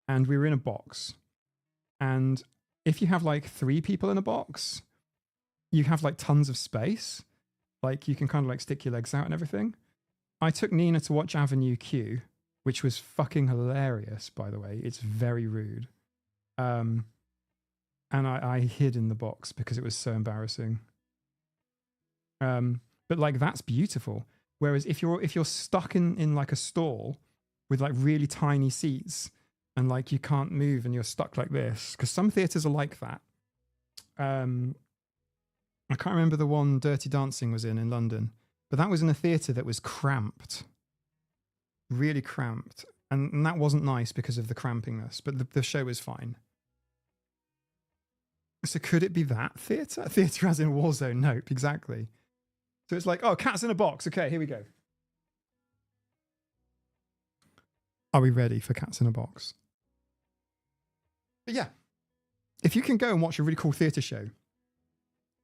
And we were in a box. And if you have like 3 people in a box, you have like tons of space. Like you can kind of like stick your legs out and everything. I took Nina to watch Avenue Q, which was fucking hilarious, by the way. It's very rude. And I hid in the box because it was so embarrassing. But like, that's beautiful. Whereas if you're stuck in like a stall with like really tiny seats and like you can't move and you're stuck like this, because some theatres are like that. I can't remember the one Dirty Dancing was in London, but that was in a theatre that was cramped, really cramped. And that wasn't nice because of the crampingness, but the show was fine. So could it be that theatre? Theatre as in a war zone? Nope, exactly. So it's like, oh, cats in a box. Okay, here we go. Are we ready for cats in a box? But yeah, if you can go and watch a really cool theatre show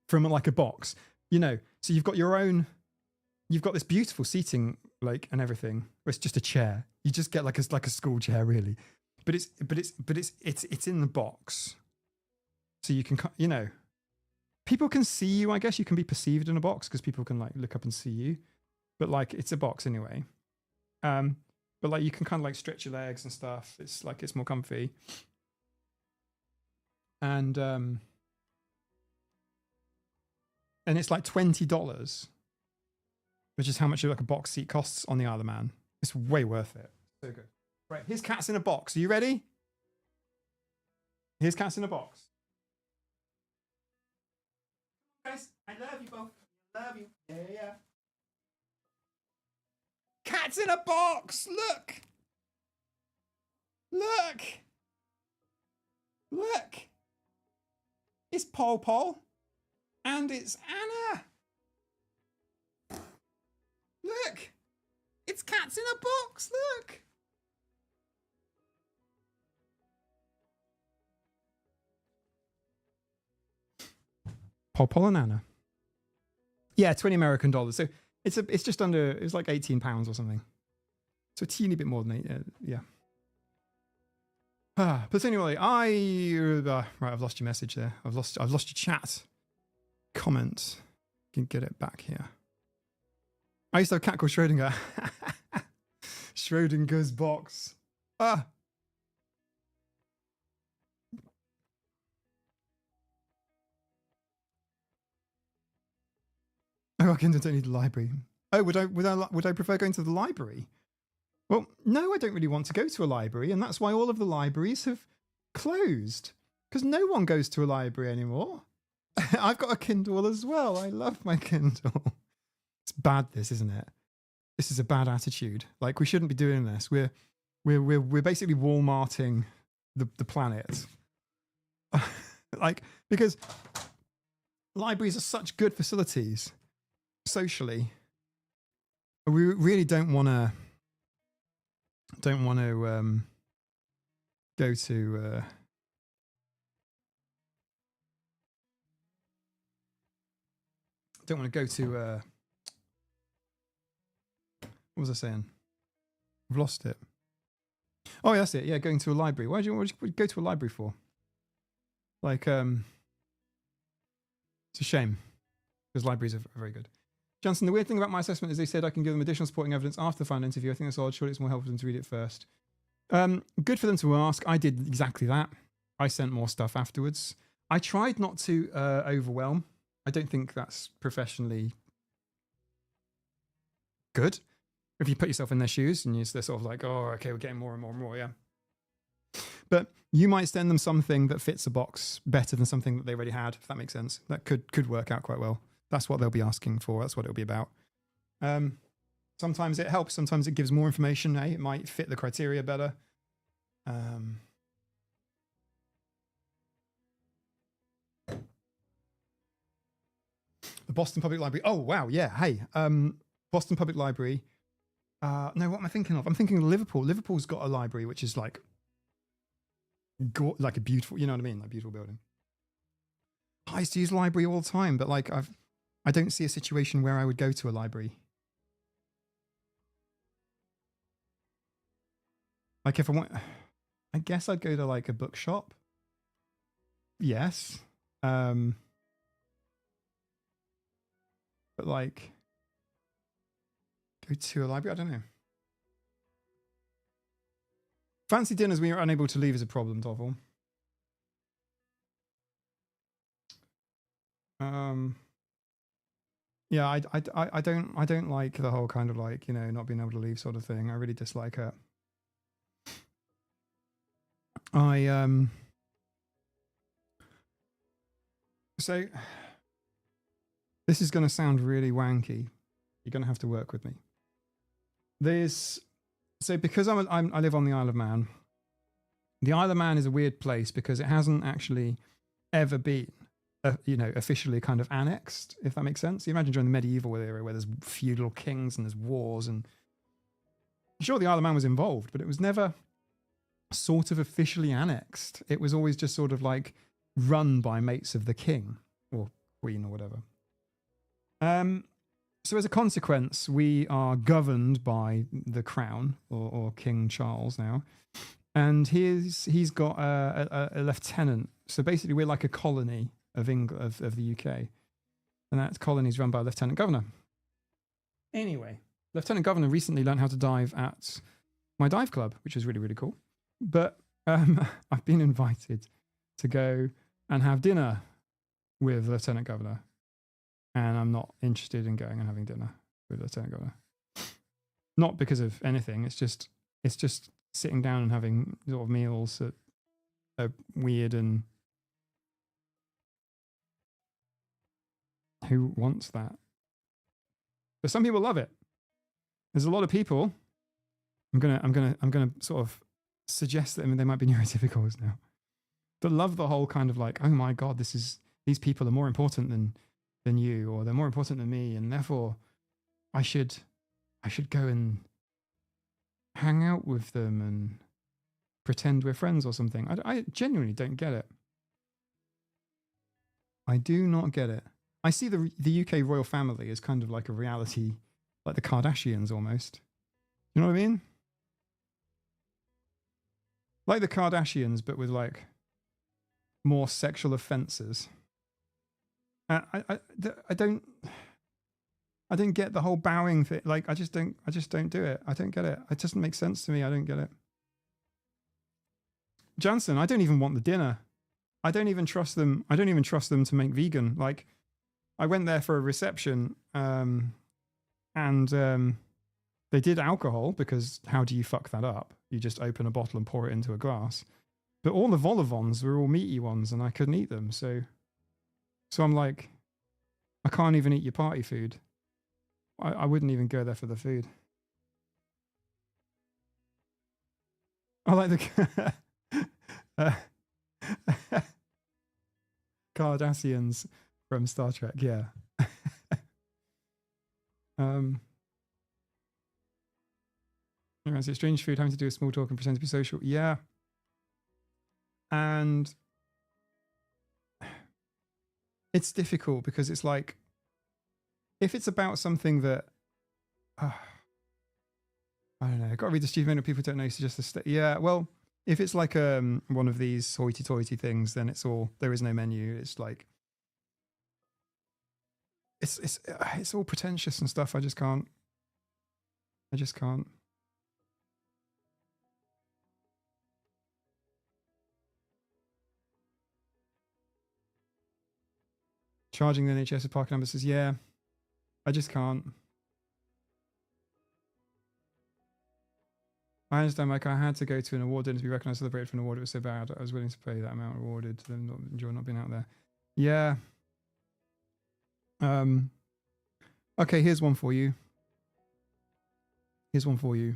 from like a box, you know, so you've got your own, you've got this beautiful seating, like, and everything. Or it's just a chair. You just get like a school chair, really. But it's in the box. So you can, you know, people can see you. I guess you can be perceived in a box because people can like look up and see you. But like, it's a box anyway. But like, you can kind of like stretch your legs and stuff. It's like, it's more comfy. And it's like $20, which is how much like a box seat costs on the Isle of Man. It's way worth it. So good. Right, here's cats in a box. Are you ready? Here's cats in a box. Guys, I love you both. Love you. Yeah, yeah. Cats in a box. Look. Look. Look. It's Paul Paul. And it's Anna. Look. It's cats in a box. Look. Paul Paul and Anna. Yeah, $20 American. So it's just under, it's like £18 or something. So a teeny bit more than yeah. But anyway, right, I've lost your message there. I've lost your chat comment. Can get it back here. I used to have a cat called Schrodinger. Schrodinger's box. Ah. Oh, I don't need the library. Oh, would I prefer going to the library? Well, no, I don't really want to go to a library, and that's why all of the libraries have closed, because no one goes to a library anymore. I've got a Kindle as well. I love my Kindle. It's bad, this, isn't it? This is a bad attitude. Like, we shouldn't be doing this. We're basically Walmarting the planet. Like, because libraries are such good facilities socially. We really don't want to go to don't want to go to what was I saying? I've lost it. Oh, yeah, that's it. Yeah, going to a library. What do you go to a library for? Like, it's a shame because libraries are very good. Johnson, the weird thing about my assessment is they said I can give them additional supporting evidence after the final interview. I think that's odd. Surely it's more helpful for them to read it first. Good for them to ask. I did exactly that. I sent more stuff afterwards. I tried not to overwhelm. I don't think that's professionally good. If you put yourself in their shoes and they're sort of like, oh, okay, we're getting more and more and more, yeah. But you might send them something that fits a box better than something that they already had, if that makes sense. That could work out quite well. That's what they'll be asking for. That's what it'll be about. Sometimes it helps. Sometimes it gives more information. It might fit the criteria better. The Boston Public Library. Oh, wow. Yeah. Hey, Boston Public Library. No, what am I thinking of? I'm thinking of Liverpool. Liverpool's got a library, which is like a beautiful, you know what I mean? Like beautiful building. I used to use library all the time, but like I don't see a situation where I would go to a library. Like if I want, I guess I'd go to like a bookshop. Yes. But like go to a library, I don't know. Fancy dinners when you're unable to leave is a problem, Tovel. Yeah, I don't like the whole kind of like, you know, not being able to leave sort of thing. I really dislike it. So this is going to sound really wanky. You're going to have to work with me. So because I live on the Isle of Man. The Isle of Man is a weird place because it hasn't actually ever been, you know, officially kind of annexed, if that makes sense. You imagine during the medieval era where there's feudal kings and there's wars, and sure, the Isle of Man was involved, but it was never sort of officially annexed. It was always just sort of like run by mates of the king or queen or whatever. So as a consequence, we are governed by the crown or King Charles now. And he's got a lieutenant. So basically, we're like a colony of England, of the UK, and that colony is run by a lieutenant governor. Anyway, lieutenant governor recently learned how to dive at my dive club, which is really, really cool. But I've been invited to go and have dinner with lieutenant governor, and I'm not interested in going and having dinner with lieutenant governor. Not because of anything. It's just sitting down and having sort of meals that are weird, and who wants that? But some people love it. There's a lot of people. I'm gonna sort of suggest that they might be neurotypicals now, that love the whole kind of like, oh my god, these people are more important than you, or they're more important than me, and therefore I should go and hang out with them and pretend we're friends or something. I genuinely don't get it. I do not get it. I see the UK royal family as kind of like a reality, like the Kardashians almost. You know what I mean? Like the Kardashians, but with like more sexual offences. I don't get the whole bowing thing. Like I just don't do it. I don't get it. It doesn't make sense to me. I don't get it. Jansen, I don't even want the dinner. I don't even trust them. I don't even trust them to make vegan. Like I went there for a reception, and they did alcohol, because how do you fuck that up? You just open a bottle and pour it into a glass. But all the vol au vents were all meaty ones, and I couldn't eat them. So I'm like, I can't even eat your party food. I wouldn't even go there for the food. I like the Cardassians from Star Trek, yeah. It's strange food, having to do a small talk and pretend to be social. Yeah. And it's difficult because it's like, if it's about something that, I don't know, I've got to read the stupid people don't know, suggest the yeah, well, if it's like one of these hoity-toity things, then it's all, there is no menu. It's like, it's all pretentious and stuff. I just can't. Charging the NHS with parking numbers says, yeah, I just can't. I understand, Mike. I had to go to an award dinner to be recognised, celebrated for an award. It was so bad. I was willing to pay that amount awarded to them, not enjoy not being out there. Yeah. Okay, here's one for you. Here's one for you.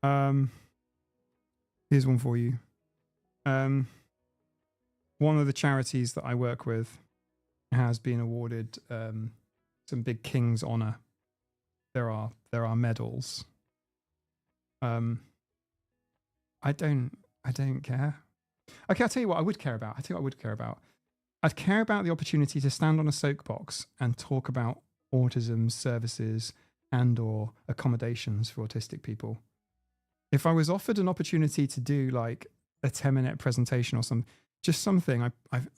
One of the charities that I work with has been awarded some big King's honour. There are medals. I don't care. Okay, I'll tell you what I would care about. I'd care about the opportunity to stand on a soapbox and talk about autism services and or accommodations for autistic people. If I was offered an opportunity to do like a 10-minute presentation or something,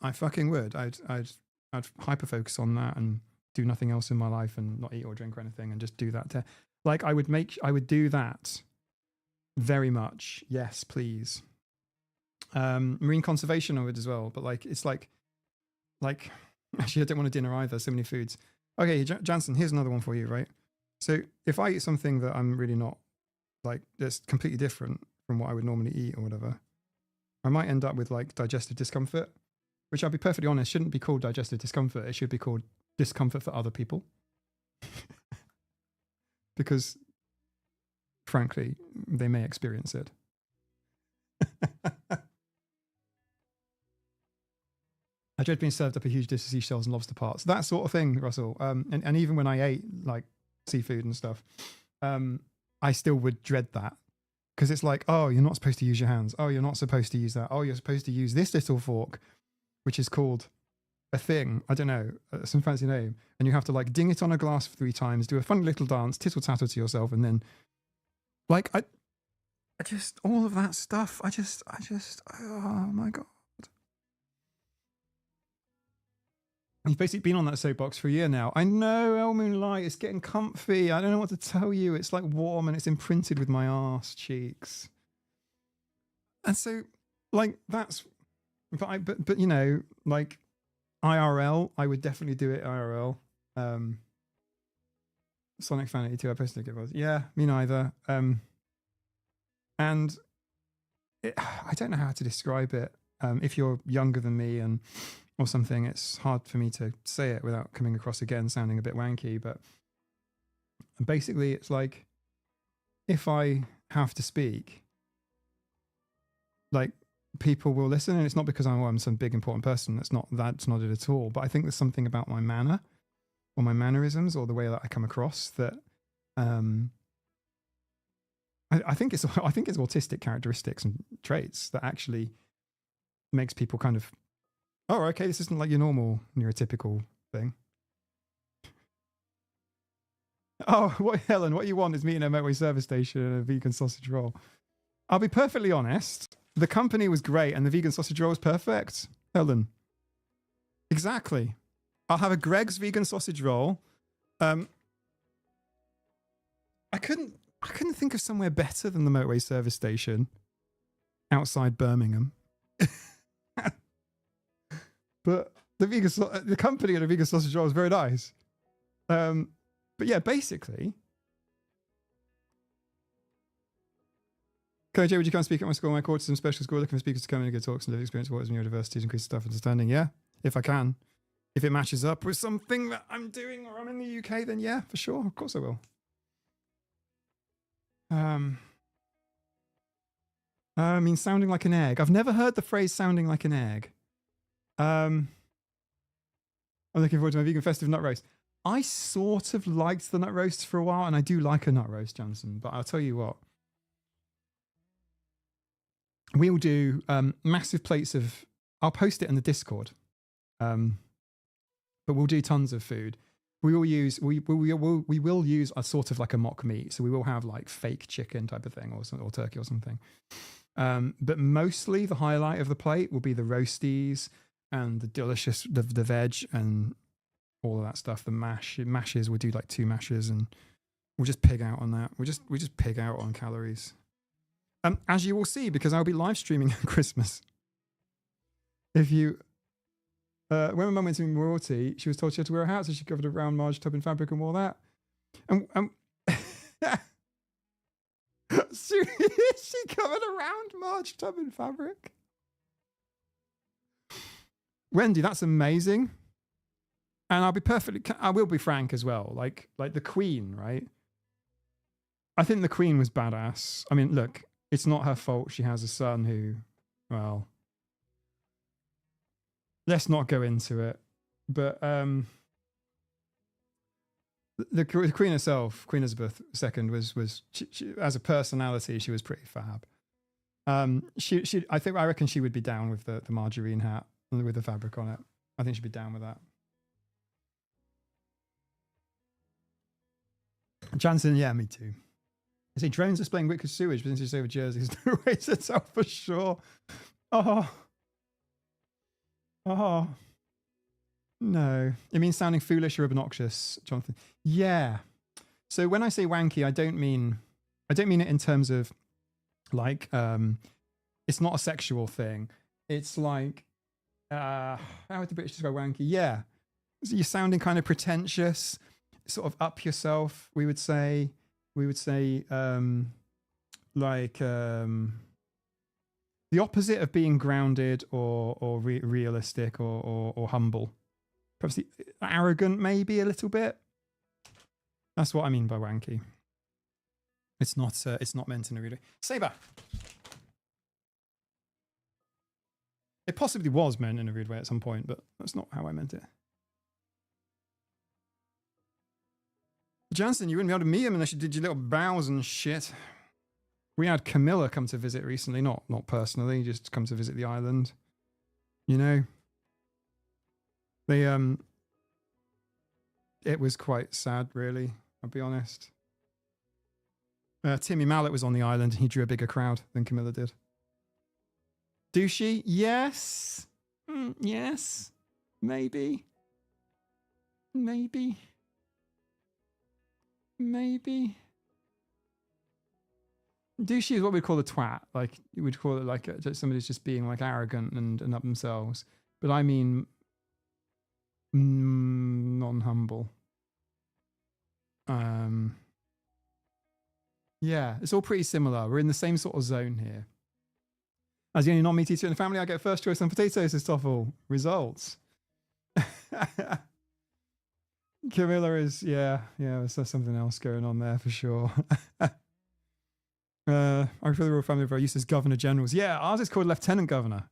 I fucking would. I'd hyper focus on that and do nothing else in my life and not eat or drink or anything and just do that. I would do that very much. Yes, please. Marine conservation I would as well, but like, it's like, actually I don't want a dinner either. So many foods. Okay, Jansen, here's another one for you, right? So if I eat something that I'm really not like, that's completely different from what I would normally eat or whatever, I might end up with like digestive discomfort, which I'll be perfectly honest, shouldn't be called digestive discomfort. It should be called discomfort for other people. Because frankly, they may experience it. I dread being served up a huge dish of seashells and lobster parts. That sort of thing, Russell. And even when I ate like seafood and stuff, I still would dread that. Because it's like, oh, you're not supposed to use your hands. Oh, you're not supposed to use that. Oh, you're supposed to use this little fork, which is called a thing. I don't know, some fancy name. And you have to like ding it on a glass 3 times, do a funny little dance, tittle tattle to yourself, and then like I just all of that stuff. I just oh my God. You've basically been on that soapbox for a year now. I know, El Moonlight, it's getting comfy. I don't know what to tell you. It's like warm and it's imprinted with my arse cheeks. And so, like, that's, but you know, like IRL, I would definitely do it IRL. Sonic Fan 82, I posted it was. Yeah, me neither. And I don't know how to describe it. If you're younger than me and or something, it's hard for me to say it without coming across again sounding a bit wanky, but basically it's like if I have to speak, like people will listen, and it's not because I'm some big important person. That's not it at all. But I think there's something about my manner or my mannerisms or the way that I come across that I think it's autistic characteristics and traits that actually makes people kind of, oh, okay, this isn't like your normal neurotypical thing. Oh, Helen, what you want is meeting at a motorway service station and a vegan sausage roll. I'll be perfectly honest. The company was great and the vegan sausage roll was perfect. Helen. Exactly. I'll have a Greg's vegan sausage roll. I couldn't think of somewhere better than the motorway service station outside Birmingham. But the company of the vegan sausage roll was very nice. But yeah, basically. KJ, would you come speak at my school? My autism special school, looking for speakers to come in and give talks and live experience of autism, neurodiversity, increase staff understanding. Yeah, if I can. If it matches up with something that I'm doing or I'm in the UK, then yeah, for sure. Of course I will. I mean, sounding like an egg. I've never heard the phrase sounding like an egg. I'm looking forward to my vegan festive nut roast. I sort of liked the nut roasts for a while, and I do like a nut roast, Johnson. But I'll tell you what. We'll do massive plates of. I'll post it in the Discord. But we'll do tons of food. We will use a sort of like a mock meat. So we will have like fake chicken type of thing or turkey or something. But mostly the highlight of the plate will be the roasties and the delicious the veg and all of that stuff. The mashes. We'll do like 2 mashes and we'll just pig out on that. We just pig out on calories. As you will see, because I'll be live streaming on Christmas. If you when my mum went to Royalty, she was told she had to wear a hat, so she covered a round marge tub in fabric and wore that. And she covered a round marge tub in fabric. Wendy, that's amazing. And I will be frank as well. Like the Queen, right? I think the Queen was badass. I mean, look, it's not her fault. She has a son who, well, let's not go into it. But the Queen herself, Queen Elizabeth II, was she, as a personality, she was pretty fab. I reckon she would be down with the margarine hat with the fabric on it. I think she'd be down with that. Jansen, yeah, me too. I say drones displaying wicked sewage, but since you say over jerseys, no way to tell for sure. Oh. No. It means sounding foolish or obnoxious, Jonathan. Yeah. So when I say wanky, I don't mean it in terms of like it's not a sexual thing. It's like how would the British describe wanky? Yeah. You're sounding kind of pretentious, sort of up yourself. We would say, like the opposite of being grounded or realistic or humble. Perhaps arrogant, maybe a little bit. That's what I mean by wanky. It's not meant in a rude way. Saber. It possibly was meant in a rude way at some point, but that's not how I meant it. Jansen, you wouldn't be able to meet him unless you did your little bows and shit. We had Camilla come to visit recently, not personally, just come to visit the island. You know, they it was quite sad, really. I'll be honest. Timmy Mallet was on the island, and he drew a bigger crowd than Camilla did. Douchey? Yes. Yes. Maybe. Maybe. Maybe. Douchey is what we'd call a twat. Like, we'd call it like somebody who's just being like arrogant and up themselves. But I mean, non-humble. Yeah, it's all pretty similar. We're in the same sort of zone here. As the only non-meat eater in the family, I get first choice on potatoes, says Toffel. Results. Camilla is, yeah, there's something else going on there for sure. I refer to the royal family of our use as governor generals. Yeah, ours is called lieutenant governor.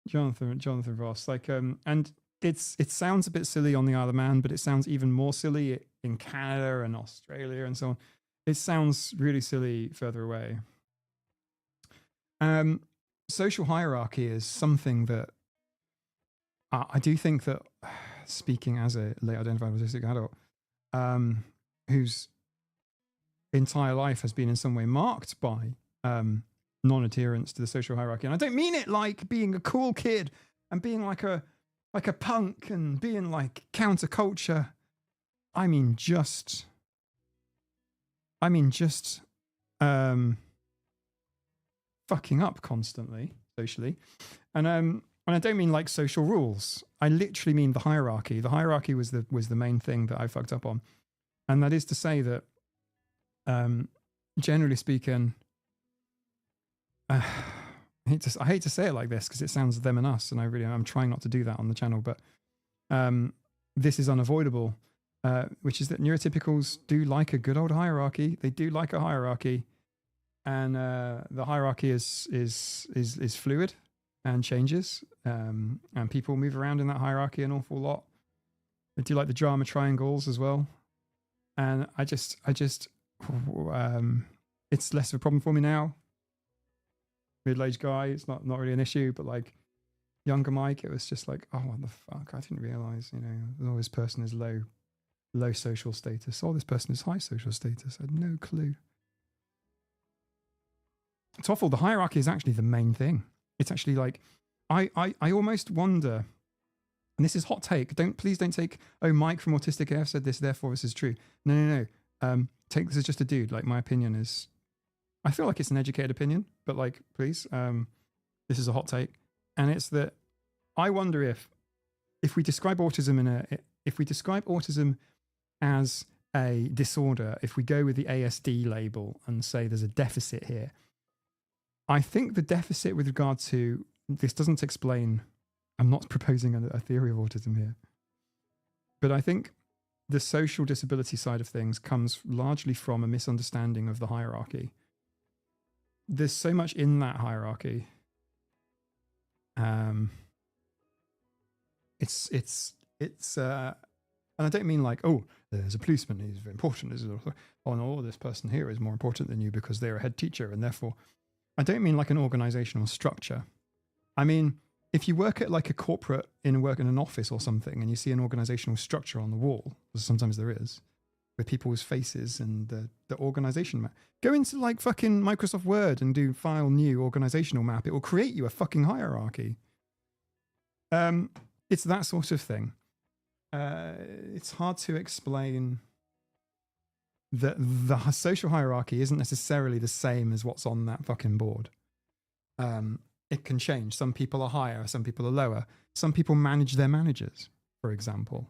Jonathan Ross. Like, and it sounds a bit silly on the Isle of Man, but it sounds even more silly in Canada and Australia and so on. It sounds really silly further away. Social hierarchy is something that I do think that, speaking as a late identified autistic adult, whose entire life has been in some way marked by non-adherence to the social hierarchy. And I don't mean it like being a cool kid and being like a punk and being like counterculture. I mean just fucking up constantly socially. And I don't mean like social rules. I literally mean the hierarchy. The hierarchy was the main thing that I fucked up on. And that is to say that generally speaking, I hate to say it like this because it sounds them and us, and I'm trying not to do that on the channel, but this is unavoidable, which is that neurotypicals do like a good old hierarchy. They do like a hierarchy, and the hierarchy is fluid and changes, and people move around in that hierarchy an awful lot. They do like the drama triangles as well, and I just it's less of a problem for me now. Middle-aged guy, it's not really an issue, but like younger Mike, it was just like, oh, what the fuck? I didn't realize, oh, this person is low social status. Oh, this person is high social status. I had no clue. Toffel, the hierarchy is actually the main thing. It's actually like, I almost wonder, and this is hot take. Please don't take, oh, Mike from Autistic AF said this, therefore this is true. No. Take this as just a dude. Like, my opinion is, I feel like it's an educated opinion, but like, please, this is a hot take. And it's that I wonder if we describe autism as a disorder, if we go with the ASD label and say there's a deficit here, I think the deficit with regard to, this doesn't explain, I'm not proposing a theory of autism here, but I think the social disability side of things comes largely from a misunderstanding of the hierarchy. There's so much in that hierarchy. It's and I don't mean like, oh, there's a policeman, he's very important. Oh no, this person here is more important than you because they're a head teacher, and therefore, I don't mean like an organizational structure. I mean, if you work at like a corporate, work in an office or something, and you see an organizational structure on the wall, sometimes there is, with people's faces and the organization map. Go into like fucking Microsoft Word and do file new organizational map. It will create you a fucking hierarchy. It's that sort of thing. It's hard to explain that the social hierarchy isn't necessarily the same as what's on that fucking board. It can change. Some people are higher, some people are lower. Some people manage their managers, for example.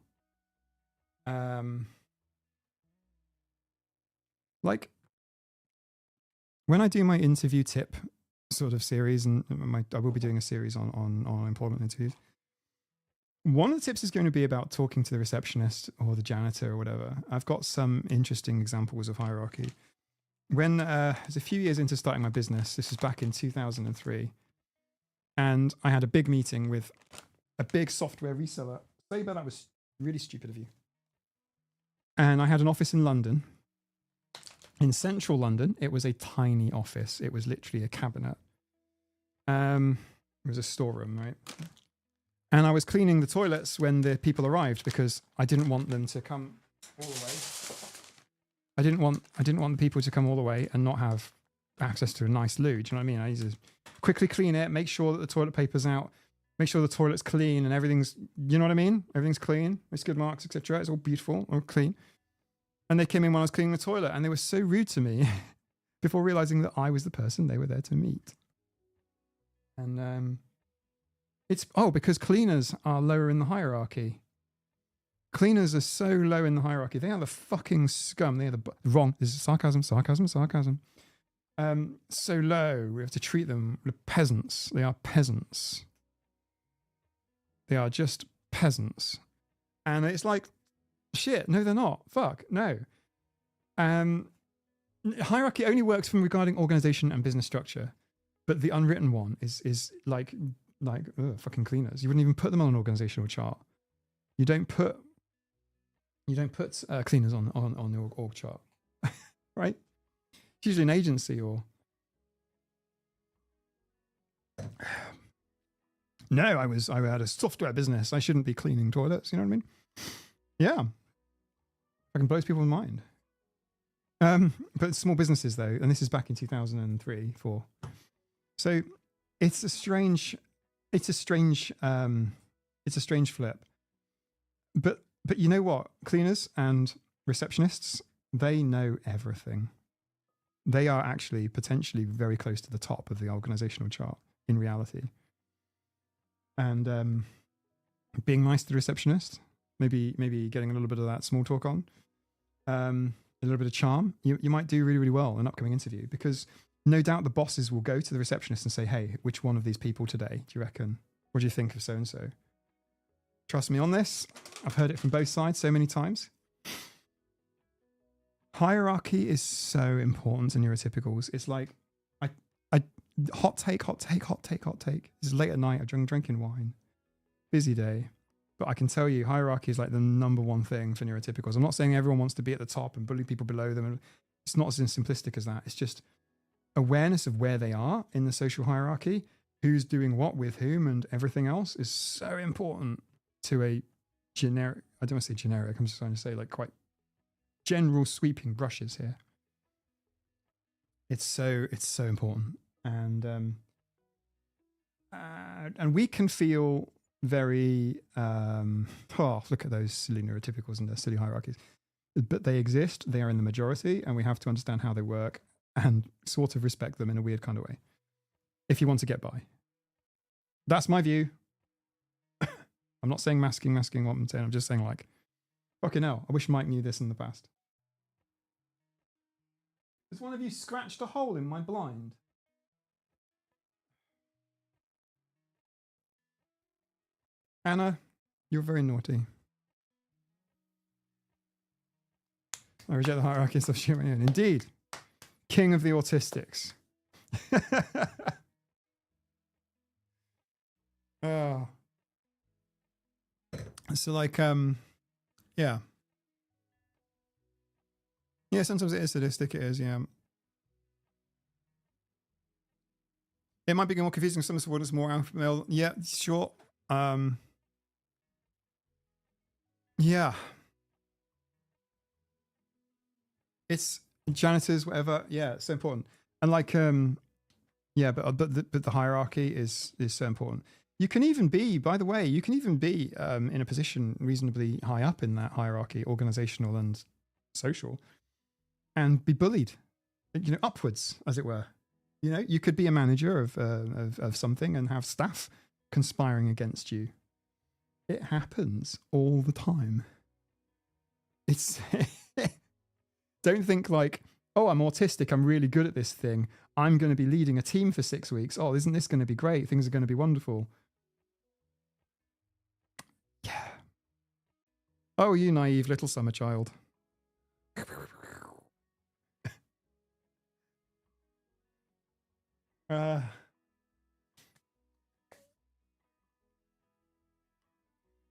Like when I do my interview tip sort of series, and I will be doing a series on employment interviews. One of the tips is going to be about talking to the receptionist or the janitor or whatever. I've got some interesting examples of hierarchy. When it was a few years into starting my business, this was back in 2003, and I had a big meeting with a big software reseller. Saber, that was really stupid of you. And I had an office in London. In central London, it was a tiny office. It was literally a cabinet. It was a storeroom, right? And I was cleaning the toilets when the people arrived because I didn't want them to come all the way. I didn't want the people to come all the way and not have access to a nice loo. Do you know what I mean? I used to quickly clean it, make sure that the toilet paper's out, make sure the toilet's clean and everything's, you know what I mean? Everything's clean, it's good marks, etc. It's all beautiful, all clean. And they came in when I was cleaning the toilet and they were so rude to me before realizing that I was the person they were there to meet. And it's, because cleaners are lower in the hierarchy. Cleaners are so low in the hierarchy. They are the fucking scum. They are wrong. This is sarcasm. So low. We have to treat them like peasants. They are peasants. They are just peasants. And it's like, shit, no, they're not. Fuck, no. Hierarchy only works from regarding organization and business structure. But the unwritten one is like fucking cleaners. You wouldn't even put them on an organizational chart. You don't put cleaners on the org chart, right? It's usually an agency or. No, I had a software business. I shouldn't be cleaning toilets. You know what I mean? Yeah, fucking blows people's mind. But small businesses though, and this is back in 2003, 4. So it's a strange flip. But you know what? Cleaners and receptionists, they know everything. They are actually potentially very close to the top of the organizational chart in reality. And being nice to the receptionist, maybe getting a little bit of that small talk on, a little bit of charm, you might do really, really well in an upcoming interview, because no doubt the bosses will go to the receptionist and say, hey, which one of these people today do you reckon? What do you think of so-and-so? Trust me on this. I've heard it from both sides so many times. Hierarchy is so important in neurotypicals. It's like, hot take. This is late at night. I'm drinking wine. Busy day. But I can tell you, hierarchy is like the number one thing for neurotypicals. I'm not saying everyone wants to be at the top and bully people below them. It's not as simplistic as that. It's just awareness of where they are in the social hierarchy, who's doing what with whom, and everything else is so important to a generic, I don't want to say generic, I'm just trying to say like quite general sweeping brushes here. It's so important. And we can feel very, look at those silly neurotypicals and their silly hierarchies. But they exist, they are in the majority, and we have to understand how they work and sort of respect them in a weird kind of way if you want to get by. That's my view. I'm not saying masking what I'm saying. I'm just saying, like, fucking hell, I wish Mike knew this in the past. Has one of you scratched a hole in my blind? Anna, you're very naughty. I reject the hierarchy of human. Indeed. King of the autistics. Oh. So like, yeah. Yeah, sometimes it is sadistic, it is, yeah. It might be more confusing, some subordinates more alpha male. Yeah, sure. Yeah. It's janitors, whatever. Yeah, it's so important. And like, yeah, but the hierarchy is so important. You can even be, by the way, in a position reasonably high up in that hierarchy, organizational and social, and be bullied, upwards, as it were. You could be a manager of something and have staff conspiring against you. It happens all the time. It's don't think like, oh, I'm autistic, I'm really good at this thing, I'm going to be leading a team for 6 weeks. Oh, isn't this going to be great? Things are going to be wonderful. Yeah. Oh, you naive little summer child.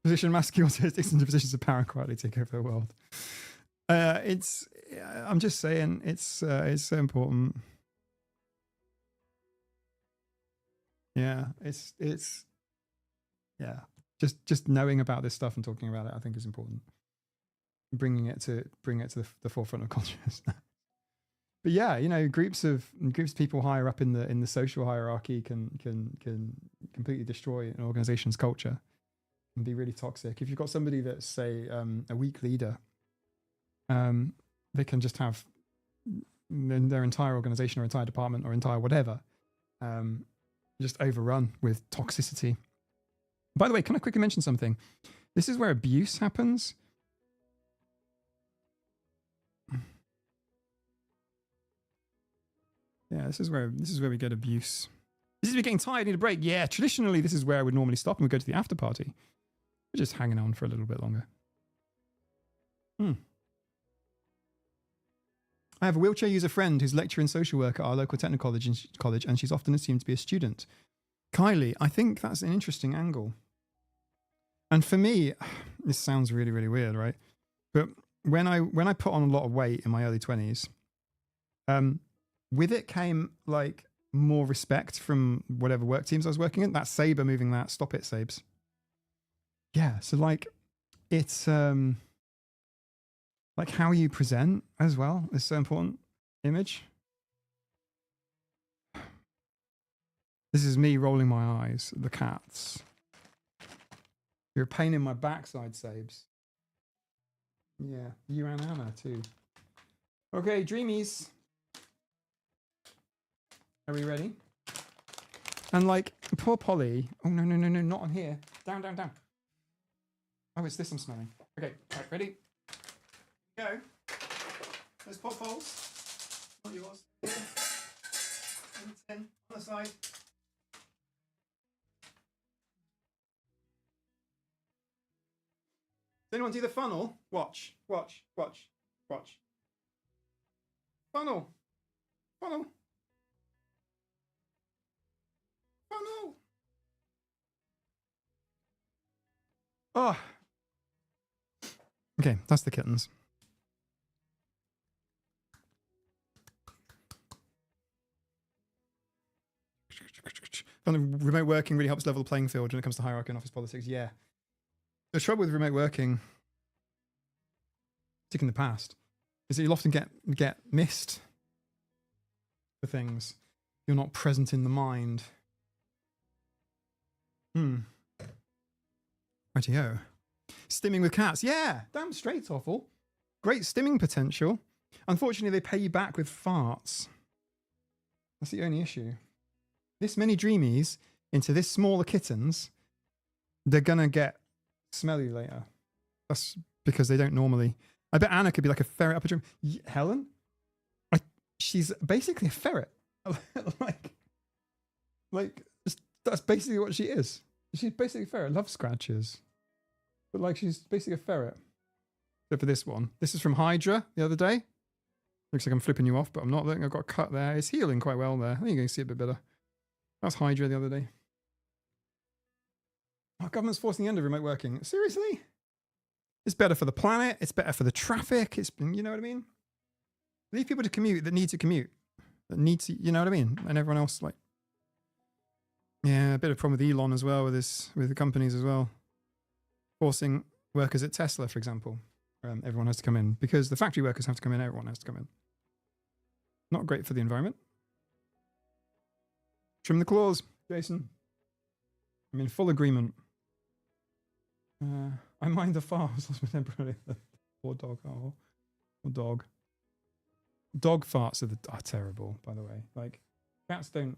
Position masculine autistics into positions of power and quietly take over the world. I'm just saying, it's so important. Yeah, it's yeah. Just knowing about this stuff and talking about it, I think, is important. Bringing it to the forefront of consciousness. But yeah, you know, groups of people higher up in the social hierarchy can completely destroy an organization's culture and be really toxic. If you've got somebody that's, say, a weak leader, they can just have their entire organization or entire department or entire whatever just overrun with toxicity. By the way, can I quickly mention something? This is where abuse happens. Yeah, this is where we get abuse. This is we're getting tired, need a break. Yeah, traditionally this is where I would normally stop and we go to the after party. We're just hanging on for a little bit longer. I have a wheelchair user friend who's lecturer in social work at our local technical college, and she's often assumed to be a student. Kylie, I think that's an interesting angle. And for me, this sounds really, really weird, right? But when I put on a lot of weight in my early 20s, with it came like more respect from whatever work teams I was working in. That Sabre moving that, stop it, Sabes. Yeah, so like it's like how you present as well is so important. Image. This is me rolling my eyes at the cats. You're a pain in my backside, Sabes. Yeah, you and Anna too. Okay, dreamies. Are we ready? And like, poor Polly. Oh, no, not on here. Down. Oh, it's this I'm smelling. Okay, right, ready? Go. There's pop holes. Not yours. And 10 on the side. Does anyone do the funnel? Watch. Funnel. Oh. Okay, that's the kittens. Remote working really helps level the playing field when it comes to hierarchy and office politics. Yeah. The trouble with remote working, particularly in the past, is that you'll often get missed for things. You're not present in the mind. Rightio. Stimming with cats. Yeah, damn straight, awful. Great stimming potential. Unfortunately, they pay you back with farts. That's the only issue. This many dreamies into this smaller kittens, they're gonna get smelly later. That's because they don't normally. I bet Anna could be like a ferret up a dream. Helen? She's basically a ferret. like that's basically what she is. She's basically a ferret. Love scratches. But like she's basically a ferret. Except for this one. This is from Hydra the other day. Looks like I'm flipping you off, but I'm not. Look, I've got a cut there. It's healing quite well there. I think you can see it a bit better. That's Hydra the other day. Our government's forcing the end of remote working. Seriously? It's better for the planet. It's better for the traffic. It's, you know what I mean? Leave people to commute that need to commute. That need to, you know what I mean? And everyone else, like, yeah, a bit of problem with Elon as well, with the companies as well. Forcing workers at Tesla, for example. Everyone has to come in. Because the factory workers have to come in, everyone has to come in. Not great for the environment. Trim the claws, Jason. I'm in full agreement. I mind the farts. Lost my temper. Poor dog. Oh, poor dog. Dog farts are terrible, by the way. Like, cats are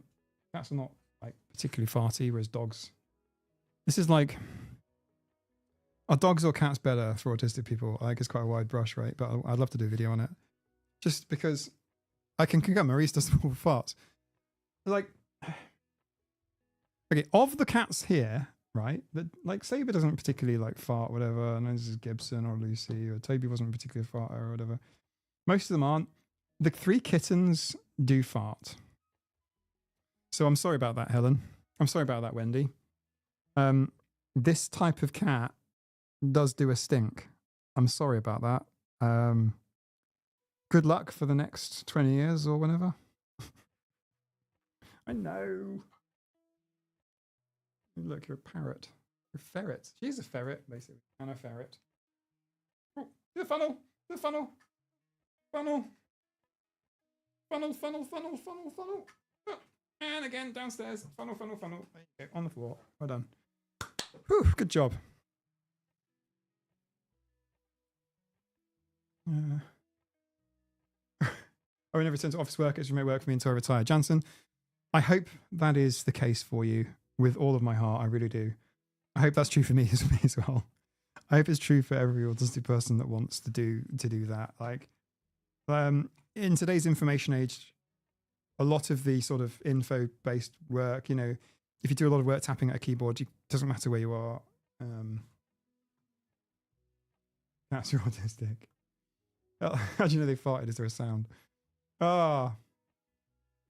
not like particularly farty, whereas dogs. This is like Are dogs or cats better for autistic people? I think it's quite a wide brush, right? But I'd love to do a video on it. Just because I can concur, Maurice does the farts. Like, okay, of the cats here, right? That, like, Saber doesn't particularly like fart, whatever. And this is Gibson or Lucy, or Toby wasn't particularly a farter or whatever. Most of them aren't. The 3 kittens do fart. So I'm sorry about that, Helen. I'm sorry about that, Wendy. This type of cat does do a stink. I'm sorry about that. Good luck for the next 20 years or whenever. I know. Look, you're a parrot. You're a ferret. She's a ferret, basically. And a ferret. Oh, the funnel. The funnel. Funnel. Funnel, funnel, funnel, funnel, funnel. Oh, and again, downstairs. Funnel, funnel, funnel. There you go. On the floor. Well done. Whew, good job. I will never return to office work. It's remote work for me until I retire. Jansen, I hope that is the case for you with all of my heart. I really do. I hope that's true for me as well. I hope it's true for every autistic person that wants to do that. Like, in today's information age, a lot of the sort of info-based work, you know, if you do a lot of work tapping at a keyboard, it doesn't matter where you are. That's your autistic. How do you know they farted? Is there a sound?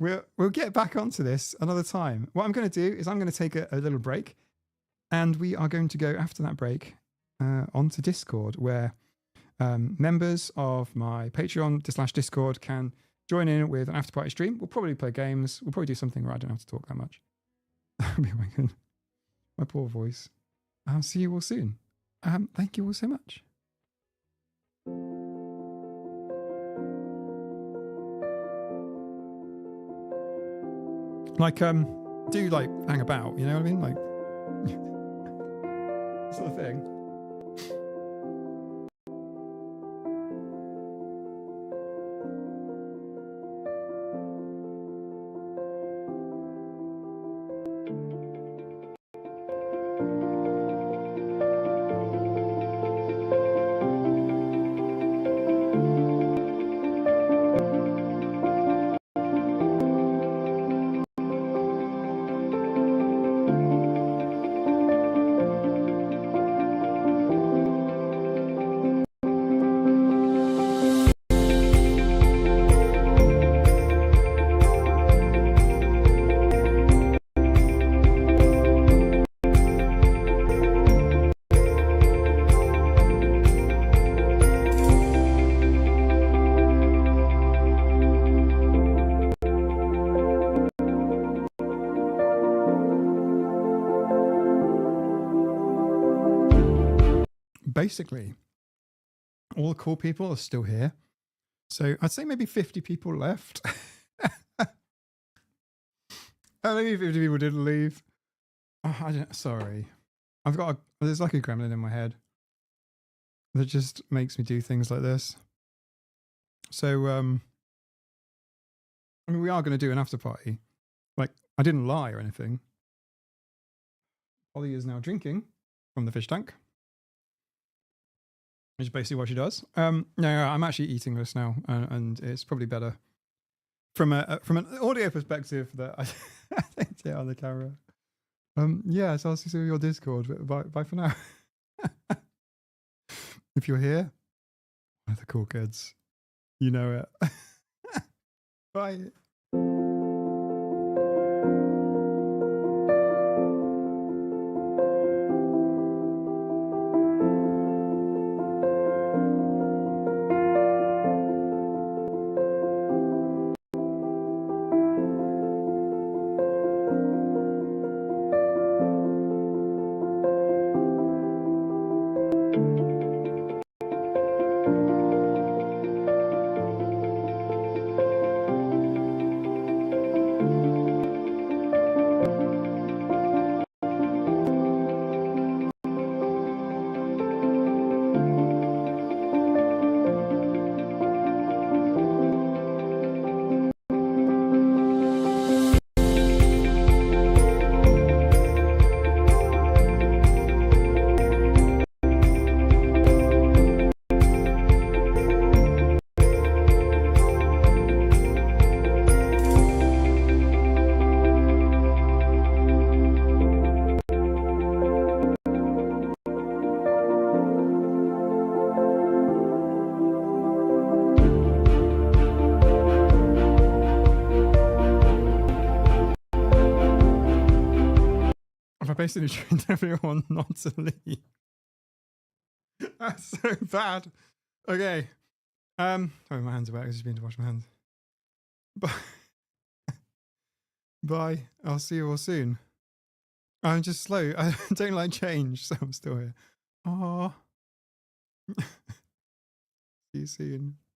We'll get back onto this another time. What I'm going to do is I'm going to take a little break, and we are going to go after that break onto Discord, where members of my Patreon/Discord can join in with an after party stream. We'll probably play games. We'll probably do something where I don't have to talk that much. My poor voice. I'll see you all soon. Thank you all so much. Like, do like hang about, you know what I mean? Like, sort of thing. Basically, all the cool people are still here. So I'd say maybe 50 people left. Maybe 50 people didn't leave. Oh, sorry. There's like a gremlin in my head that just makes me do things like this. So, I mean, we are going to do an after party. Like, I didn't lie or anything. Holly is now drinking from the fish tank, which is basically what she does. No, I'm actually eating this now, and it's probably better from an audio perspective that I think it on the camera. Yeah, so I'll see you on your Discord. But bye for now. If you're here, one of the cool kids, you know it. Bye. I basically trained everyone not to leave. That's so bad. Okay. Sorry, my hands are wet. I just been to wash my hands. Bye. Bye. I'll see you all soon. I'm just slow. I don't like change, so I'm still here. Oh. See you soon.